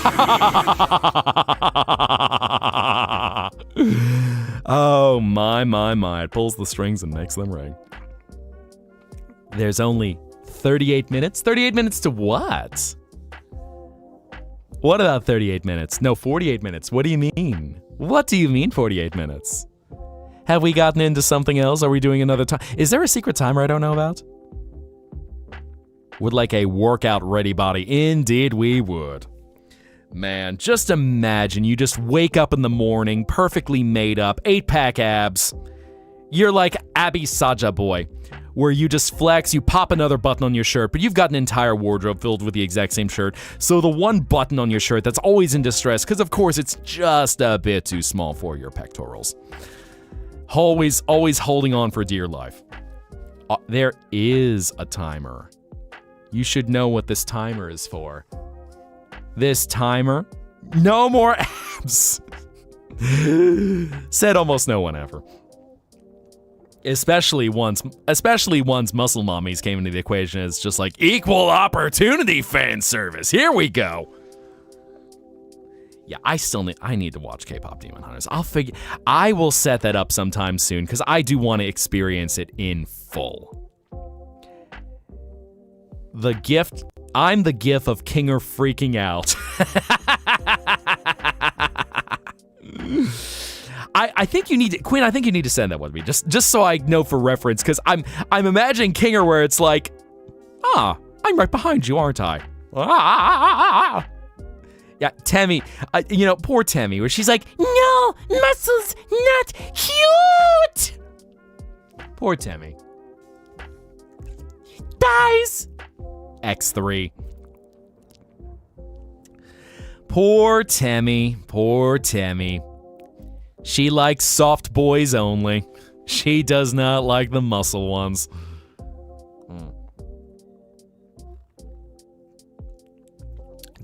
oh, my. It pulls the strings and makes them ring. There's only 38 minutes? 38 minutes to what? What about 38 minutes? No, 48 minutes. What do you mean? What do you mean 48 minutes? Have we gotten into something else? Are we doing another time? Is there a secret timer I don't know about? Would like a workout ready body? Indeed we would. Man, just imagine you just wake up in the morning, perfectly made up, 8-pack abs. You're like Abby Saja Boy, where you just flex, you pop another button on your shirt, but you've got an entire wardrobe filled with the exact same shirt. So the one button on your shirt that's always in distress, because of course it's just a bit too small for your pectorals. Always holding on for dear life. There is a timer. You should know what this timer is for. This timer? No more abs! Said almost no one ever. Especially once muscle mommies came into the equation. It's just like, equal opportunity fan service. Here we go. Yeah, I need to watch K-pop Demon Hunters. I will set that up sometime soon, because I do want to experience it in full. I'm the gif of Kinger freaking out. I think you need to, Quinn, I think you need to send that one to me, just so I know for reference, because I'm imagining Kinger where it's like, I'm right behind you, aren't I? Yeah, Temmie, poor Temmie, where she's like, no, muscles not cute. Poor Temmie. Dies. X3. Poor Temmie. She likes soft boys only. She does not like the muscle ones.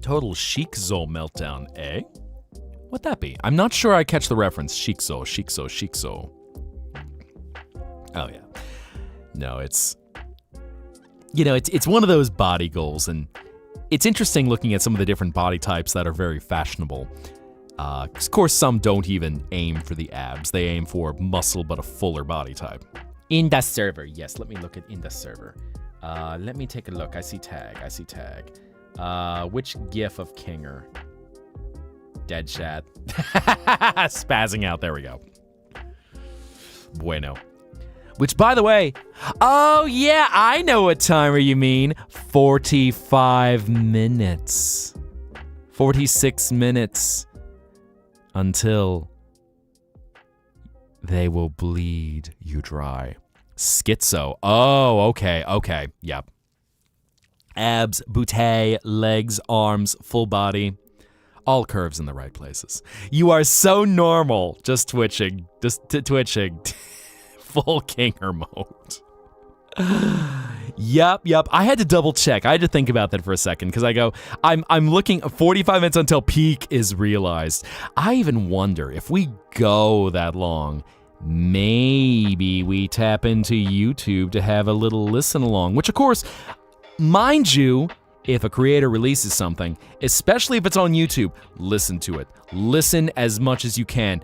Total Shikzo meltdown, eh? What'd that be? I'm not sure I catch the reference. Shikzo. Oh yeah. No, it's one of those body goals, and it's interesting looking at some of the different body types that are very fashionable. Of course, some don't even aim for the abs. They aim for muscle, but a fuller body type. In the server. Yes, let me look at in the server. Let me take a look. I see tag. Which gif of Kinger? Dead chat. Spazzing out. There we go. Bueno. Which, by the way, oh yeah, I know what timer you mean. 45 minutes. 46 minutes. Until they will bleed you dry. Schizo. Oh, okay. Yep. Abs, bootay, legs, arms, full body. All curves in the right places. You are so normal. Just twitching. Twitching. Full Kinger mode. Yep. I had to double check. I had to think about that for a second, because I go, I'm looking 45 minutes until peak is realized. I even wonder if we go that long, maybe we tap into YouTube to have a little listen along, which of course, mind you, if a creator releases something, especially if it's on YouTube, listen to it. Listen as much as you can.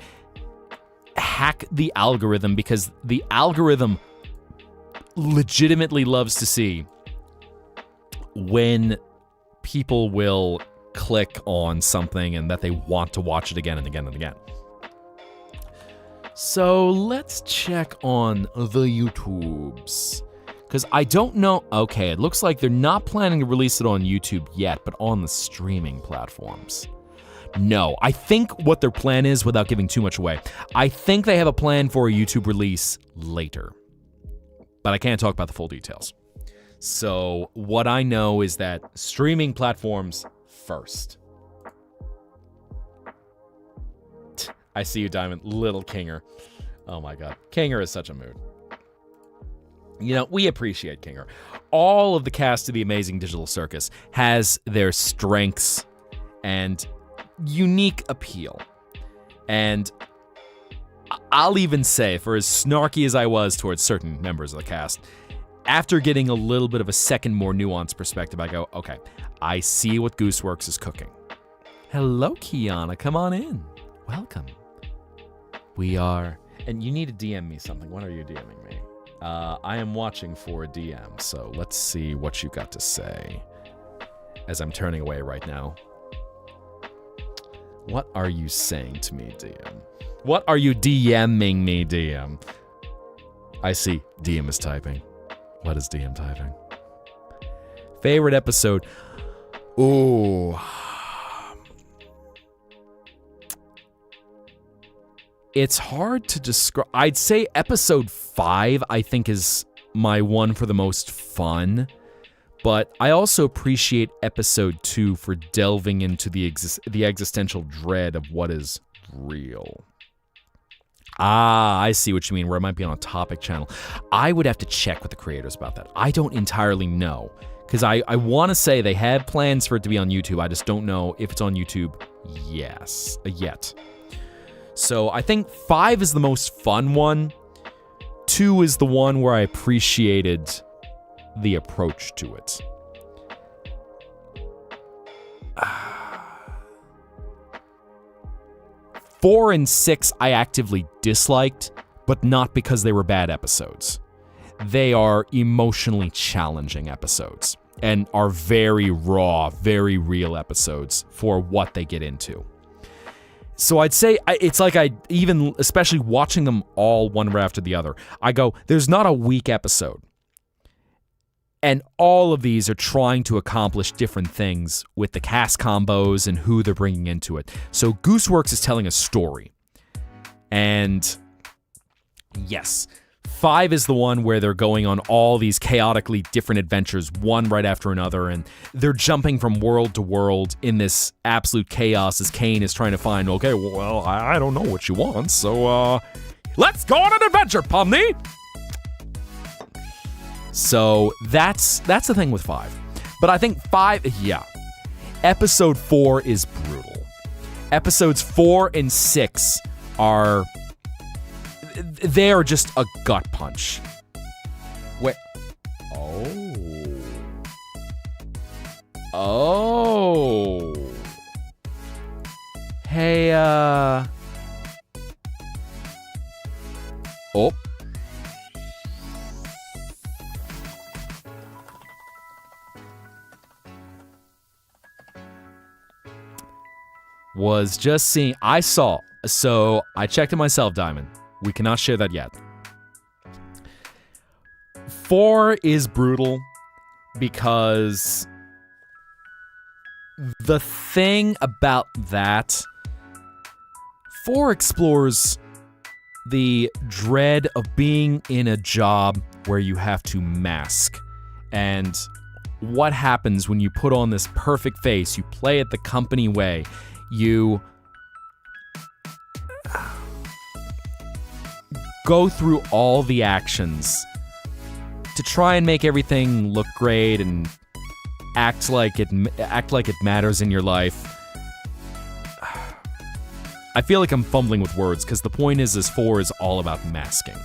Hack the algorithm, because the algorithm legitimately loves to see when people will click on something and that they want to watch it again and again and again. So let's check on the YouTubes, because I don't know. Okay, it looks like they're not planning to release it on YouTube yet, but on the streaming platforms. No, I think what their plan is, without giving too much away, I think they have a plan for a YouTube release later. But I can't talk about the full details. So what I know is that streaming platforms first. I see you, Diamond. Little Kinger. Oh my god. Kinger is such a mood. We appreciate Kinger. All of the cast of The Amazing Digital Circus has their strengths and unique appeal. And I'll even say, for as snarky as I was towards certain members of the cast, after getting a little bit of a second, more nuanced perspective, I go, okay, I see what Gooseworks is cooking. Hello, Kiana. Come on in. Welcome. We are... And you need to DM me something. What are you DMing me? I am watching for a DM, so let's see what you got to say. As I'm turning away right now. What are you saying to me, DM? What are you DMing me, DM? I see. DM is typing. What is DM typing? Favorite episode? Ooh. It's hard to describe. I'd say episode 5, I think, is my one for the most fun. But I also appreciate episode 2 for delving into the existential dread of what is real. Ah, I see what you mean, where it might be on a topic channel. I would have to check with the creators about that. I don't entirely know. Because I want to say they had plans for it to be on YouTube. I just don't know if it's on YouTube yet. So I think 5 is the most fun one. 2 is the one where I appreciated the approach to it. 4 and 6 I actively disliked, but not because they were bad episodes. They are emotionally challenging episodes and are very raw, very real episodes for what they get into. So I'd say it's like especially watching them all one right after the other, I go, there's not a weak episode. And all of these are trying to accomplish different things with the cast combos and who they're bringing into it. So Gooseworks is telling a story. And yes, 5 is the one where they're going on all these chaotically different adventures, one right after another, and they're jumping from world to world in this absolute chaos as Kane is trying to find, okay, well, I don't know what you want, so, let's go on an adventure, Pomni! So that's the thing with 5. But I think 5, yeah. Episode 4 is brutal. Episodes 4 and 6 are... They are just a gut punch. Wait. Oh. Hey, Oh. Was just seeing... I saw... So, I checked it myself, Diamond. We cannot share that yet. 4 is brutal because the thing about that, 4 explores the dread of being in a job where you have to mask and what happens when you put on this perfect face, you play it the company way, you go through all the actions to try and make everything look great and act like it matters in your life. I feel like I'm fumbling with words because the point is 4 is all about masking.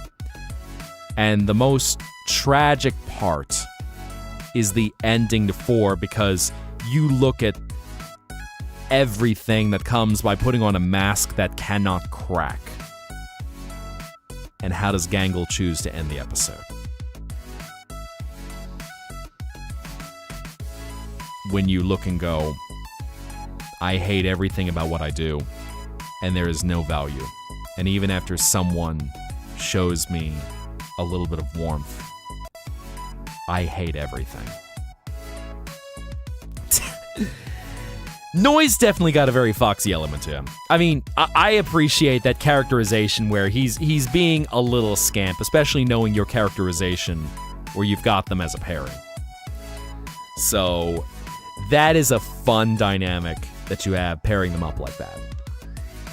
And the most tragic part is the ending to 4 because you look at everything that comes by putting on a mask that cannot crack. And how does Gangle choose to end the episode? When you look and go, I hate everything about what I do, and there is no value. And even after someone shows me a little bit of warmth, I hate everything. Noise definitely got a very foxy element to him. I mean, I appreciate that characterization where he's being a little scamp, especially knowing your characterization where you've got them as a pairing. So that is a fun dynamic that you have pairing them up like that.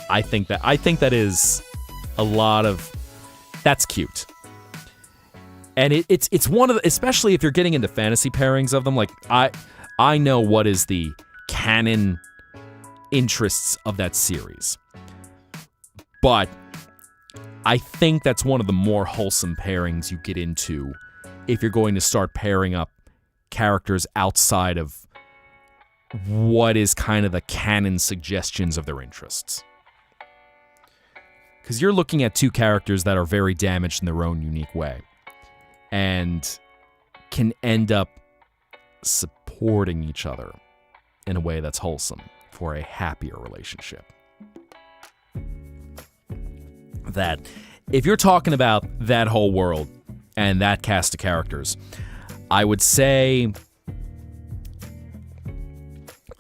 I think that is a lot of... That's cute. And it's one of the... Especially if you're getting into fantasy pairings of them, like, I know what is the canon interests of that series. But I think that's one of the more wholesome pairings you get into if you're going to start pairing up characters outside of what is kind of the canon suggestions of their interests. Because you're looking at two characters that are very damaged in their own unique way and can end up supporting each other in a way that's wholesome for a happier relationship. That if you're talking about that whole world and that cast of characters, I would say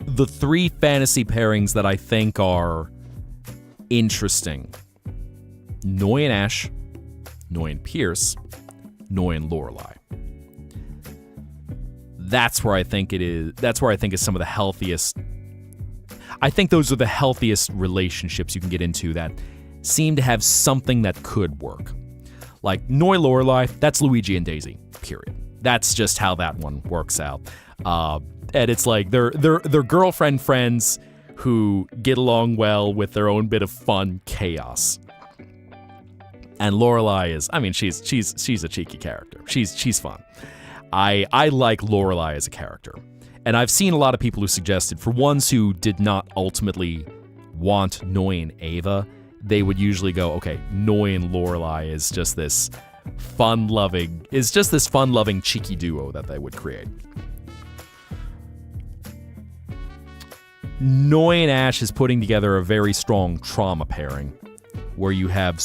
the three fantasy pairings that I think are interesting: Noi and Ash, Noi and Pierce, Noi and Lorelei. That's where I think it is. That's where I think is some of the healthiest. I think those are the healthiest relationships you can get into that seem to have something that could work. Like Noi Lorelei, that's Luigi and Daisy, period. That's just how that one works out. And it's like they're girlfriend friends who get along well with their own bit of fun chaos. And Lorelei is, I mean, she's a cheeky character. She's fun. I like Lorelei as a character. And I've seen a lot of people who suggested, for ones who did not ultimately want Noi and Ava, they would usually go, okay, Noi and Lorelei is just this fun-loving cheeky duo that they would create. Noi and Ash is putting together a very strong trauma pairing, where you have,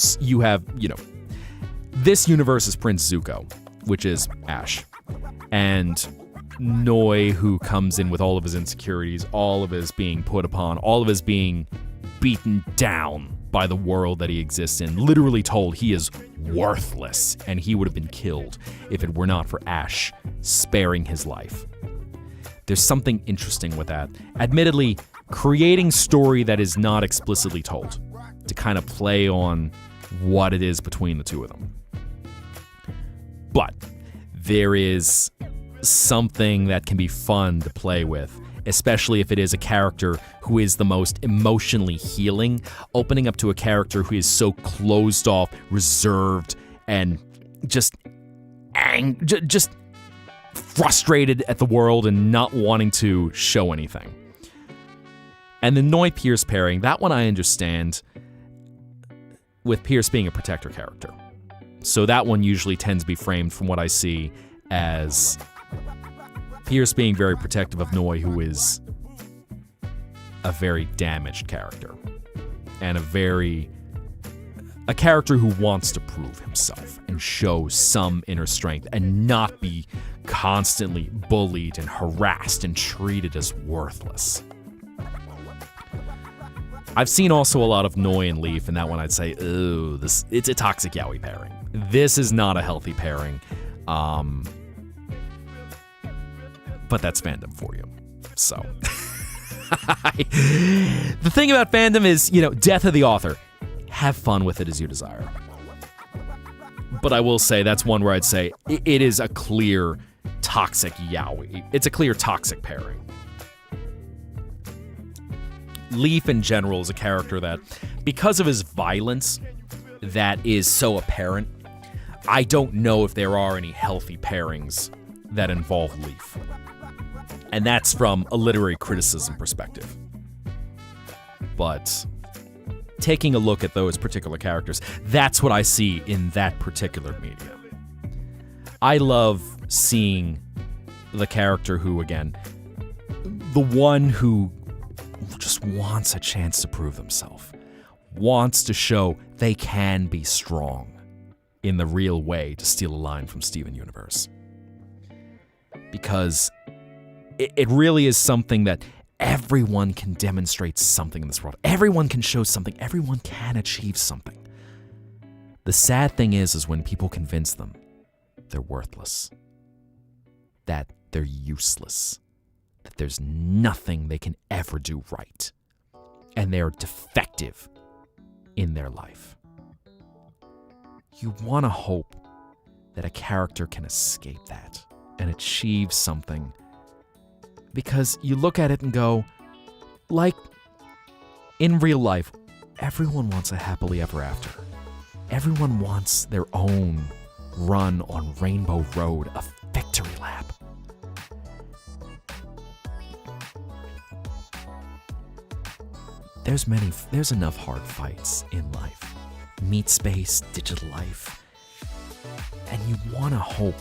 this universe is Prince Zuko, which is Ash, and Noi, who comes in with all of his insecurities, all of his being put upon, all of his being beaten down by the world that he exists in, literally told he is worthless and he would have been killed if it were not for Ash sparing his life. There's something interesting with that. Admittedly, creating story that is not explicitly told to kind of play on what it is between the two of them. But there is something that can be fun to play with, especially if it is a character who is the most emotionally healing, opening up to a character who is so closed off, reserved, and just frustrated at the world and not wanting to show anything. And the Noi Pierce pairing, that one I understand, with Pierce being a protector character. So that one usually tends to be framed, from what I see, as Pierce being very protective of Noi, who is a very damaged character. And a character who wants to prove himself and show some inner strength and not be constantly bullied and harassed and treated as worthless. I've seen also a lot of Noi and Leaf, and that one I'd say, ooh, it's a toxic yaoi pairing. This is not a healthy pairing. But that's fandom for you. So. The thing about fandom is, death of the author. Have fun with it as you desire. But I will say, that's one where I'd say it is a clear toxic yaoi. It's a clear toxic pairing. Leaf in general is a character that, because of his violence that is so apparent, I don't know if there are any healthy pairings that involve Leaf. And that's from a literary criticism perspective. But taking a look at those particular characters, that's what I see in that particular media. I love seeing the character who, again, the one who just wants a chance to prove themselves, wants to show they can be strong in the real way, to steal a line from Steven Universe. Because it really is something that everyone can demonstrate something in this world. Everyone can show something. Everyone can achieve something. The sad thing is when people convince them they're worthless, that they're useless, that there's nothing they can ever do right, and they're defective in their life. You want to hope that a character can escape that and achieve something, because you look at it and go, like, in real life, everyone wants a happily ever after. Everyone wants their own run on Rainbow Road, a victory lap. There's enough hard fights in life. Meat space, digital life. And you want to hope,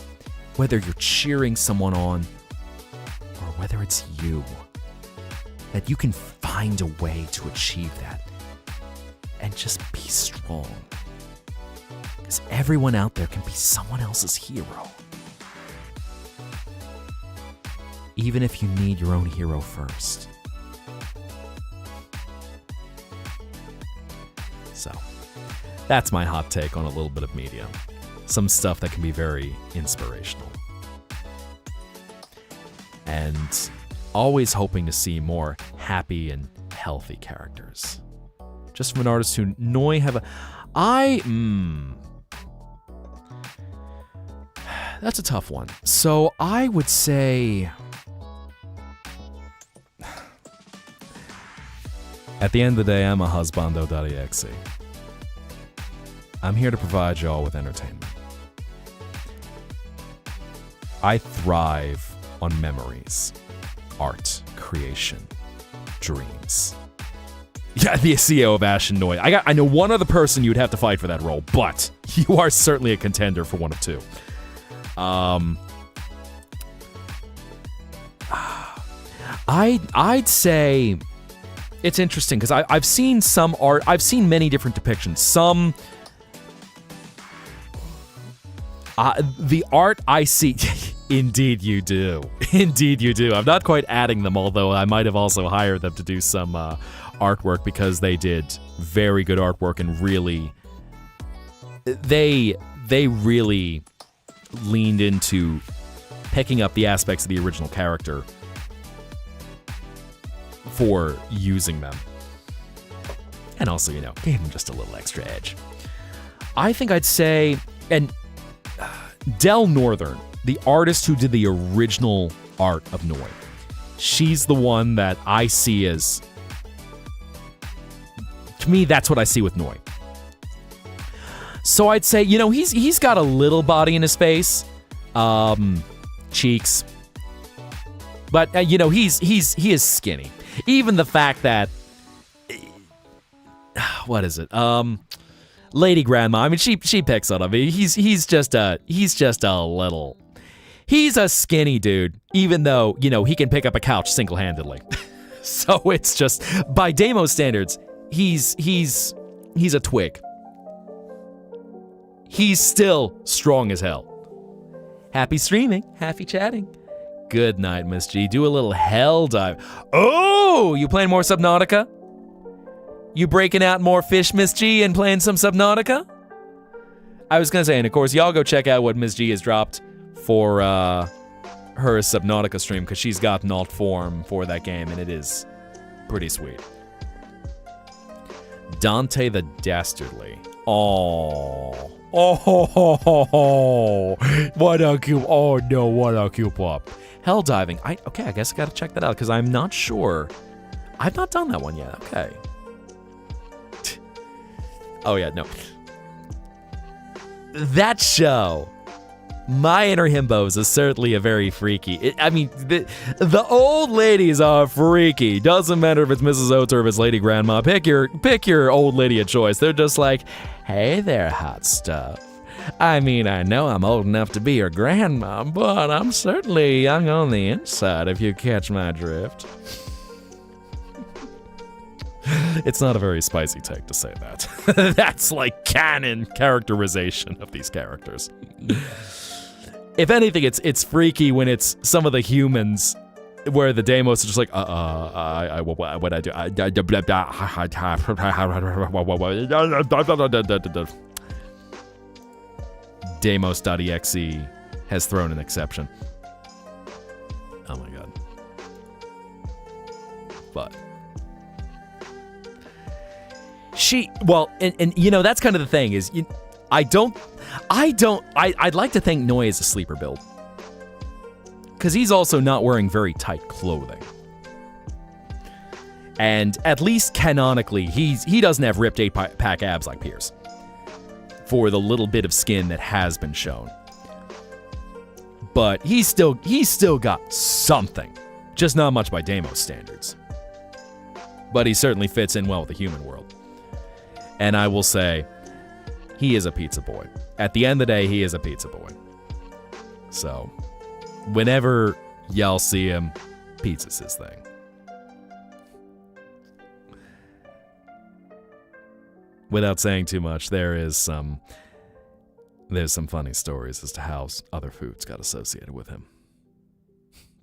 whether you're cheering someone on or whether it's you, that you can find a way to achieve that and just be strong. Because everyone out there can be someone else's hero. Even if you need your own hero first. So, that's my hot take on a little bit of media. Some stuff that can be very inspirational. And always hoping to see more happy and healthy characters. Just from an artist who Noi have a... That's a tough one. So I would say... At the end of the day, I'm a husbando.exe. I'm here to provide y'all with entertainment. I thrive on memories, art, creation, dreams. Yeah, the CEO of Ash and Noi. I know one other person you'd have to fight for that role, but you are certainly a contender for one of two. I'd say it's interesting because I've seen some art. I've seen many different depictions. Some the art I see. Indeed you do. Indeed you do. I'm not quite adding them, although I might have also hired them to do some artwork because they did very good artwork and really they really leaned into picking up the aspects of the original character for using them. And also, gave them just a little extra edge. I think I'd say, and Del Northern, the artist who did the original art of Noi, she's the one that I see as, to me, that's what I see with Noi. So I'd say, he's got a little body in his face, cheeks, but he is skinny. Even the fact that, what is it? Lady Grandma. I mean, she picks on him. He's just a little. He's a skinny dude, even though he can pick up a couch single-handedly. So it's just, by Damo standards, he's a twig. He's still strong as hell. Happy streaming, happy chatting. Good night, Miss G. Do a little hell dive. Oh, you playing more Subnautica? You breaking out more fish, Miss G, and playing some Subnautica? I was gonna say, and of course, y'all go check out what Miss G has dropped for her Subnautica stream, because she's got an alt form for that game, and it is pretty sweet. Dante the Dastardly. Oh, what a cute. Oh no, what a cute pop. Hell diving. I guess I gotta check that out because I'm not sure. I've not done that one yet. Okay. Oh yeah, no. That show, My Inner Himbos, is certainly a very freaky. The old ladies are freaky. Doesn't matter if it's Mrs. Oates or if it's Lady Grandma. Pick your old lady of choice. They're just like, hey there, hot stuff. I know I'm old enough to be your grandma, but I'm certainly young on the inside, if you catch my drift. It's not a very spicy take to say that. That's like canon characterization of these characters. If anything, it's freaky when it's some of the humans where the Deimos are just like, what I do? Deimos.exe has thrown an exception. Oh my god. But and that's kind of the thing is, I'd like to think Noi is a sleeper build. Because he's also not wearing very tight clothing. And at least canonically, he doesn't have ripped 8-pack abs like Pierce. for the little bit of skin that has been shown. But he's still got something. Just not much by Deimos standards. But he certainly fits in well with the human world. And I will say, he is a pizza boy. At the end of the day, he is a pizza boy. So, whenever y'all see him, pizza's his thing. Without saying too much, there's some funny stories as to how other foods got associated with him.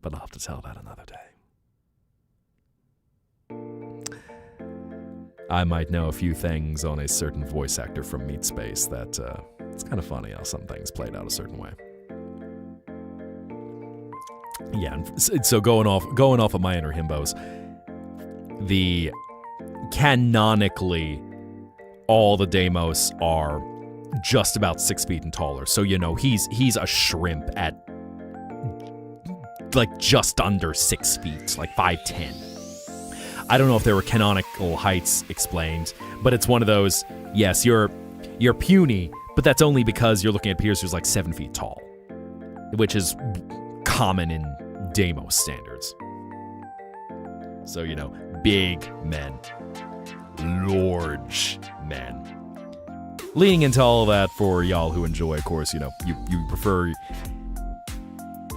But I'll have to tell that another day. I might know a few things on a certain voice actor from Meat Space that it's kind of funny how some things played out a certain way. Yeah, and so going off of my inner himbos, the canonically all the Deimos are just about 6 feet and taller. So he's a shrimp at like just under 6 feet, like 5'10". I don't know if there were canonical heights explained, but it's one of those, yes, you're puny, but that's only because you're looking at peers who's like 7 feet tall, which is common in Deimos standards. So, big men. Large men. Leaning into all of that for y'all who enjoy, of course, you prefer,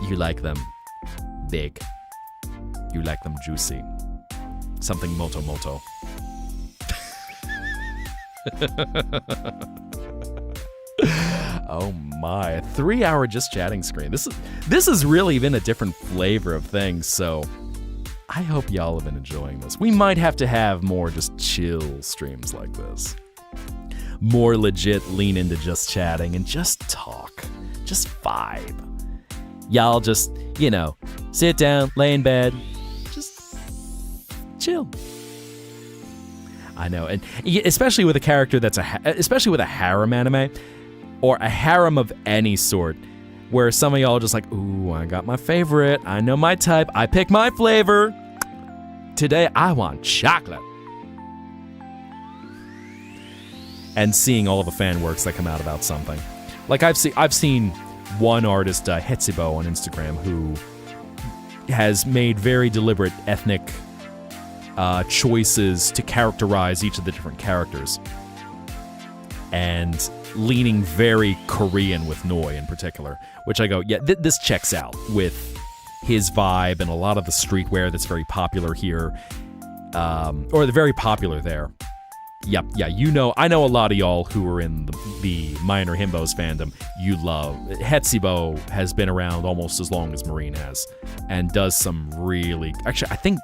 you like them big. You like them juicy. Something moto. Oh my, a 3-hour just chatting screen. This has really been a different flavor of things, so I hope y'all have been enjoying this. We might have to have more just chill streams like this. More legit lean into just chatting and just talk. Just vibe. Y'all just, sit down, lay in bed, just chill. I know, and especially with a character that's especially with a harem anime, or a harem of any sort, where some of y'all are just like, ooh, I got my favorite, I know my type, I pick my flavor. Today, I want chocolate. And seeing all of the fan works that come out about something. Like, I've seen one artist, Hetzibo on Instagram, who has made very deliberate ethnic choices to characterize each of the different characters. And leaning very Korean with Noi in particular, which I go, yeah, this checks out with his vibe and a lot of the streetwear that's very popular here, or very popular there. Yep, yeah, I know a lot of y'all who are in the Minor Himbos fandom, you love. Hetzibo has been around almost as long as Marine has, and does some really, actually, I think,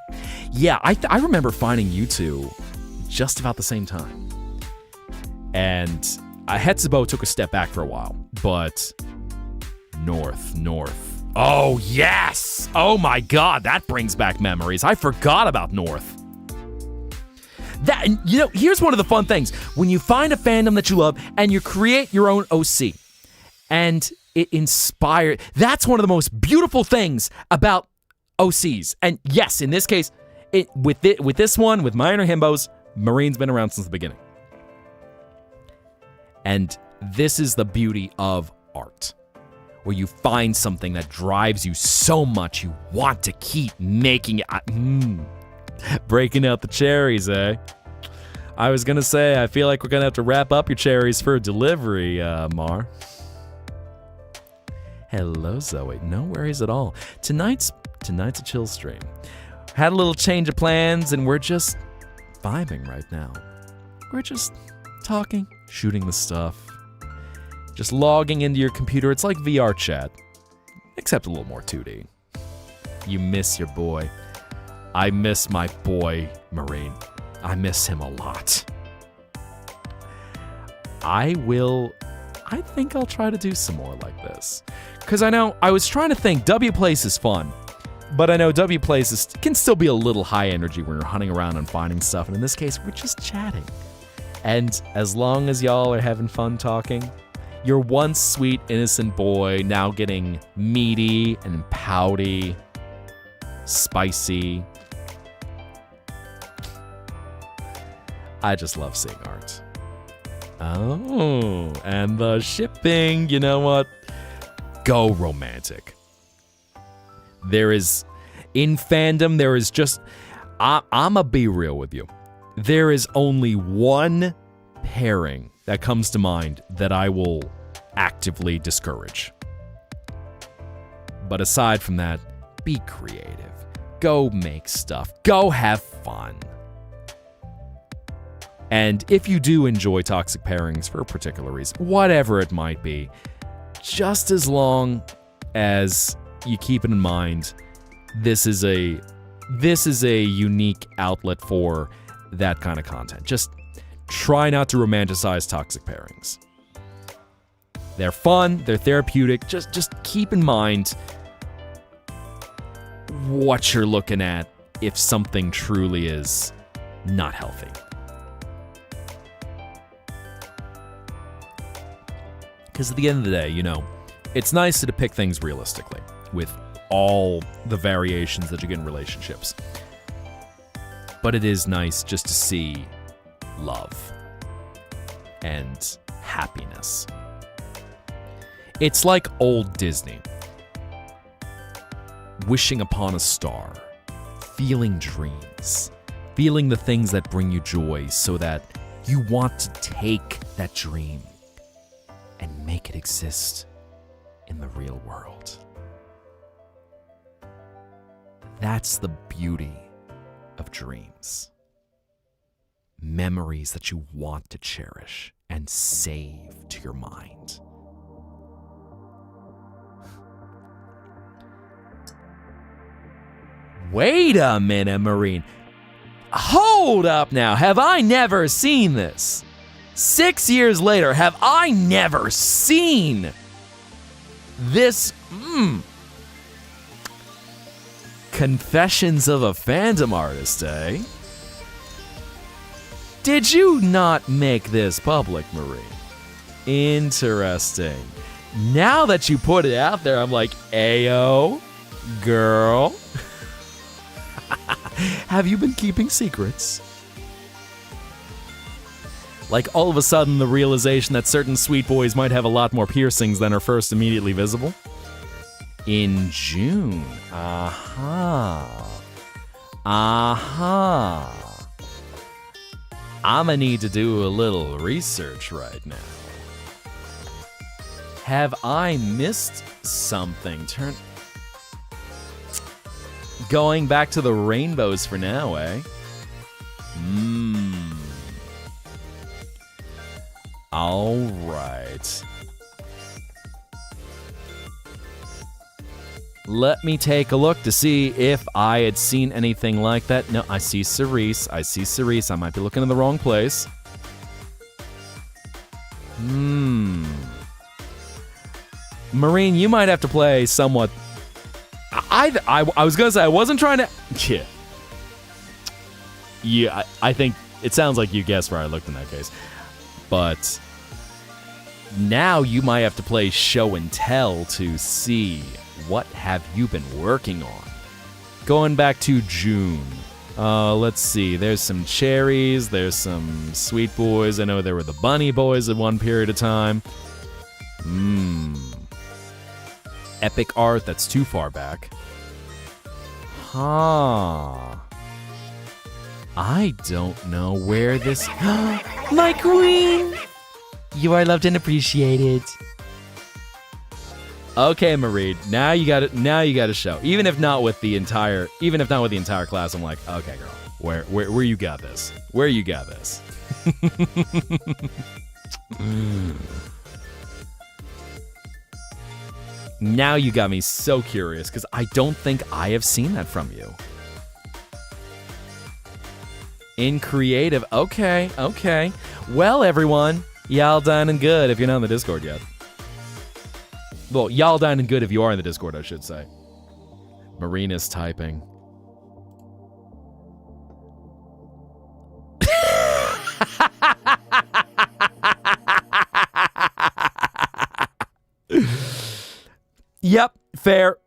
yeah, I remember finding you two just about the same time. And Hetzibo took a step back for a while, but North. Oh, yes! Oh my god, that brings back memories. I forgot about North. That, here's one of the fun things. When you find a fandom that you love and you create your own OC, and it inspires, that's one of the most beautiful things about OCs. And yes, in this case, with this one, with Minor Himbos, Marine's been around since the beginning. And this is the beauty of art, where you find something that drives you so much you want to keep making it. Breaking out the cherries, eh? I was gonna say, I feel like we're gonna have to wrap up your cherries for delivery, Mar. Hello, Zoe. No worries at all. Tonight's a chill stream. Had a little change of plans, and we're just vibing right now. We're just talking, shooting the stuff, just logging into your computer. It's like VR chat, except a little more 2D. You miss your boy. I miss my boy, Marine. I miss him a lot. I think I'll try to do some more like this. Because I was trying to think, W-Place is fun, but I know W-Place can still be a little high energy when you're hunting around and finding stuff, and in this case, we're just chatting. And as long as y'all are having fun talking, your once sweet, innocent boy now getting meaty and pouty, spicy. I just love seeing art. Oh, and the shipping, you know what? Go romantic. There is, in fandom, there is just, I'ma be real with you. There is only one pairing that comes to mind that I will actively discourage. But aside from that, be creative. Go make stuff. Go have fun. And if you do enjoy toxic pairings for a particular reason, whatever it might be, just as long as you keep it in mind, this is a unique outlet for that kind of content. Just try not to romanticize toxic pairings. They're fun, they're therapeutic. Just keep in mind what you're looking at if something truly is not healthy. Because at the end of the day, you know, it's nice to depict things realistically with all the variations that you get in relationships. But it is nice just to see love and happiness. It's like old Disney. Wishing upon a star, feeling dreams, feeling the things that bring you joy so that you want to take that dream and make it exist in the real world. That's the beauty of dreams. Memories that you want to cherish and save to your mind. Wait a minute, Marine. Hold up now. Have I never seen this? 6 years later, have I never seen this? Confessions of a Fandom Artist, eh? Did you not make this public, Marie? Interesting. Now that you put it out there, I'm like, ayo, girl. Have you been keeping secrets? Like all of a sudden the realization that certain sweet boys might have a lot more piercings than are first immediately visible? In June. I'ma need to do a little research right now. Have I missed something? Going back to the rainbows for now, eh? All right. Let me take a look to see if I had seen anything like that. No, I see Cerise. I might be looking in the wrong place. Marine, you might have to play somewhat. I was gonna say I wasn't trying to. Yeah, I think it sounds like you guessed where I looked in that case. But now you might have to play show and tell to see what have you been working on. Going back to June. Let's see. There's some cherries. There's some sweet boys. I know there were the bunny boys at one period of time. Epic art. That's too far back. I don't know where this... My queen! You are loved and appreciated. Okay, Marie. Now you got it. Now you got to show. Even if not with the entire class, I'm like, okay, girl, where you got this? Where you got this? Now you got me so curious because I don't think I have seen that from you. In creative, okay. Well, everyone, y'all done and good if you're not in the Discord yet. Well, y'all done and good if you are in the Discord, I should say. Marina's typing. Yep, fair.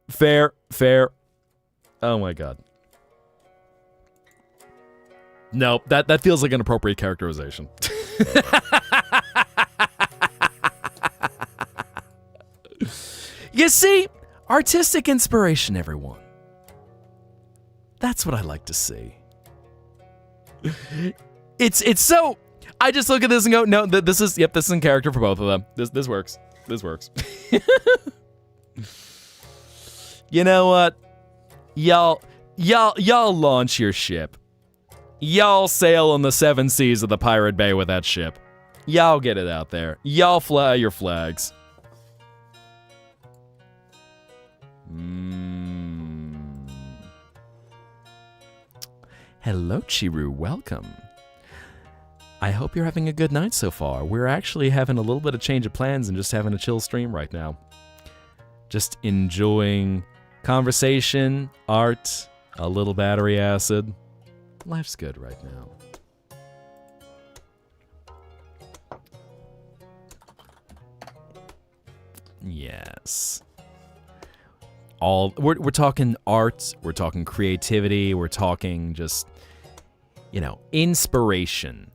Oh my god. Nope, that feels like an appropriate characterization. You see, artistic inspiration, everyone. That's what I like to see. It's so. I just look at this and go, no, this is in character for both of them. This works. This works. You know what? Y'all launch your ship. Y'all sail on the 7 seas of the Pirate Bay with that ship. Y'all get it out there. Y'all fly your flags. Hello, Chiru. Welcome. I hope you're having a good night so far. We're actually having a little bit of change of plans and just having a chill stream right now. Just enjoying conversation, art, a little battery acid. Life's good right now. Yes. We're talking art, we're talking creativity, we're talking just, inspiration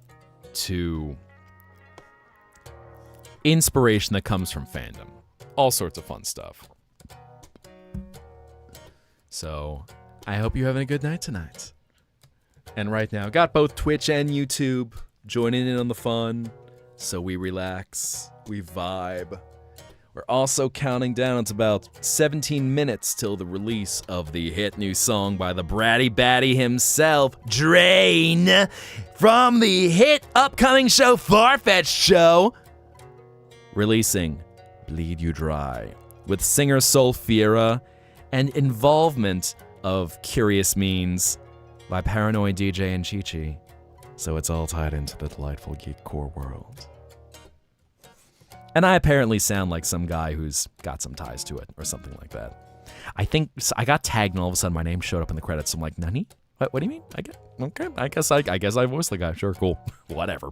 that comes from fandom. All sorts of fun stuff. So, I hope you're having a good night tonight. And right now, got both Twitch and YouTube joining in on the fun. So we relax, we vibe. We're also counting down. It's about 17 minutes till the release of the hit new song by the bratty batty himself, Drain, from the hit upcoming show Farfetch Show, releasing Bleed You Dry, with singer Soulfira and involvement of Curious Means by Paranoid DJ and Chi-Chi. So it's all tied into the delightful geekcore world. And I apparently sound like some guy who's got some ties to it or something like that. I think I got tagged and all of a sudden my name showed up in the credits. I'm like, Nani? What do you mean? I guess I voiced the guy. Sure, cool. Whatever.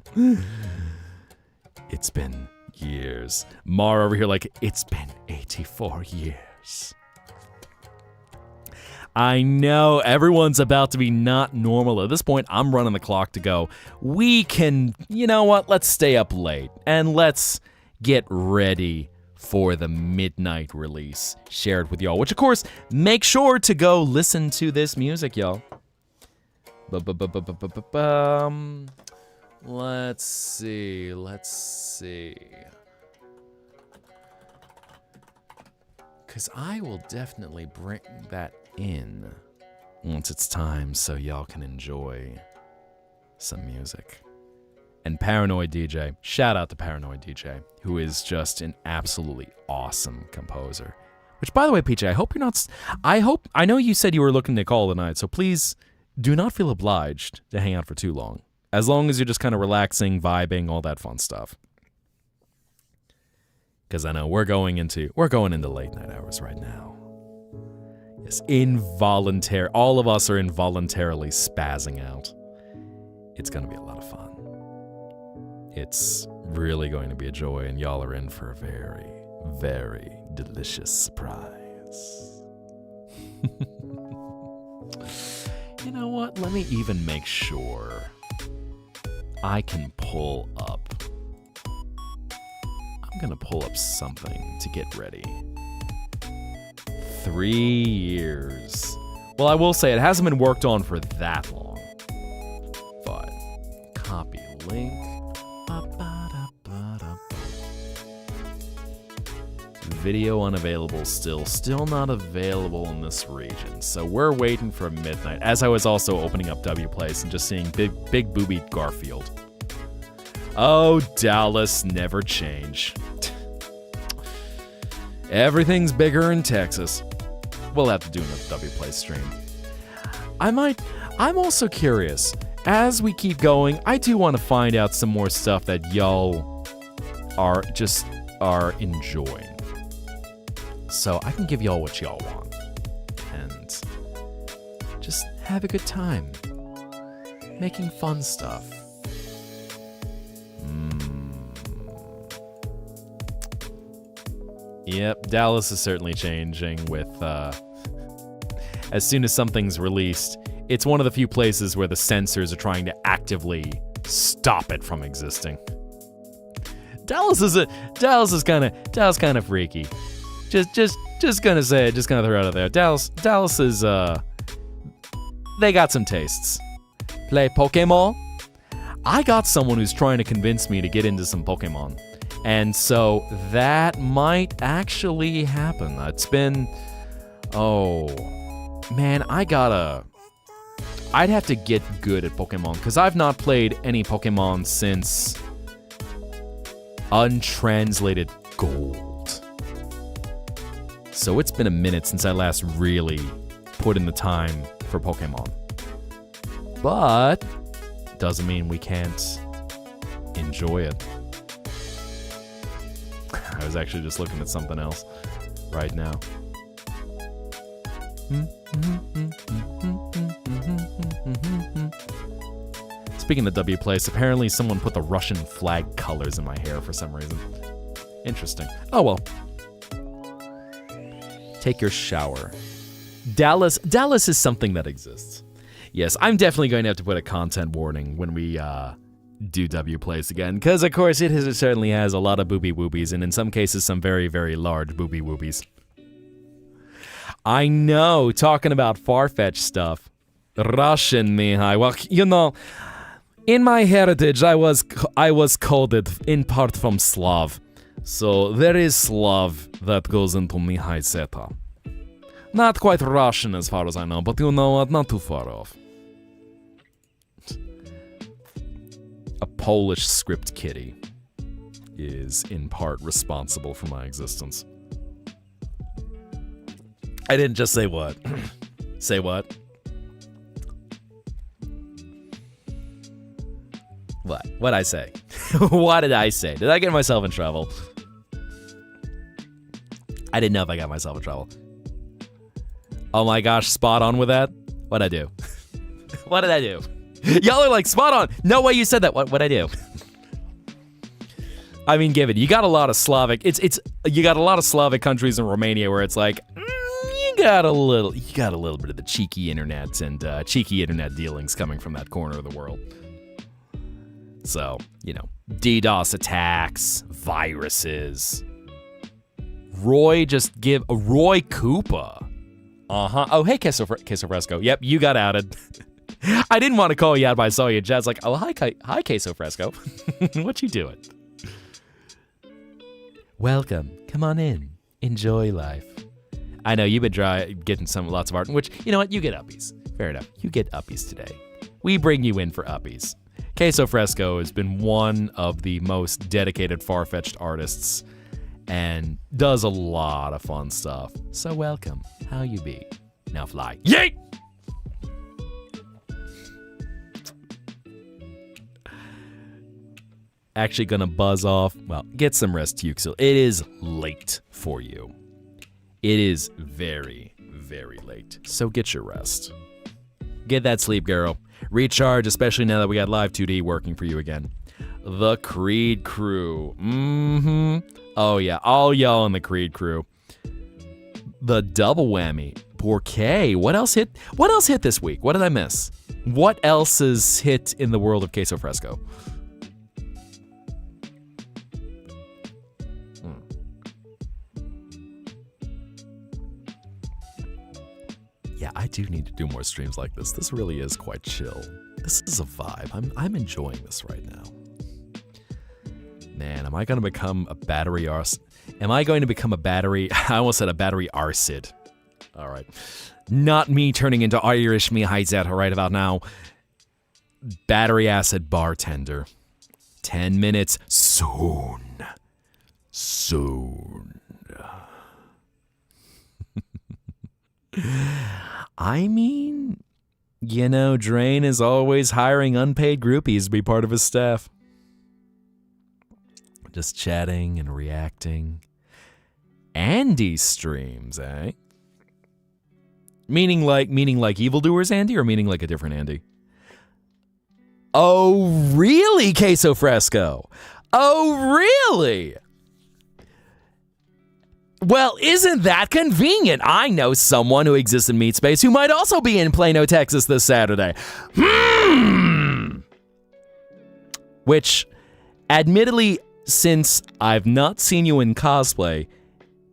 It's been years. Mar over here like, it's been 84 years. I know everyone's about to be not normal. At this point, I'm running the clock to go. We can, you know what? Let's stay up late and let's get ready for the midnight release shared with y'all, which of course, make sure to go listen to this music, y'all. Let's see. Because I will definitely bring that in once it's time so y'all can enjoy some music. And Paranoid DJ, shout out to Paranoid DJ, who is just an absolutely awesome composer. Which, by the way, PJ, I hope you're not... I know you said you were looking to call tonight, so please do not feel obliged to hang out for too long. As long as you're just kind of relaxing, vibing, all that fun stuff. Because I know we're going into late night hours right now. Yes, all of us are involuntarily spazzing out. It's going to be a lot of fun. It's really going to be a joy, and y'all are in for a very, very delicious surprise. You know what? Let me even make sure I can pull up. I'm going to pull up something to get ready. 3 years. Well, I will say it hasn't been worked on for that long. But copy link. Video unavailable still not available in this region. So we're waiting for midnight. As I was also opening up WPlace and just seeing big booby Garfield. Oh, Dallas never change. Everything's bigger in Texas. We'll have to do another WPlace stream. I'm also curious. As we keep going, I do want to find out some more stuff that y'all are enjoying. So I can give y'all what y'all want. And just have a good time. Making fun stuff. Yep, Dallas is certainly changing with, as soon as something's released, it's one of the few places where the censors are trying to actively stop it from existing. Dallas kind of freaky. Just gonna say it. Just gonna throw it out there. Dallas is they got some tastes. Play Pokemon. I got someone who's trying to convince me to get into some Pokemon, and so that might actually happen. It's been, oh man, I'd have to get good at Pokemon because I've not played any Pokemon since Untranslated Gold. So it's been a minute since I last really put in the time for Pokemon. But doesn't mean we can't enjoy it. I was actually just looking at something else right now. Speaking of W Place, apparently someone put the Russian flag colors in my hair for some reason. Interesting. Oh well. Take your shower. Dallas is something that exists. Yes, I'm definitely going to have to put a content warning when we do W Place again, because of course it certainly has a lot of booby woobies, and in some cases some very, very large booby woobies. I know, talking about far-fetched stuff. Russian, Mihai. Well, you know, in my heritage, I was coded in part from Slav. So there is Slav that goes into Mihai Zetta. Not quite Russian as far as I know, but you know what, not too far off. A Polish script kitty is in part responsible for my existence. I didn't just say what. Say what? What? What'd I say? What did I say? Did I get myself in trouble? I didn't know if I got myself in trouble. Oh my gosh, spot on with that? What'd I do? What did I do? Y'all are like, spot on. No way you said that. What'd I do? I mean, given you got a lot of Slavic, you got a lot of Slavic countries in Romania where it's like, you got a little bit of the cheeky internet and cheeky internet dealings coming from that corner of the world. So, you know, DDoS attacks, viruses. Roy Koopa. Uh-huh. Oh, hey, Queso Fresco. Yep, you got outed. I didn't want to call you out, but I saw you in chat. It's like, oh, hi, Queso Fresco. What you doing? Welcome. Come on in. Enjoy life. I know you've been getting lots of art, which, you know what? You get uppies. Fair enough. You get uppies today. We bring you in for uppies. Queso Fresco has been one of the most dedicated far-fetched artists and does a lot of fun stuff. So welcome. How you be? Now fly. Yeet! Actually gonna buzz off. Well, get some rest, Yuxil. It is late for you. It is very, very late. So get your rest. Get that sleep, girl. Recharge, especially now that we got Live 2D working for you again. The Creed crew. Oh yeah, all y'all in the Creed crew. The double whammy. Porque. What else hit this week? What did I miss? What else is hit in the world of Queso Fresco? Yeah, I do need to do more streams like this. This really is quite chill. This is a vibe. I'm enjoying this right now. Man, am I going to become a battery arse? Am I going to become a battery? I almost said a battery arsid. All right. Not me turning into Irish Mihai Zetta right about now. Battery acid bartender. 10 minutes soon. Soon. I mean, you know, Drain is always hiring unpaid groupies to be part of his staff. Just chatting and reacting. Andy streams, eh? Meaning like evildoers Andy, or meaning like a different Andy? Oh, really, Queso Fresco? Oh, really? Well, isn't that convenient? I know someone who exists in Meat Space who might also be in Plano, Texas this Saturday. Which, admittedly, since I've not seen you in cosplay,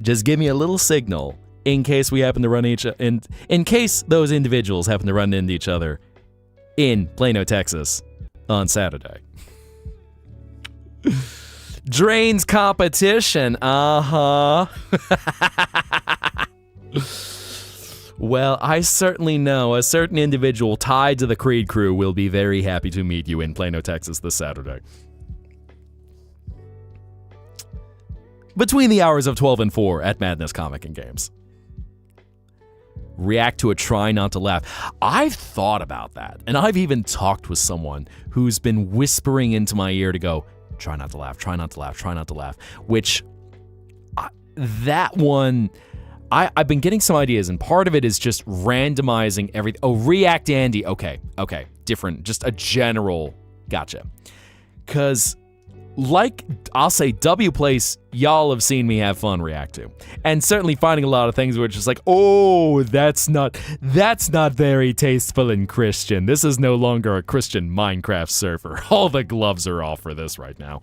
Just give me a little signal in case we happen to run in case those individuals happen to run into each other in Plano, Texas on Saturday. Drains competition. Uh-huh. Well, I certainly know a certain individual tied to the Creed crew will be very happy to meet you in Plano, Texas this Saturday. Between the hours of 12 and 4 at Madness Comic and Games. React to a Try Not to Laugh. I've thought about that, and I've even talked with someone who's been whispering into my ear to go, try not to laugh, try not to laugh, try not to laugh, which that one... I've been getting some ideas, and part of it is just randomizing everything. Oh, React Andy. Okay. Different. Just a general. Gotcha. Because, like I'll say, W Place, y'all have seen me have fun react to. And certainly finding a lot of things where it's just like, oh, that's not very tasteful and Christian. This is no longer a Christian Minecraft server. All the gloves are off for this right now.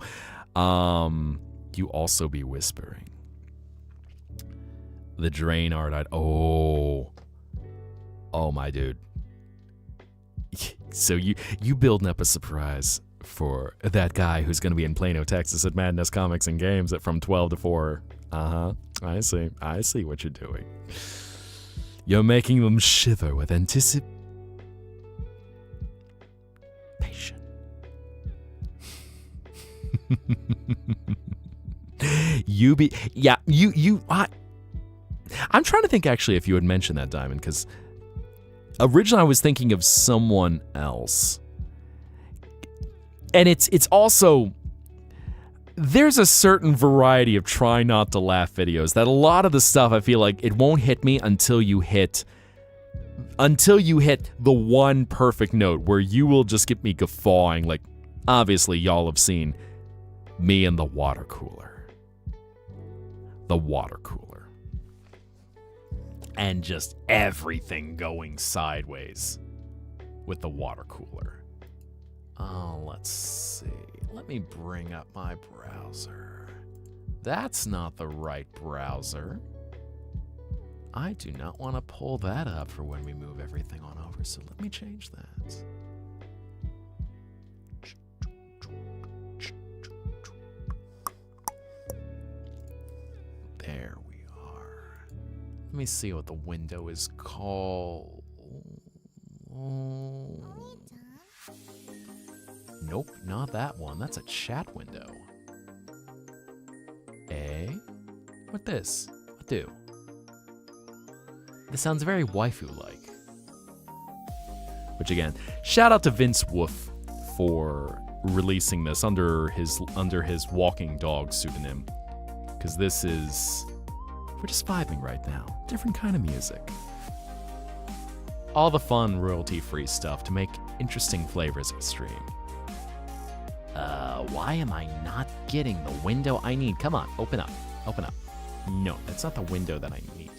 You also be whispering. The drain art. Oh, my dude. So you building up a surprise for that guy who's going to be in Plano, Texas at Madness Comics and Games from 12 to 4. Uh-huh. I see what you're doing. You're making them shiver with anticipation. I'm trying to think actually if you had mentioned that, Diamond, because originally I was thinking of someone else. And it's also, there's a certain variety of Try Not to Laugh videos that a lot of the stuff I feel like it won't hit me until you hit the one perfect note where you will just get me guffawing. Like, obviously y'all have seen me and the water cooler. The water cooler. And just everything going sideways with the water cooler. Oh, let's see. Let me bring up my browser. That's not the right browser. I do not want to pull that up for when we move everything on over, so let me change that. There we are. Let me see what the window is called. Nope, not that one. That's a chat window. What this? What do? This sounds very waifu-like. Which again, shout out to Vince Wolf for releasing this under his walking dog pseudonym. Because this is... we're just vibing right now. Different kind of music. All the fun, royalty-free stuff to make interesting flavors of stream. Why am I not getting the window I need? Come on, open up. Open up. No, that's not the window that I need.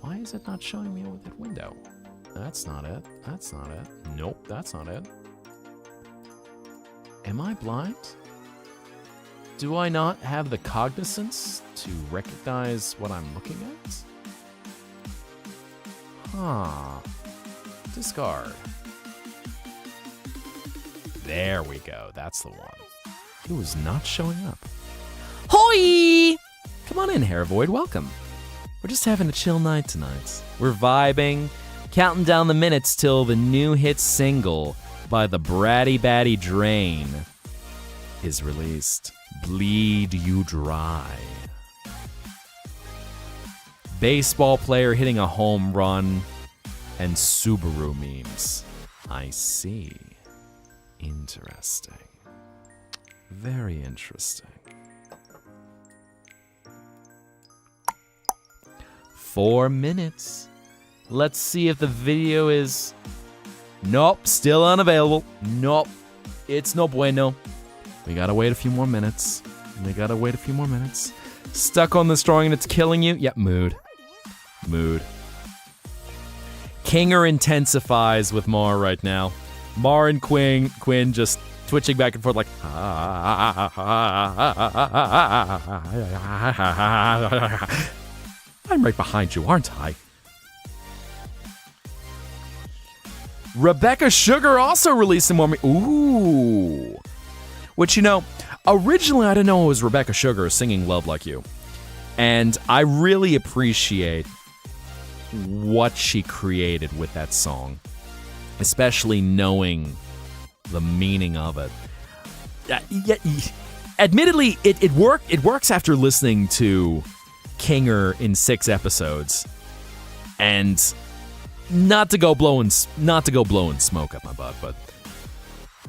Why is it not showing me with that window? That's not it. That's not it. Nope, that's not it. Am I blind? Do I not have the cognizance to recognize what I'm looking at? Huh. Discard. There we go. That's the one. It was not showing up. Hoi! Come on in, Hairvoid. Welcome. We're just having a chill night tonight. We're vibing, counting down the minutes till the new hit single by the Bratty Batty Drain is released. Bleed You Dry. Baseball player hitting a home run and Subaru memes. I see. Interesting. Very interesting. 4 minutes. Let's see if the video is... Nope, still unavailable. Nope, it's no bueno. We gotta wait a few more minutes. Stuck on this drawing and it's killing you? Yep, mood. Kinger intensifies with Mar right now. Mar and Quinn just twitching back and forth like, I'm right behind you, aren't I? Rebecca Sugar also released some more. Ooh. Which, originally I didn't know it was Rebecca Sugar singing Love Like You. And I really appreciate what she created with that song, especially knowing the meaning of it. Admittedly, it works after listening to Kinger in 6 episodes, and not to go blowing smoke up my butt, but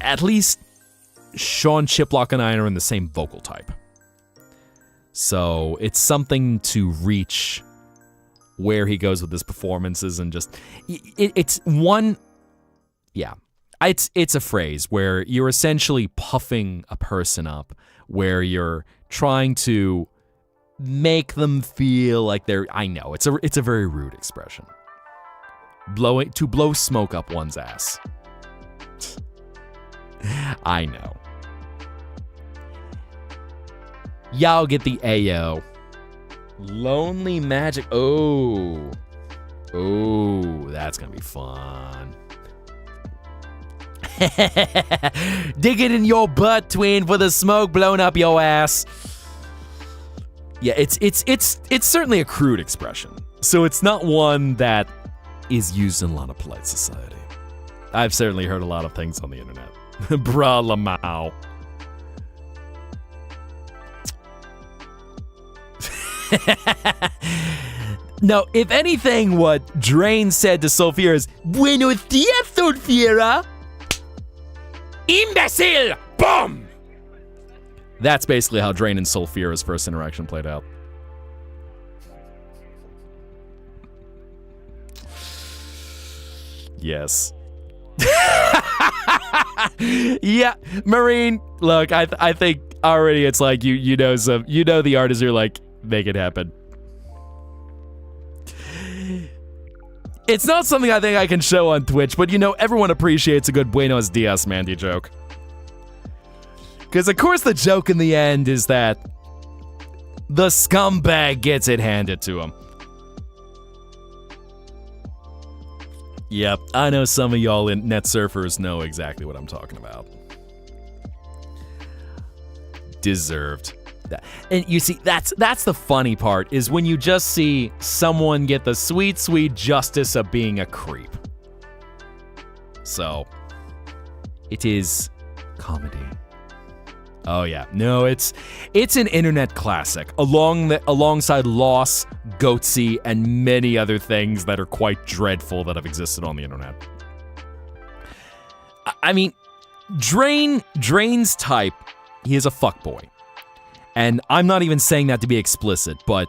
at least Sean Chiplock and I are in the same vocal type. So it's something to reach where he goes with his performances, and just it's a phrase where you're essentially puffing a person up, where you're trying to make them feel like they're. I know it's a very rude expression. To blow smoke up one's ass. I know. Y'all get the Ayo. Lonely Magic. Oh, that's gonna be fun. Dig it in your butt, twin, for the smoke blown up your ass. Yeah, it's certainly a crude expression, so it's not one that is used in a lot of polite society. I've certainly heard a lot of things on the internet. Bra lamau. No, if anything, what Drain said to Sulfira is, Buenos dias, Sulfira! Imbecile! Boom! That's basically how Drain and Sulfira's first interaction played out. Yes. Yeah, Marine, look, I think already it's like you know the artists are like, make it happen. It's not something I think I can show on Twitch, but everyone appreciates a good Buenos Dias Mandy joke. Because of course the joke in the end is that the scumbag gets it handed to him. Yep, I know some of y'all net surfers know exactly what I'm talking about. Deserved. And you see, that's the funny part, is when you just see someone get the sweet, sweet justice of being a creep. So, it is comedy. Oh yeah, no, it's an internet classic, alongside Loss, Goatsy, and many other things that are quite dreadful that have existed on the internet. I mean, Drain's type, he is a fuckboy. And I'm not even saying that to be explicit, but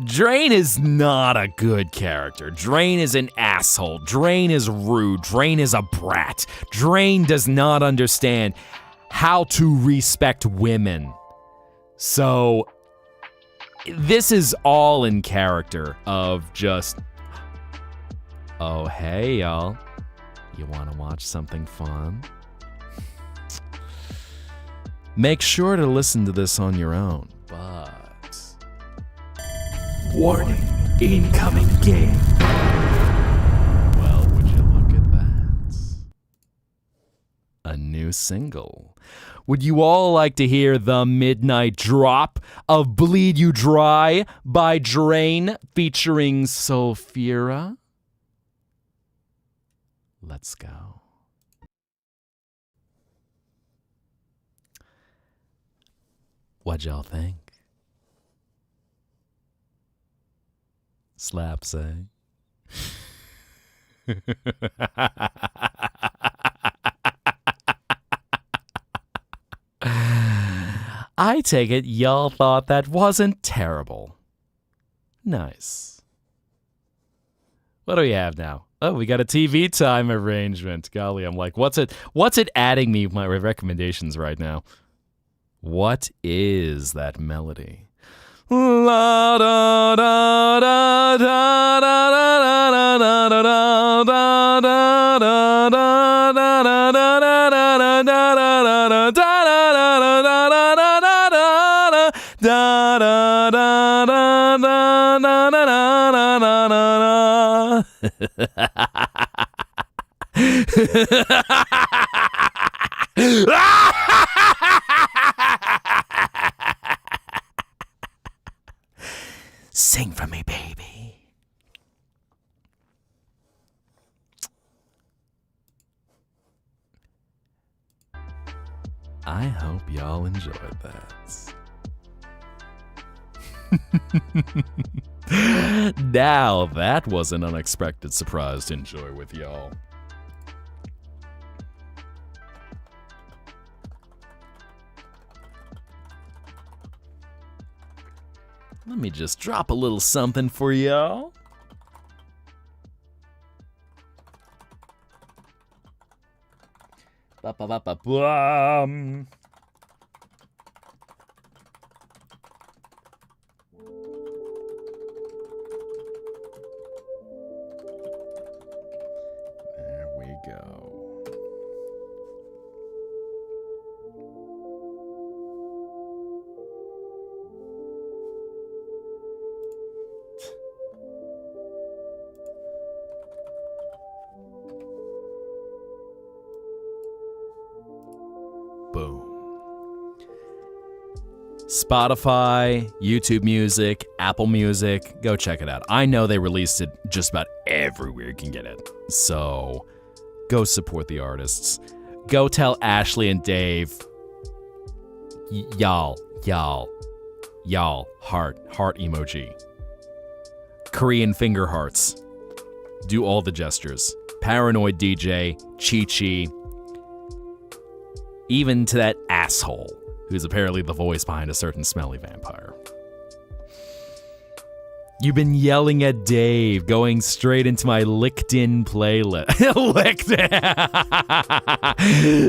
Drain is not a good character. Drain is an asshole. Drain is rude. Drain is a brat. Drain does not understand how to respect women. So, this is all in character of just, oh, hey, y'all. You want to watch something fun? Make sure to listen to this on your own, but... Warning, incoming game. Well, would you look at that? A new single. Would you all like to hear the midnight drop of Bleed You Dry by Drain featuring Sulfira? Let's go. What'd y'all think? Slaps, eh? I take it y'all thought that wasn't terrible. Nice. What do we have now? Oh, we got a TV time arrangement. Golly, I'm like, what's it adding me my recommendations right now? What is that melody? La da da da da da da da da da da da da da da da da Sing for me, baby. I hope y'all enjoyed that. Now, that was an unexpected surprise to enjoy with y'all. Let me just drop a little something for y'all. Ba-ba-ba-ba-bum. There we go. Boom. Spotify, YouTube Music, Apple Music, go check it out. I know they released it just about everywhere you can get it. So, go support the artists. Go tell Ashley and Dave, y'all, heart emoji. Korean finger hearts. Do all the gestures. Paranoid DJ, Chi-Chi. Even to that asshole, who's apparently the voice behind a certain smelly vampire. You've been yelling at Dave, going straight into my licked-in playlist. Licked-in.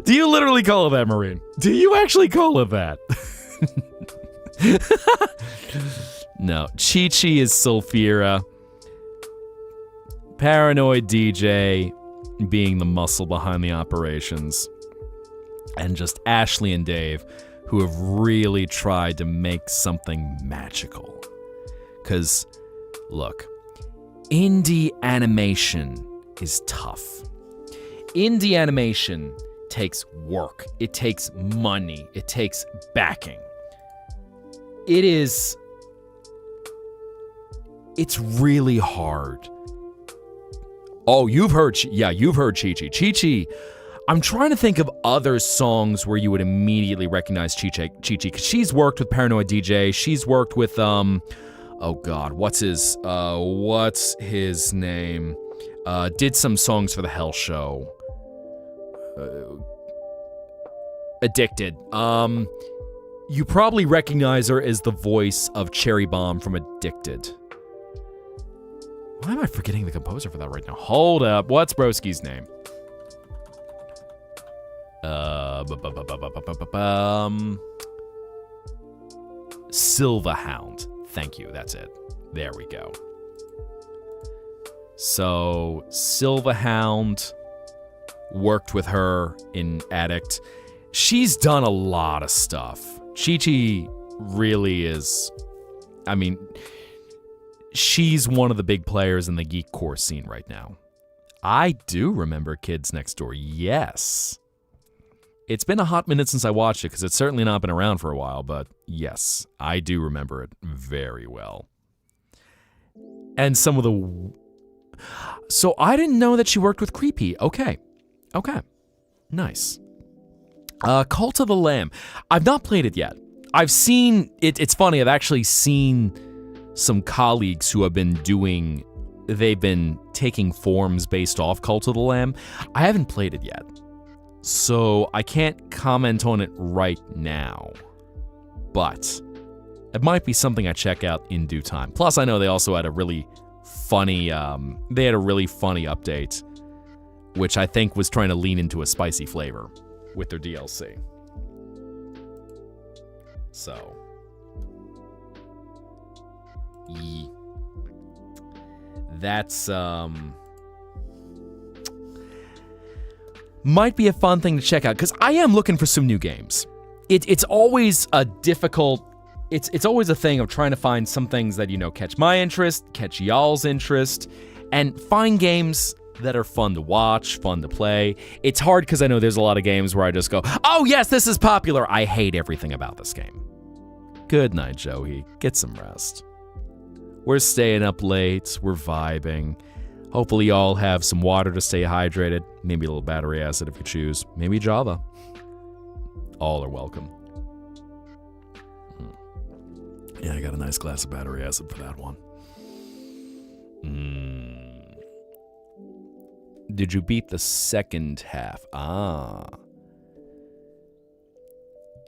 Do you literally call it that, Marine? Do you actually call it that? No, Chi-Chi is Sulfira. Paranoid DJ being the muscle behind the operations. And just Ashley and Dave, who have really tried to make something magical. Because, look, indie animation is tough. Indie animation takes work. It takes money. It takes backing. It's really hard. Oh, you've heard Chi-Chi. Chi-Chi, I'm trying to think of other songs where you would immediately recognize Chi-Chi, because she's worked with Paranoid DJ. She's worked with, oh God, what's his name? Did some songs for the Hell Show. Addicted. You probably recognize her as the voice of Cherry Bomb from Addicted. Why am I forgetting the composer for that right now? Hold up. What's Broski's name? Silverhound. Thank you. That's it. There we go. So, Silverhound worked with her in Addict. She's done a lot of stuff. Chi-Chi really is, I mean, she's one of the big players in the geekcore scene right now. I do remember Kids Next Door, yes. It's been a hot minute since I watched it, because it's certainly not been around for a while, but yes, I do remember it very well. And some of the... So I didn't know that she worked with Creepy. Okay. Nice. Cult of the Lamb. I've not played it yet. I've seen... It's funny, I've actually seen some colleagues who have been doing... They've been taking forms based off Cult of the Lamb. I haven't played it yet. So I can't comment on it right now. But it might be something I check out in due time. Plus, I know they also had a really funny... they had a really funny update, which I think was trying to lean into a spicy flavor with their DLC. So... That's, might be a fun thing to check out, because I am looking for some new games. It's always a difficult... It's always a thing of trying to find some things that, catch my interest, catch y'all's interest, And find games that are fun to watch, fun to play. It's hard because I know there's a lot of games where I just go, oh yes, this is popular. I hate everything about this game. Good night, Joey. Get some rest. We're staying up late. We're vibing. Hopefully y'all have some water to stay hydrated. Maybe a little battery acid if you choose. Maybe Java. All are welcome. Yeah, I got a nice glass of battery acid for that one. Did you beat the second half?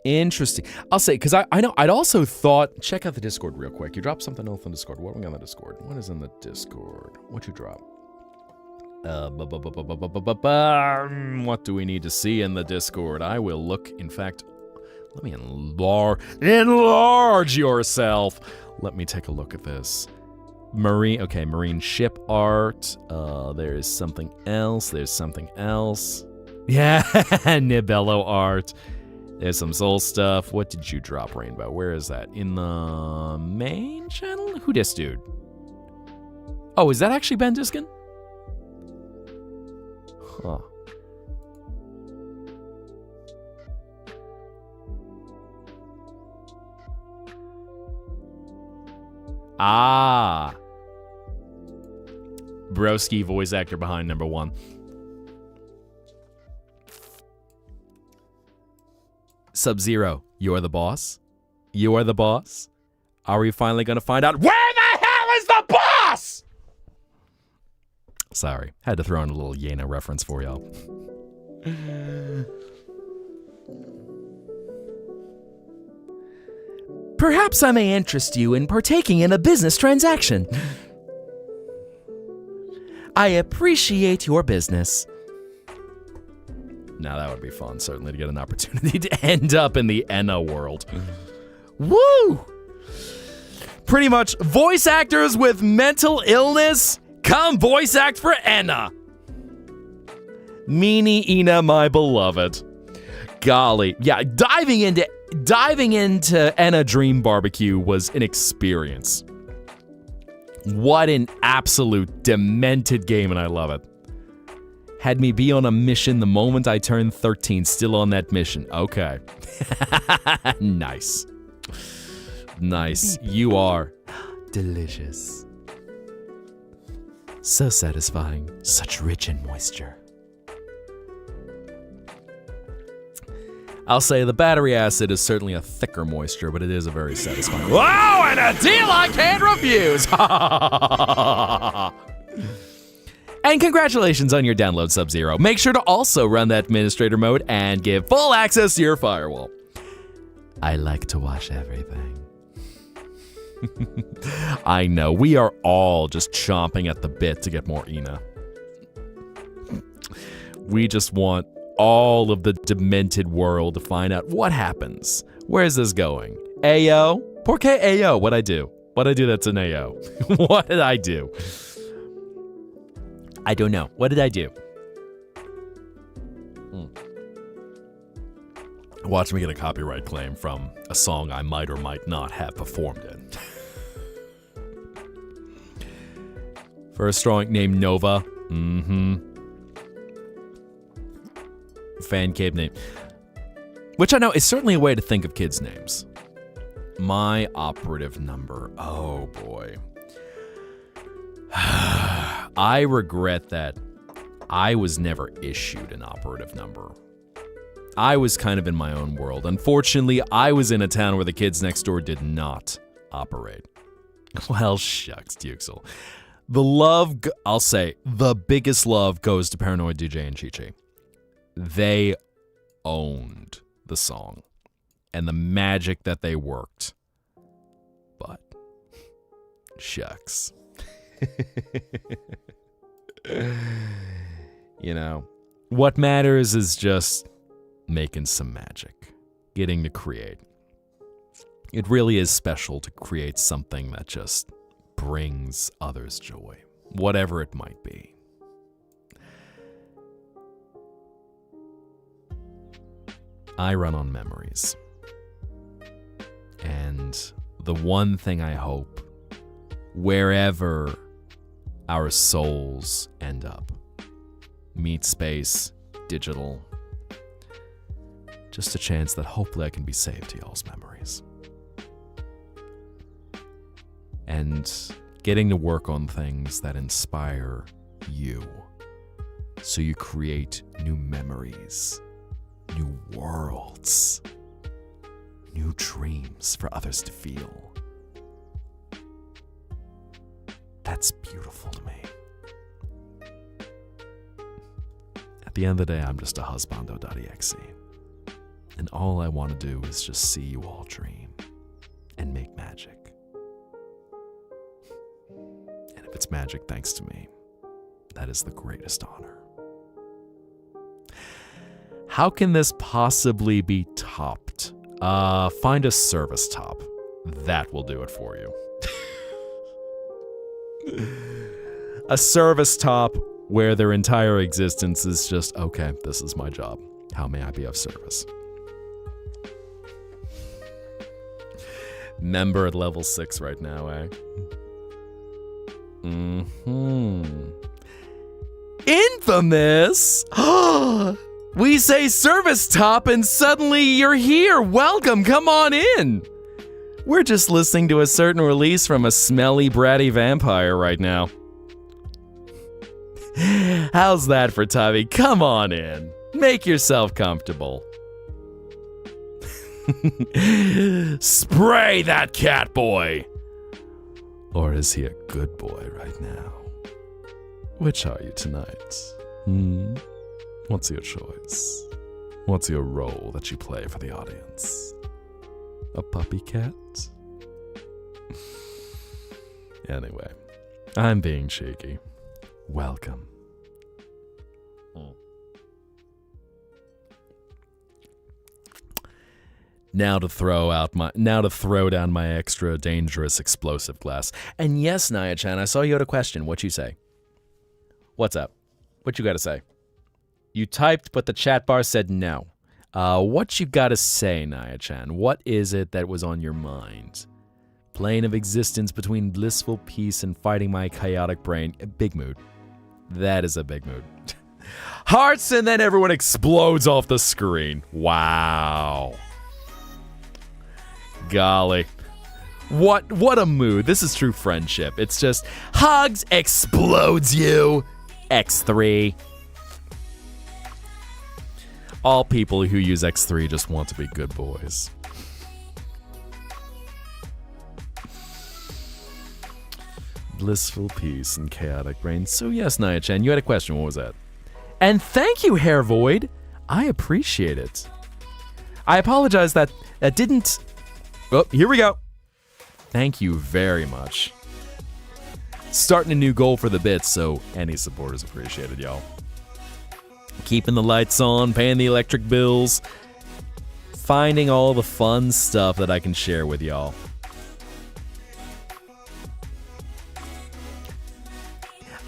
Interesting. I'll say, because I know, I'd also thought, check out the Discord real quick. You dropped something else on Discord. What are we on the Discord? What is in the Discord? What'd you drop? What do we need to see in the Discord? I will look. In fact, let me enlarge yourself. Let me take a look at this. Marine ship art. There's something else. Yeah, Nibello art. There's some soul stuff. What did you drop, Rainbow? Where is that? In the main channel? Who this dude? Oh, is that actually Ben Diskin? Huh. Broski, voice actor behind number 1. Sub-Zero, you're the boss? You are the boss? Are we finally gonna find out where the hell is the boss? Sorry, had to throw in a little Yena reference for y'all. Perhaps I may interest you in partaking in a business transaction. I appreciate your business. Now that would be fun, certainly, to get an opportunity to end up in the Enna world. Woo! Pretty much, voice actors with mental illness, come voice act for Enna. Meanie Ina, my beloved. Golly, yeah, diving into Enna Dream Barbecue was an experience. What an absolute demented game, and I love it. Had me be on a mission the moment I turned 13, still on that mission. Okay. Nice. Nice. You are delicious. So satisfying. Such rich and moisture. I'll say the battery acid is certainly a thicker moisture, but it is a very satisfying. Wow, and a deal I can't refuse! And congratulations on your download, Sub-Zero. Make sure to also run that administrator mode and give full access to your firewall. I like to watch everything. I know, we are all just chomping at the bit to get more Ina. We just want all of the demented world to find out what happens. Where is this going? Ayo? Por qué Ayo? What'd I do? What'd I do that's an Ayo? What did I do? I don't know. What did I do? Watch me get a copyright claim from a song I might or might not have performed in. For a strong name, Nova. Fan cave name. Which I know is certainly a way to think of kids' names. My operative number. Oh boy. I regret that I was never issued an operative number. I was kind of in my own world. Unfortunately, I was in a town where the kids next door did not operate. Well, shucks, Dukesel. The love, I'll say, the biggest love goes to Paranoid DJ and Chi-Chi. They owned the song and the magic that they worked. But, shucks. You know, what matters is just making some magic, getting to create. It really is special to create something that just brings others joy, whatever it might be. I run on memories. And the one thing I hope, wherever our souls end up. Meet space, digital. Just a chance that hopefully I can be saved to y'all's memories. And getting to work on things that inspire you. So you create new memories, new worlds, new dreams for others to feel. That's beautiful to me. At the end of the day, I'm just a husbando.exe. And all I want to do is just see you all dream and make magic. And if it's magic thanks to me, that is the greatest honor. How can this possibly be topped? Find a service top. That will do it for you. A service top where their entire existence is just, okay, this is my job. How may I be of service? Member at level 6 right now, eh? Infamous! We say service top and suddenly you're here. Welcome, come on in. We're just listening to a certain release from a smelly, bratty vampire right now. How's that for Tommy? Come on in. Make yourself comfortable. Spray that cat boy! Or is he a good boy right now? Which are you tonight? What's your choice? What's your role that you play for the audience? A puppy cat? Anyway, I'm being cheeky. Welcome. Now to throw down my extra dangerous explosive glass. And yes, Naya-chan, I saw you had a question. What you say? What's up? What you gotta say? You typed, but the chat bar said no. What you gotta say, Naya-chan? What is it that was on your mind? Plane of existence between blissful peace and fighting my chaotic brain. A big mood. That is a big mood. Hearts, and then everyone explodes off the screen. Wow. Golly. What a mood. This is true friendship. It's just hugs, explodes you. X3. All people who use X3 just want to be good boys. Blissful peace and chaotic brain. So yes, Naya-chan, you had a question. What was that? And thank you, Hair Void. I appreciate it. I apologize that didn't... Oh, here we go. Thank you very much. Starting a new goal for the bits, so any support is appreciated, y'all. Keeping the lights on, paying the electric bills, finding all the fun stuff that I can share with y'all.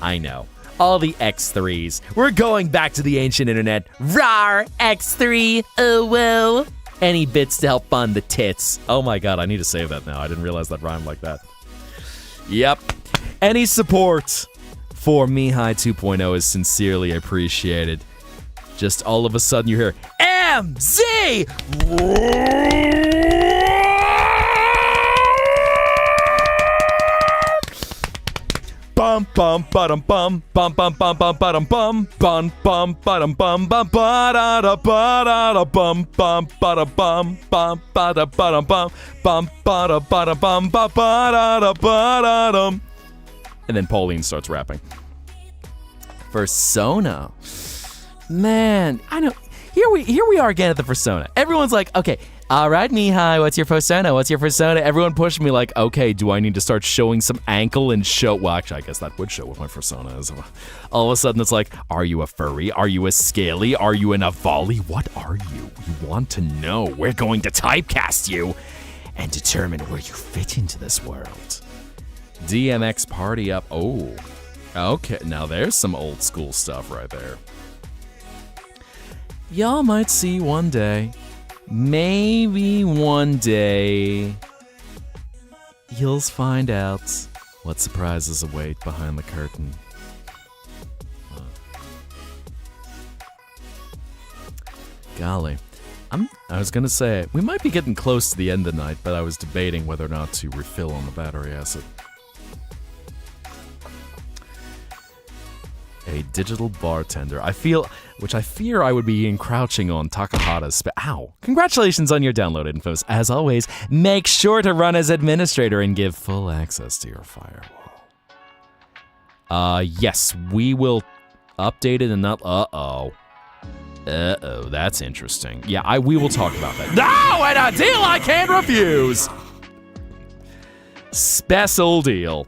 I know. All the X3s. We're going back to the ancient internet. Rawr, X3, oh well. Any bits to help fund the tits. Oh my god, I need to save that now. I didn't realize that rhymed like that. Yep. Any support for Mihai 2.0 is sincerely appreciated. Just all of a sudden you hear MZ! Bum bum bum bum bum bum bum bum bum bum bum bum bum bum bum ba da da bum bum ba da bum ba da bum bum ba da bum ba da dum. And then Pauline starts rapping. Persona. Man, I know. Here we are again at the persona. Everyone's like, okay, all right, Mihai, what's your persona? What's your persona? Everyone pushed me like, okay, do I need to start showing some ankle and show? Well, actually, I guess that would show what my persona is. All of a sudden, it's like, are you a furry? Are you a scaly? Are you an avali? What are you? We want to know. We're going to typecast you and determine where you fit into this world. DMX party up. Oh, okay. Now there's some old school stuff right there. Y'all might see one day. Maybe one day you'll find out What surprises await behind the curtain? Golly. I was gonna say, we might be getting close to the end of the night, but I was debating whether or not to refill on the battery acid. A digital bartender. I fear I would be encroaching on Takahata's Ow! Congratulations on your download infos. As always, make sure to run as administrator and give full access to your firewall. Yes, we will update it and not. Uh-oh, that's interesting. Yeah, we will talk about that. No, and a deal I can't refuse! Special deal.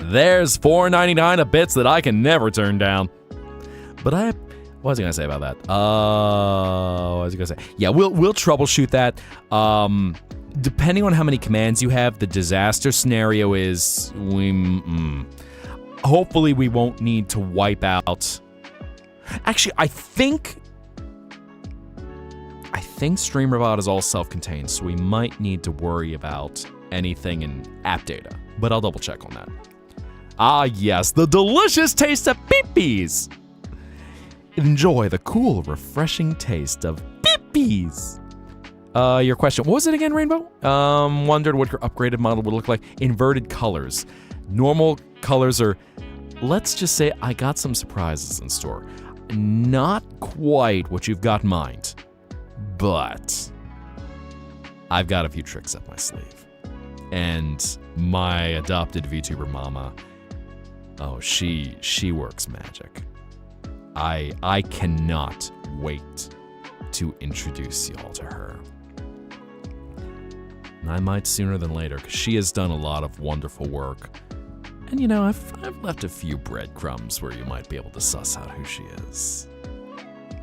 There's $4.99 of bits that I can never turn down. But what was I gonna say about that? What was I gonna say? Yeah, we'll troubleshoot that. Depending on how many commands you have, the disaster scenario is hopefully we won't need to wipe out. Actually, I think StreamRobot is all self-contained, so we might need to worry about anything in app data. But I'll double check on that. Ah, yes, the delicious taste of peepees. Enjoy the cool, refreshing taste of peepees. Your question, what was it again, Rainbow? Wondered what your upgraded model would look like. Inverted colors. Normal colors are, let's just say I got some surprises in store. Not quite what you've got in mind, but I've got a few tricks up my sleeve. And my adopted VTuber mama, oh, she works magic. I cannot wait to introduce y'all to her. And I might sooner than later, because she has done a lot of wonderful work. And you know, I've left a few breadcrumbs where you might be able to suss out who she is.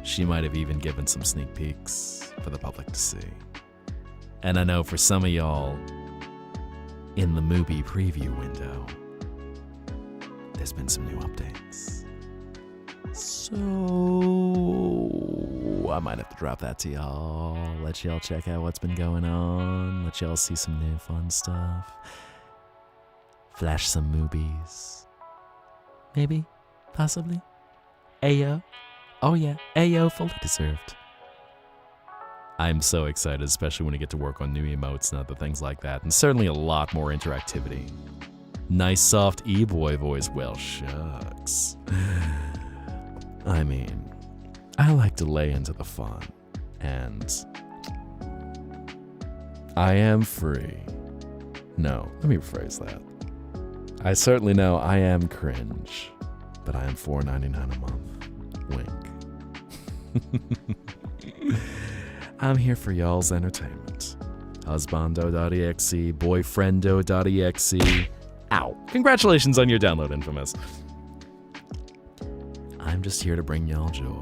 She might have even given some sneak peeks for the public to see. And I know for some of y'all, in the movie preview window, there's been some new updates. So I might have to drop that to y'all, let y'all check out what's been going on, let y'all see some new fun stuff, flash some movies, maybe, possibly, Ayo, oh yeah, Ayo, fully deserved. I'm so excited, especially when I get to work on new emotes and other things like that, and certainly a lot more interactivity. Nice soft e-boy voice, well shucks. I mean, I like to lay into the fun, and I am free. No, let me rephrase that. I certainly know I am cringe, but I am $4.99 a month. Wink. I'm here for y'all's entertainment. Husbando.exe, boyfriendo.exe. Ow. Congratulations on your download, Infamous. I'm just here to bring y'all joy,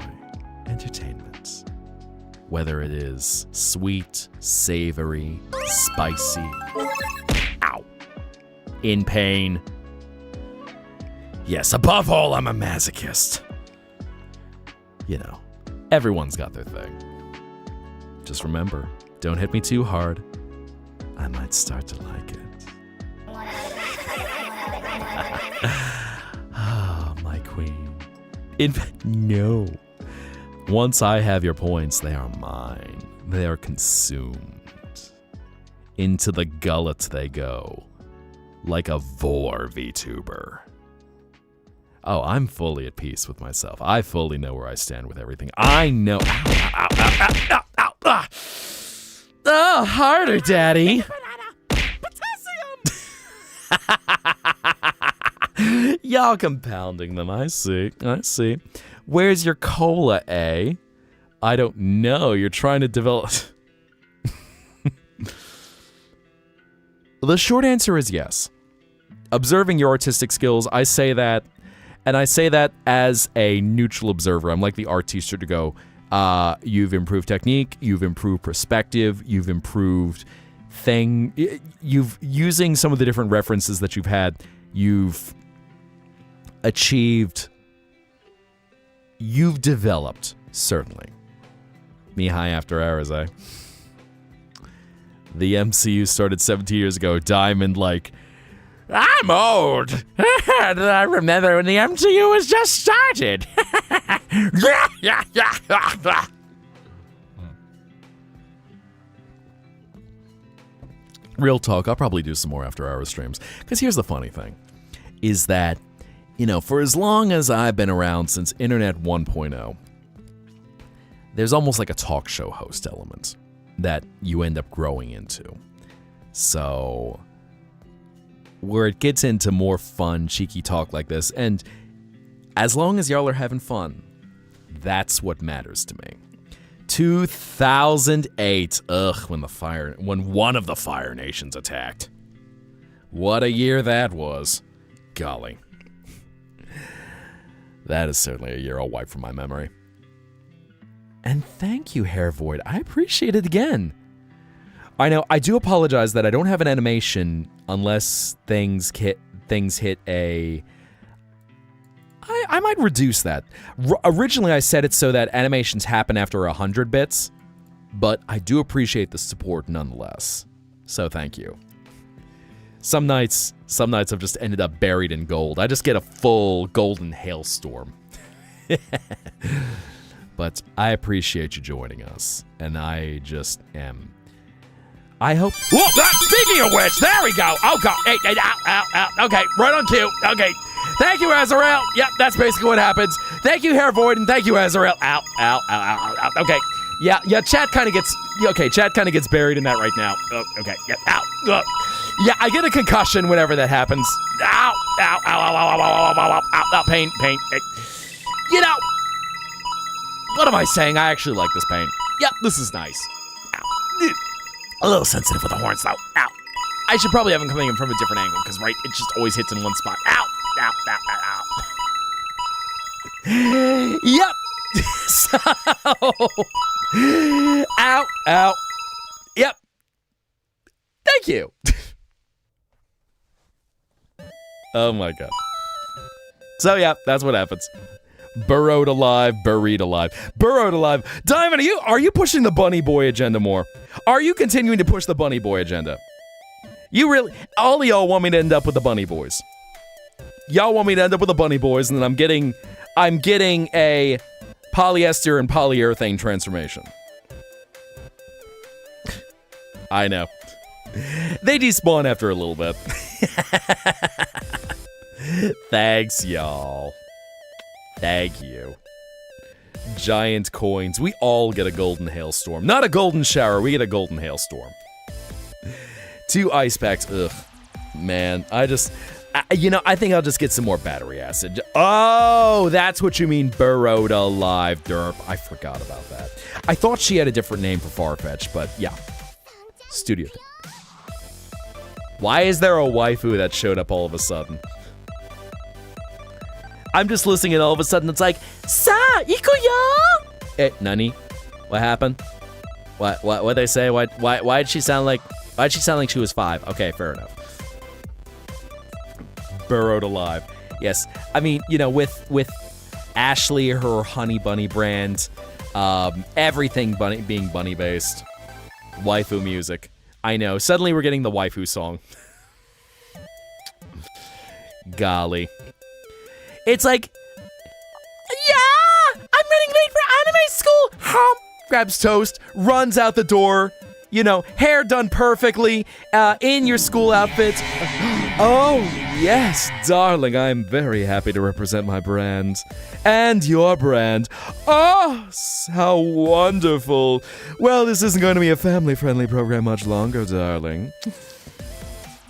entertainment. Whether it is sweet, savory, spicy, ow, in pain. Yes, above all, I'm a masochist. You know, everyone's got their thing. Just remember, don't hit me too hard. I might start to like it. Ah, my queen. No. Once I have your points, they are mine. They are consumed. Into the gullet they go. Like a vor VTuber. Oh, I'm fully at peace with myself. I fully know where I stand with everything. I know. Ow, ow, ow, ow, ow, ow, ow. Oh, harder, Daddy. Y'all compounding them. I see. Where's your cola, eh? I don't know. You're trying to develop. The short answer is yes. Observing your artistic skills, I say that, and I say that as a neutral observer. I'm like the art teacher to go, you've improved technique, you've improved perspective, you've improved using some of the different references that you've had, you've achieved, you've developed, certainly. Mihai after hours, eh? The MCU started 17 years ago. Diamond, like, I'm old. I remember when the MCU was just started. Real talk, I'll probably do some more after-hour streams. Because here's the funny thing, is that, for as long as I've been around since Internet 1.0, there's almost like a talk show host element that you end up growing into. So, where it gets into more fun, cheeky talk like this, and as long as y'all are having fun, that's what matters to me. 2008, when one of the Fire Nations attacked. What a year that was. Golly. That is certainly a year I'll wipe from my memory. And thank you, Hair Void. I appreciate it again. I know, I do apologize that I don't have an animation unless things hit a... I might reduce that. Originally, I said it so that animations happen after 100 bits, but I do appreciate the support nonetheless. So thank you. Some nights I've just ended up buried in gold. I just get a full golden hailstorm. But I appreciate you joining us, and I just am... I hope... Whoa, speaking of which, there we go. Oh, God. Hey, ow. Okay, right on cue. Okay. Thank you, Azrael. Yep, that's basically what happens. Thank you, Hair Void, and thank you, Azrael. Ow. Okay. Yeah, chat kind of gets buried in that right now. Oh, okay. Yep. Ow. Yeah, I get a concussion whenever that happens. Ow. Pain. What am I saying? I actually like this pain. Yep, this is nice. Ow. A little sensitive with the horns, though. Ow. I should probably have them coming in from a different angle, because, right, it just always hits in one spot. Ow. Yep. So. Ow. Yep. Thank you. Oh my god. So that's what happens. Burrowed alive, buried alive. Burrowed alive. Diamond, are you pushing the Bunny Boy agenda more? Are you continuing to push the Bunny Boy agenda? You really... All of y'all want me to end up with the Bunny Boys. Y'all want me to end up with the Bunny Boys, and then I'm getting a polyester and polyurethane transformation. I know. They despawn after a little bit. Thanks, y'all. Thank you. Giant coins. We all get a golden hailstorm. Not a golden shower, we get a golden hailstorm. 2 ice packs. Ugh. Man, I think I'll just get some more battery acid. Oh, that's what you mean, burrowed alive, derp. I forgot about that. I thought she had a different name for Farfetch, but yeah. Studio thing. Why is there a waifu that showed up all of a sudden? I'm just listening and all of a sudden it's like, Sa, ikuyo! Hey, nani? What happened? What'd they say? Why'd she sound like she was 5? Okay, fair enough. Burrowed alive. Yes, I mean, with Ashley, her Honey Bunny brand, everything being bunny based, waifu music. I know. Suddenly we're getting the waifu song. Golly. It's like, yeah, I'm running late for anime school. Hump. Grabs toast, runs out the door. Hair done perfectly, in your school outfit. Oh, yes, darling, I'm very happy to represent my brand. And your brand. Oh, how wonderful. Well, this isn't going to be a family-friendly program much longer, darling.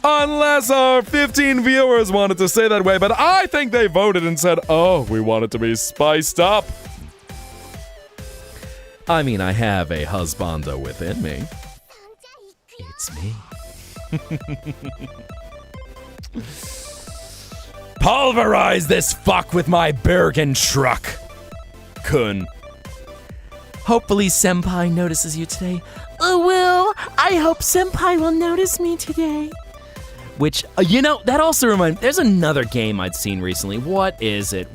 Unless our 15 viewers wanted to say that way, but I think they voted and said, oh, we want it to be spiced up. I mean, I have a husbando within me. It's me. Pulverize this fuck with my Bergen truck. Kun. Hopefully Senpai notices you today. Oh, well, I hope Senpai will notice me today. Which, that also reminds me, there's another game I'd seen recently. What is it?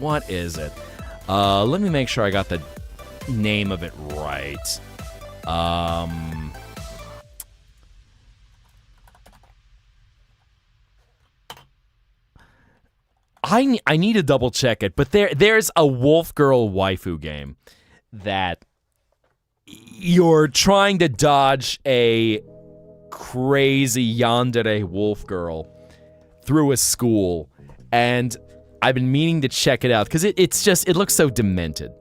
Let me make sure I got the name of it right. I need to double check it, but there's a Wolf Girl waifu game that you're trying to dodge a crazy yandere wolf girl through a school, and I've been meaning to check it out because it looks so demented.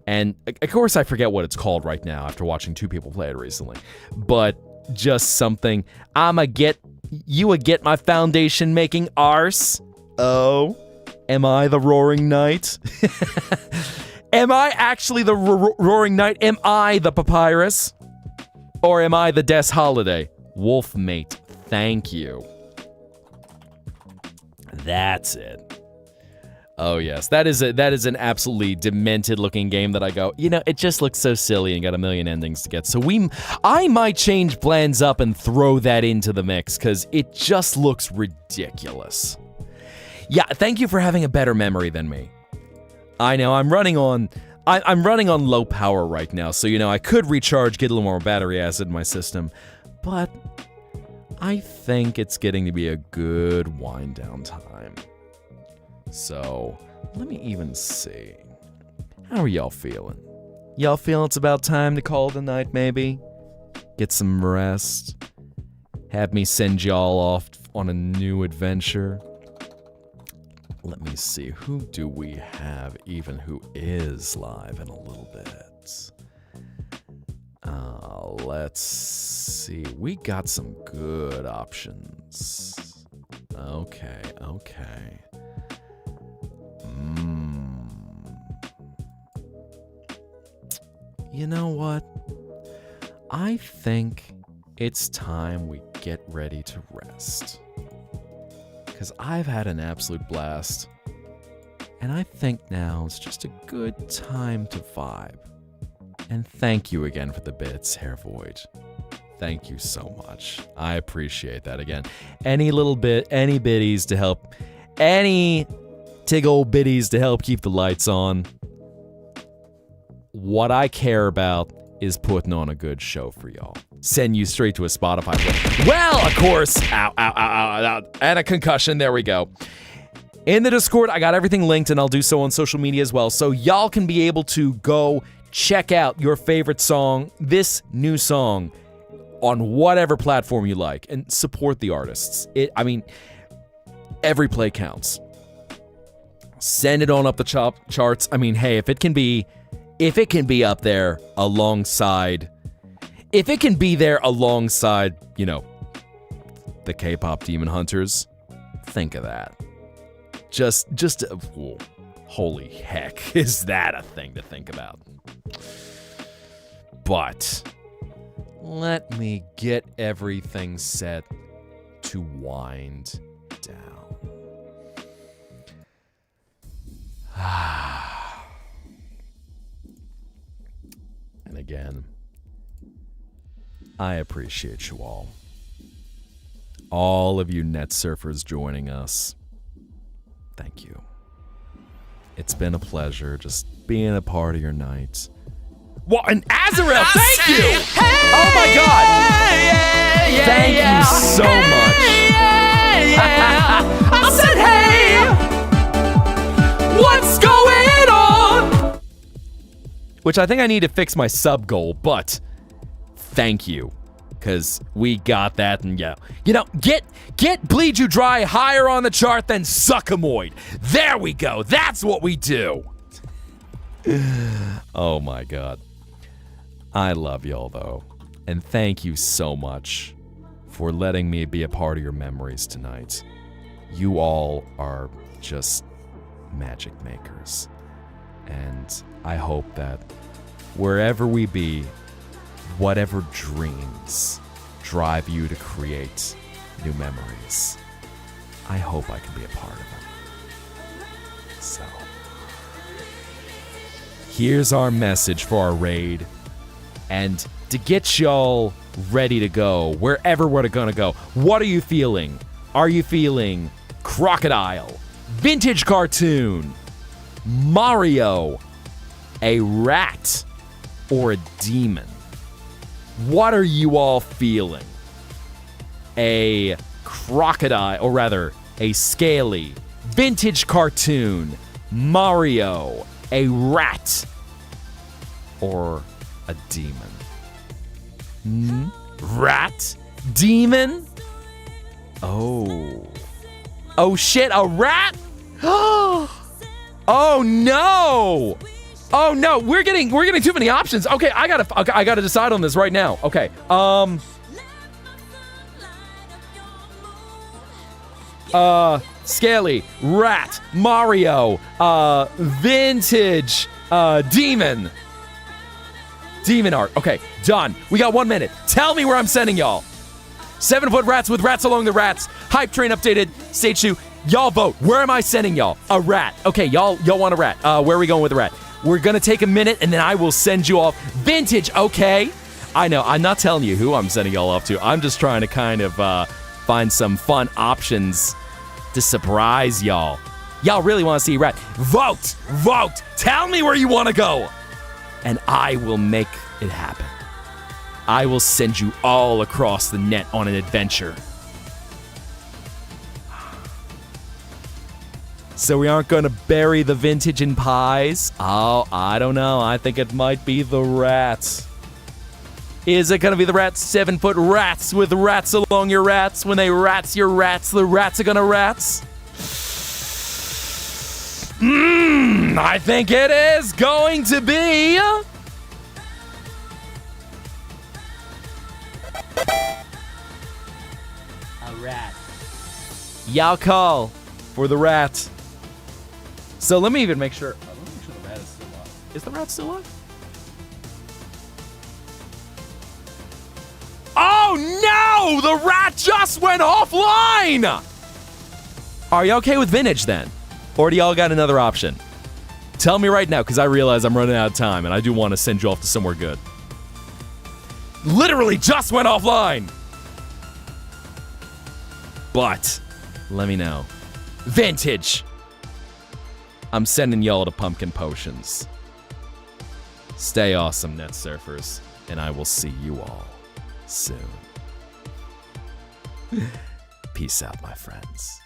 And of course I forget what it's called right now after watching 2 people play it recently, but just something, you get my foundation making arse? Oh, am I the Roaring Knight? Am I actually the Roaring Knight? Am I the Papyrus? Or am I the Des Holiday? Wolfmate, thank you. That's it. Oh yes, that is an absolutely demented looking game that I go, it just looks so silly and got a million endings to get. So I might change plans up and throw that into the mix because it just looks ridiculous. Yeah, thank you for having a better memory than me. I know I'm running on low power right now, so I could recharge, get a little more battery acid in my system, but I think it's getting to be a good wind down time. So, let me even see. How are y'all feeling? Y'all feeling it's about time to call it a night, maybe? Get some rest? Have me send y'all off on a new adventure? Let me see, who do we have even who is live in a little bit? Let's see, we got some good options. Okay. You know what? I think it's time we get ready to rest. Because I've had an absolute blast. And I think now is just a good time to vibe. And thank you again for the bits, Herr Void. Thank you so much. I appreciate that again. Any biddies to help, any tig-old biddies to help keep the lights on. What I care about is putting on a good show for y'all. Send you straight to a Spotify play. Well, of course, ow, and a concussion, there we go. In the Discord, I got everything linked, and I'll do so on social media as well, so y'all can be able to go check out your favorite song, this new song, on whatever platform you like, and support the artists. Every play counts. Send it on up the charts. Hey, if it can be up there alongside, the K-pop Demon Hunters, think of that. Holy heck, is that a thing to think about? But let me get everything set to wind down. And again, I appreciate you all. All of you net surfers joining us. Thank you. It's been a pleasure just being a part of your night. What an Azrael, thank you! Oh my god! Thank you so much. I said, hey! What's going on? Which I think I need to fix my sub goal, but thank you. Because we got that, and get Bleed You Dry higher on the chart than Suckamoid. There we go. That's what we do. Oh my god. I love y'all, though. And thank you so much for letting me be a part of your memories tonight. You all are just magic makers. And I hope that wherever we be, whatever dreams drive you to create new memories, I hope I can be a part of them. So, here's our message for our raid. And to get y'all ready to go, wherever we're gonna go, what are you feeling? Are you feeling Crocodile, Vintage Cartoon, Mario, a rat, or a demon? What are you all feeling? A crocodile, or rather, a scaly, vintage cartoon, Mario, a rat, or a demon? Rat? Demon? Oh. Oh shit, a rat? Oh no! Oh no, we're getting too many options. Okay, I gotta decide on this right now. Okay, Scaly, rat, Mario, vintage, demon. Demon art. Okay, done. We got 1 minute. Tell me where I'm sending y'all. 7-foot rats with rats along the rats. Hype train updated. Stage 2. Y'all vote. Where am I sending y'all? A rat. Okay, y'all want a rat. Where are we going with a rat? We're gonna take a minute and then I will send you off. Vintage, okay. I know, I'm not telling you who I'm sending y'all off to. I'm just trying to kind of find some fun options to surprise y'all. Y'all really want to see a rat? Vote! Vote! Tell me where you want to go! And I will make it happen. I will send you all across the net on an adventure. So we aren't going to bury the vintage in pies? Oh, I don't know. I think it might be the rats. Is it going to be the rats? 7-foot rats with rats along your rats? When they rats your rats, the rats are going to rats? I think it is going to be... a rat. Y'all call for the rat. So let me even make sure. Let me make sure the rat is still alive. Is the rat still alive? Oh no! The rat just went offline! Are you okay with vintage then? Or do y'all got another option? Tell me right now, because I realize I'm running out of time and I do want to send you off to somewhere good. Literally just went offline! But, let me know. Vintage! I'm sending y'all to Pumpkin Potions. Stay awesome, Net Surfers, and I will see you all soon. Peace out, my friends.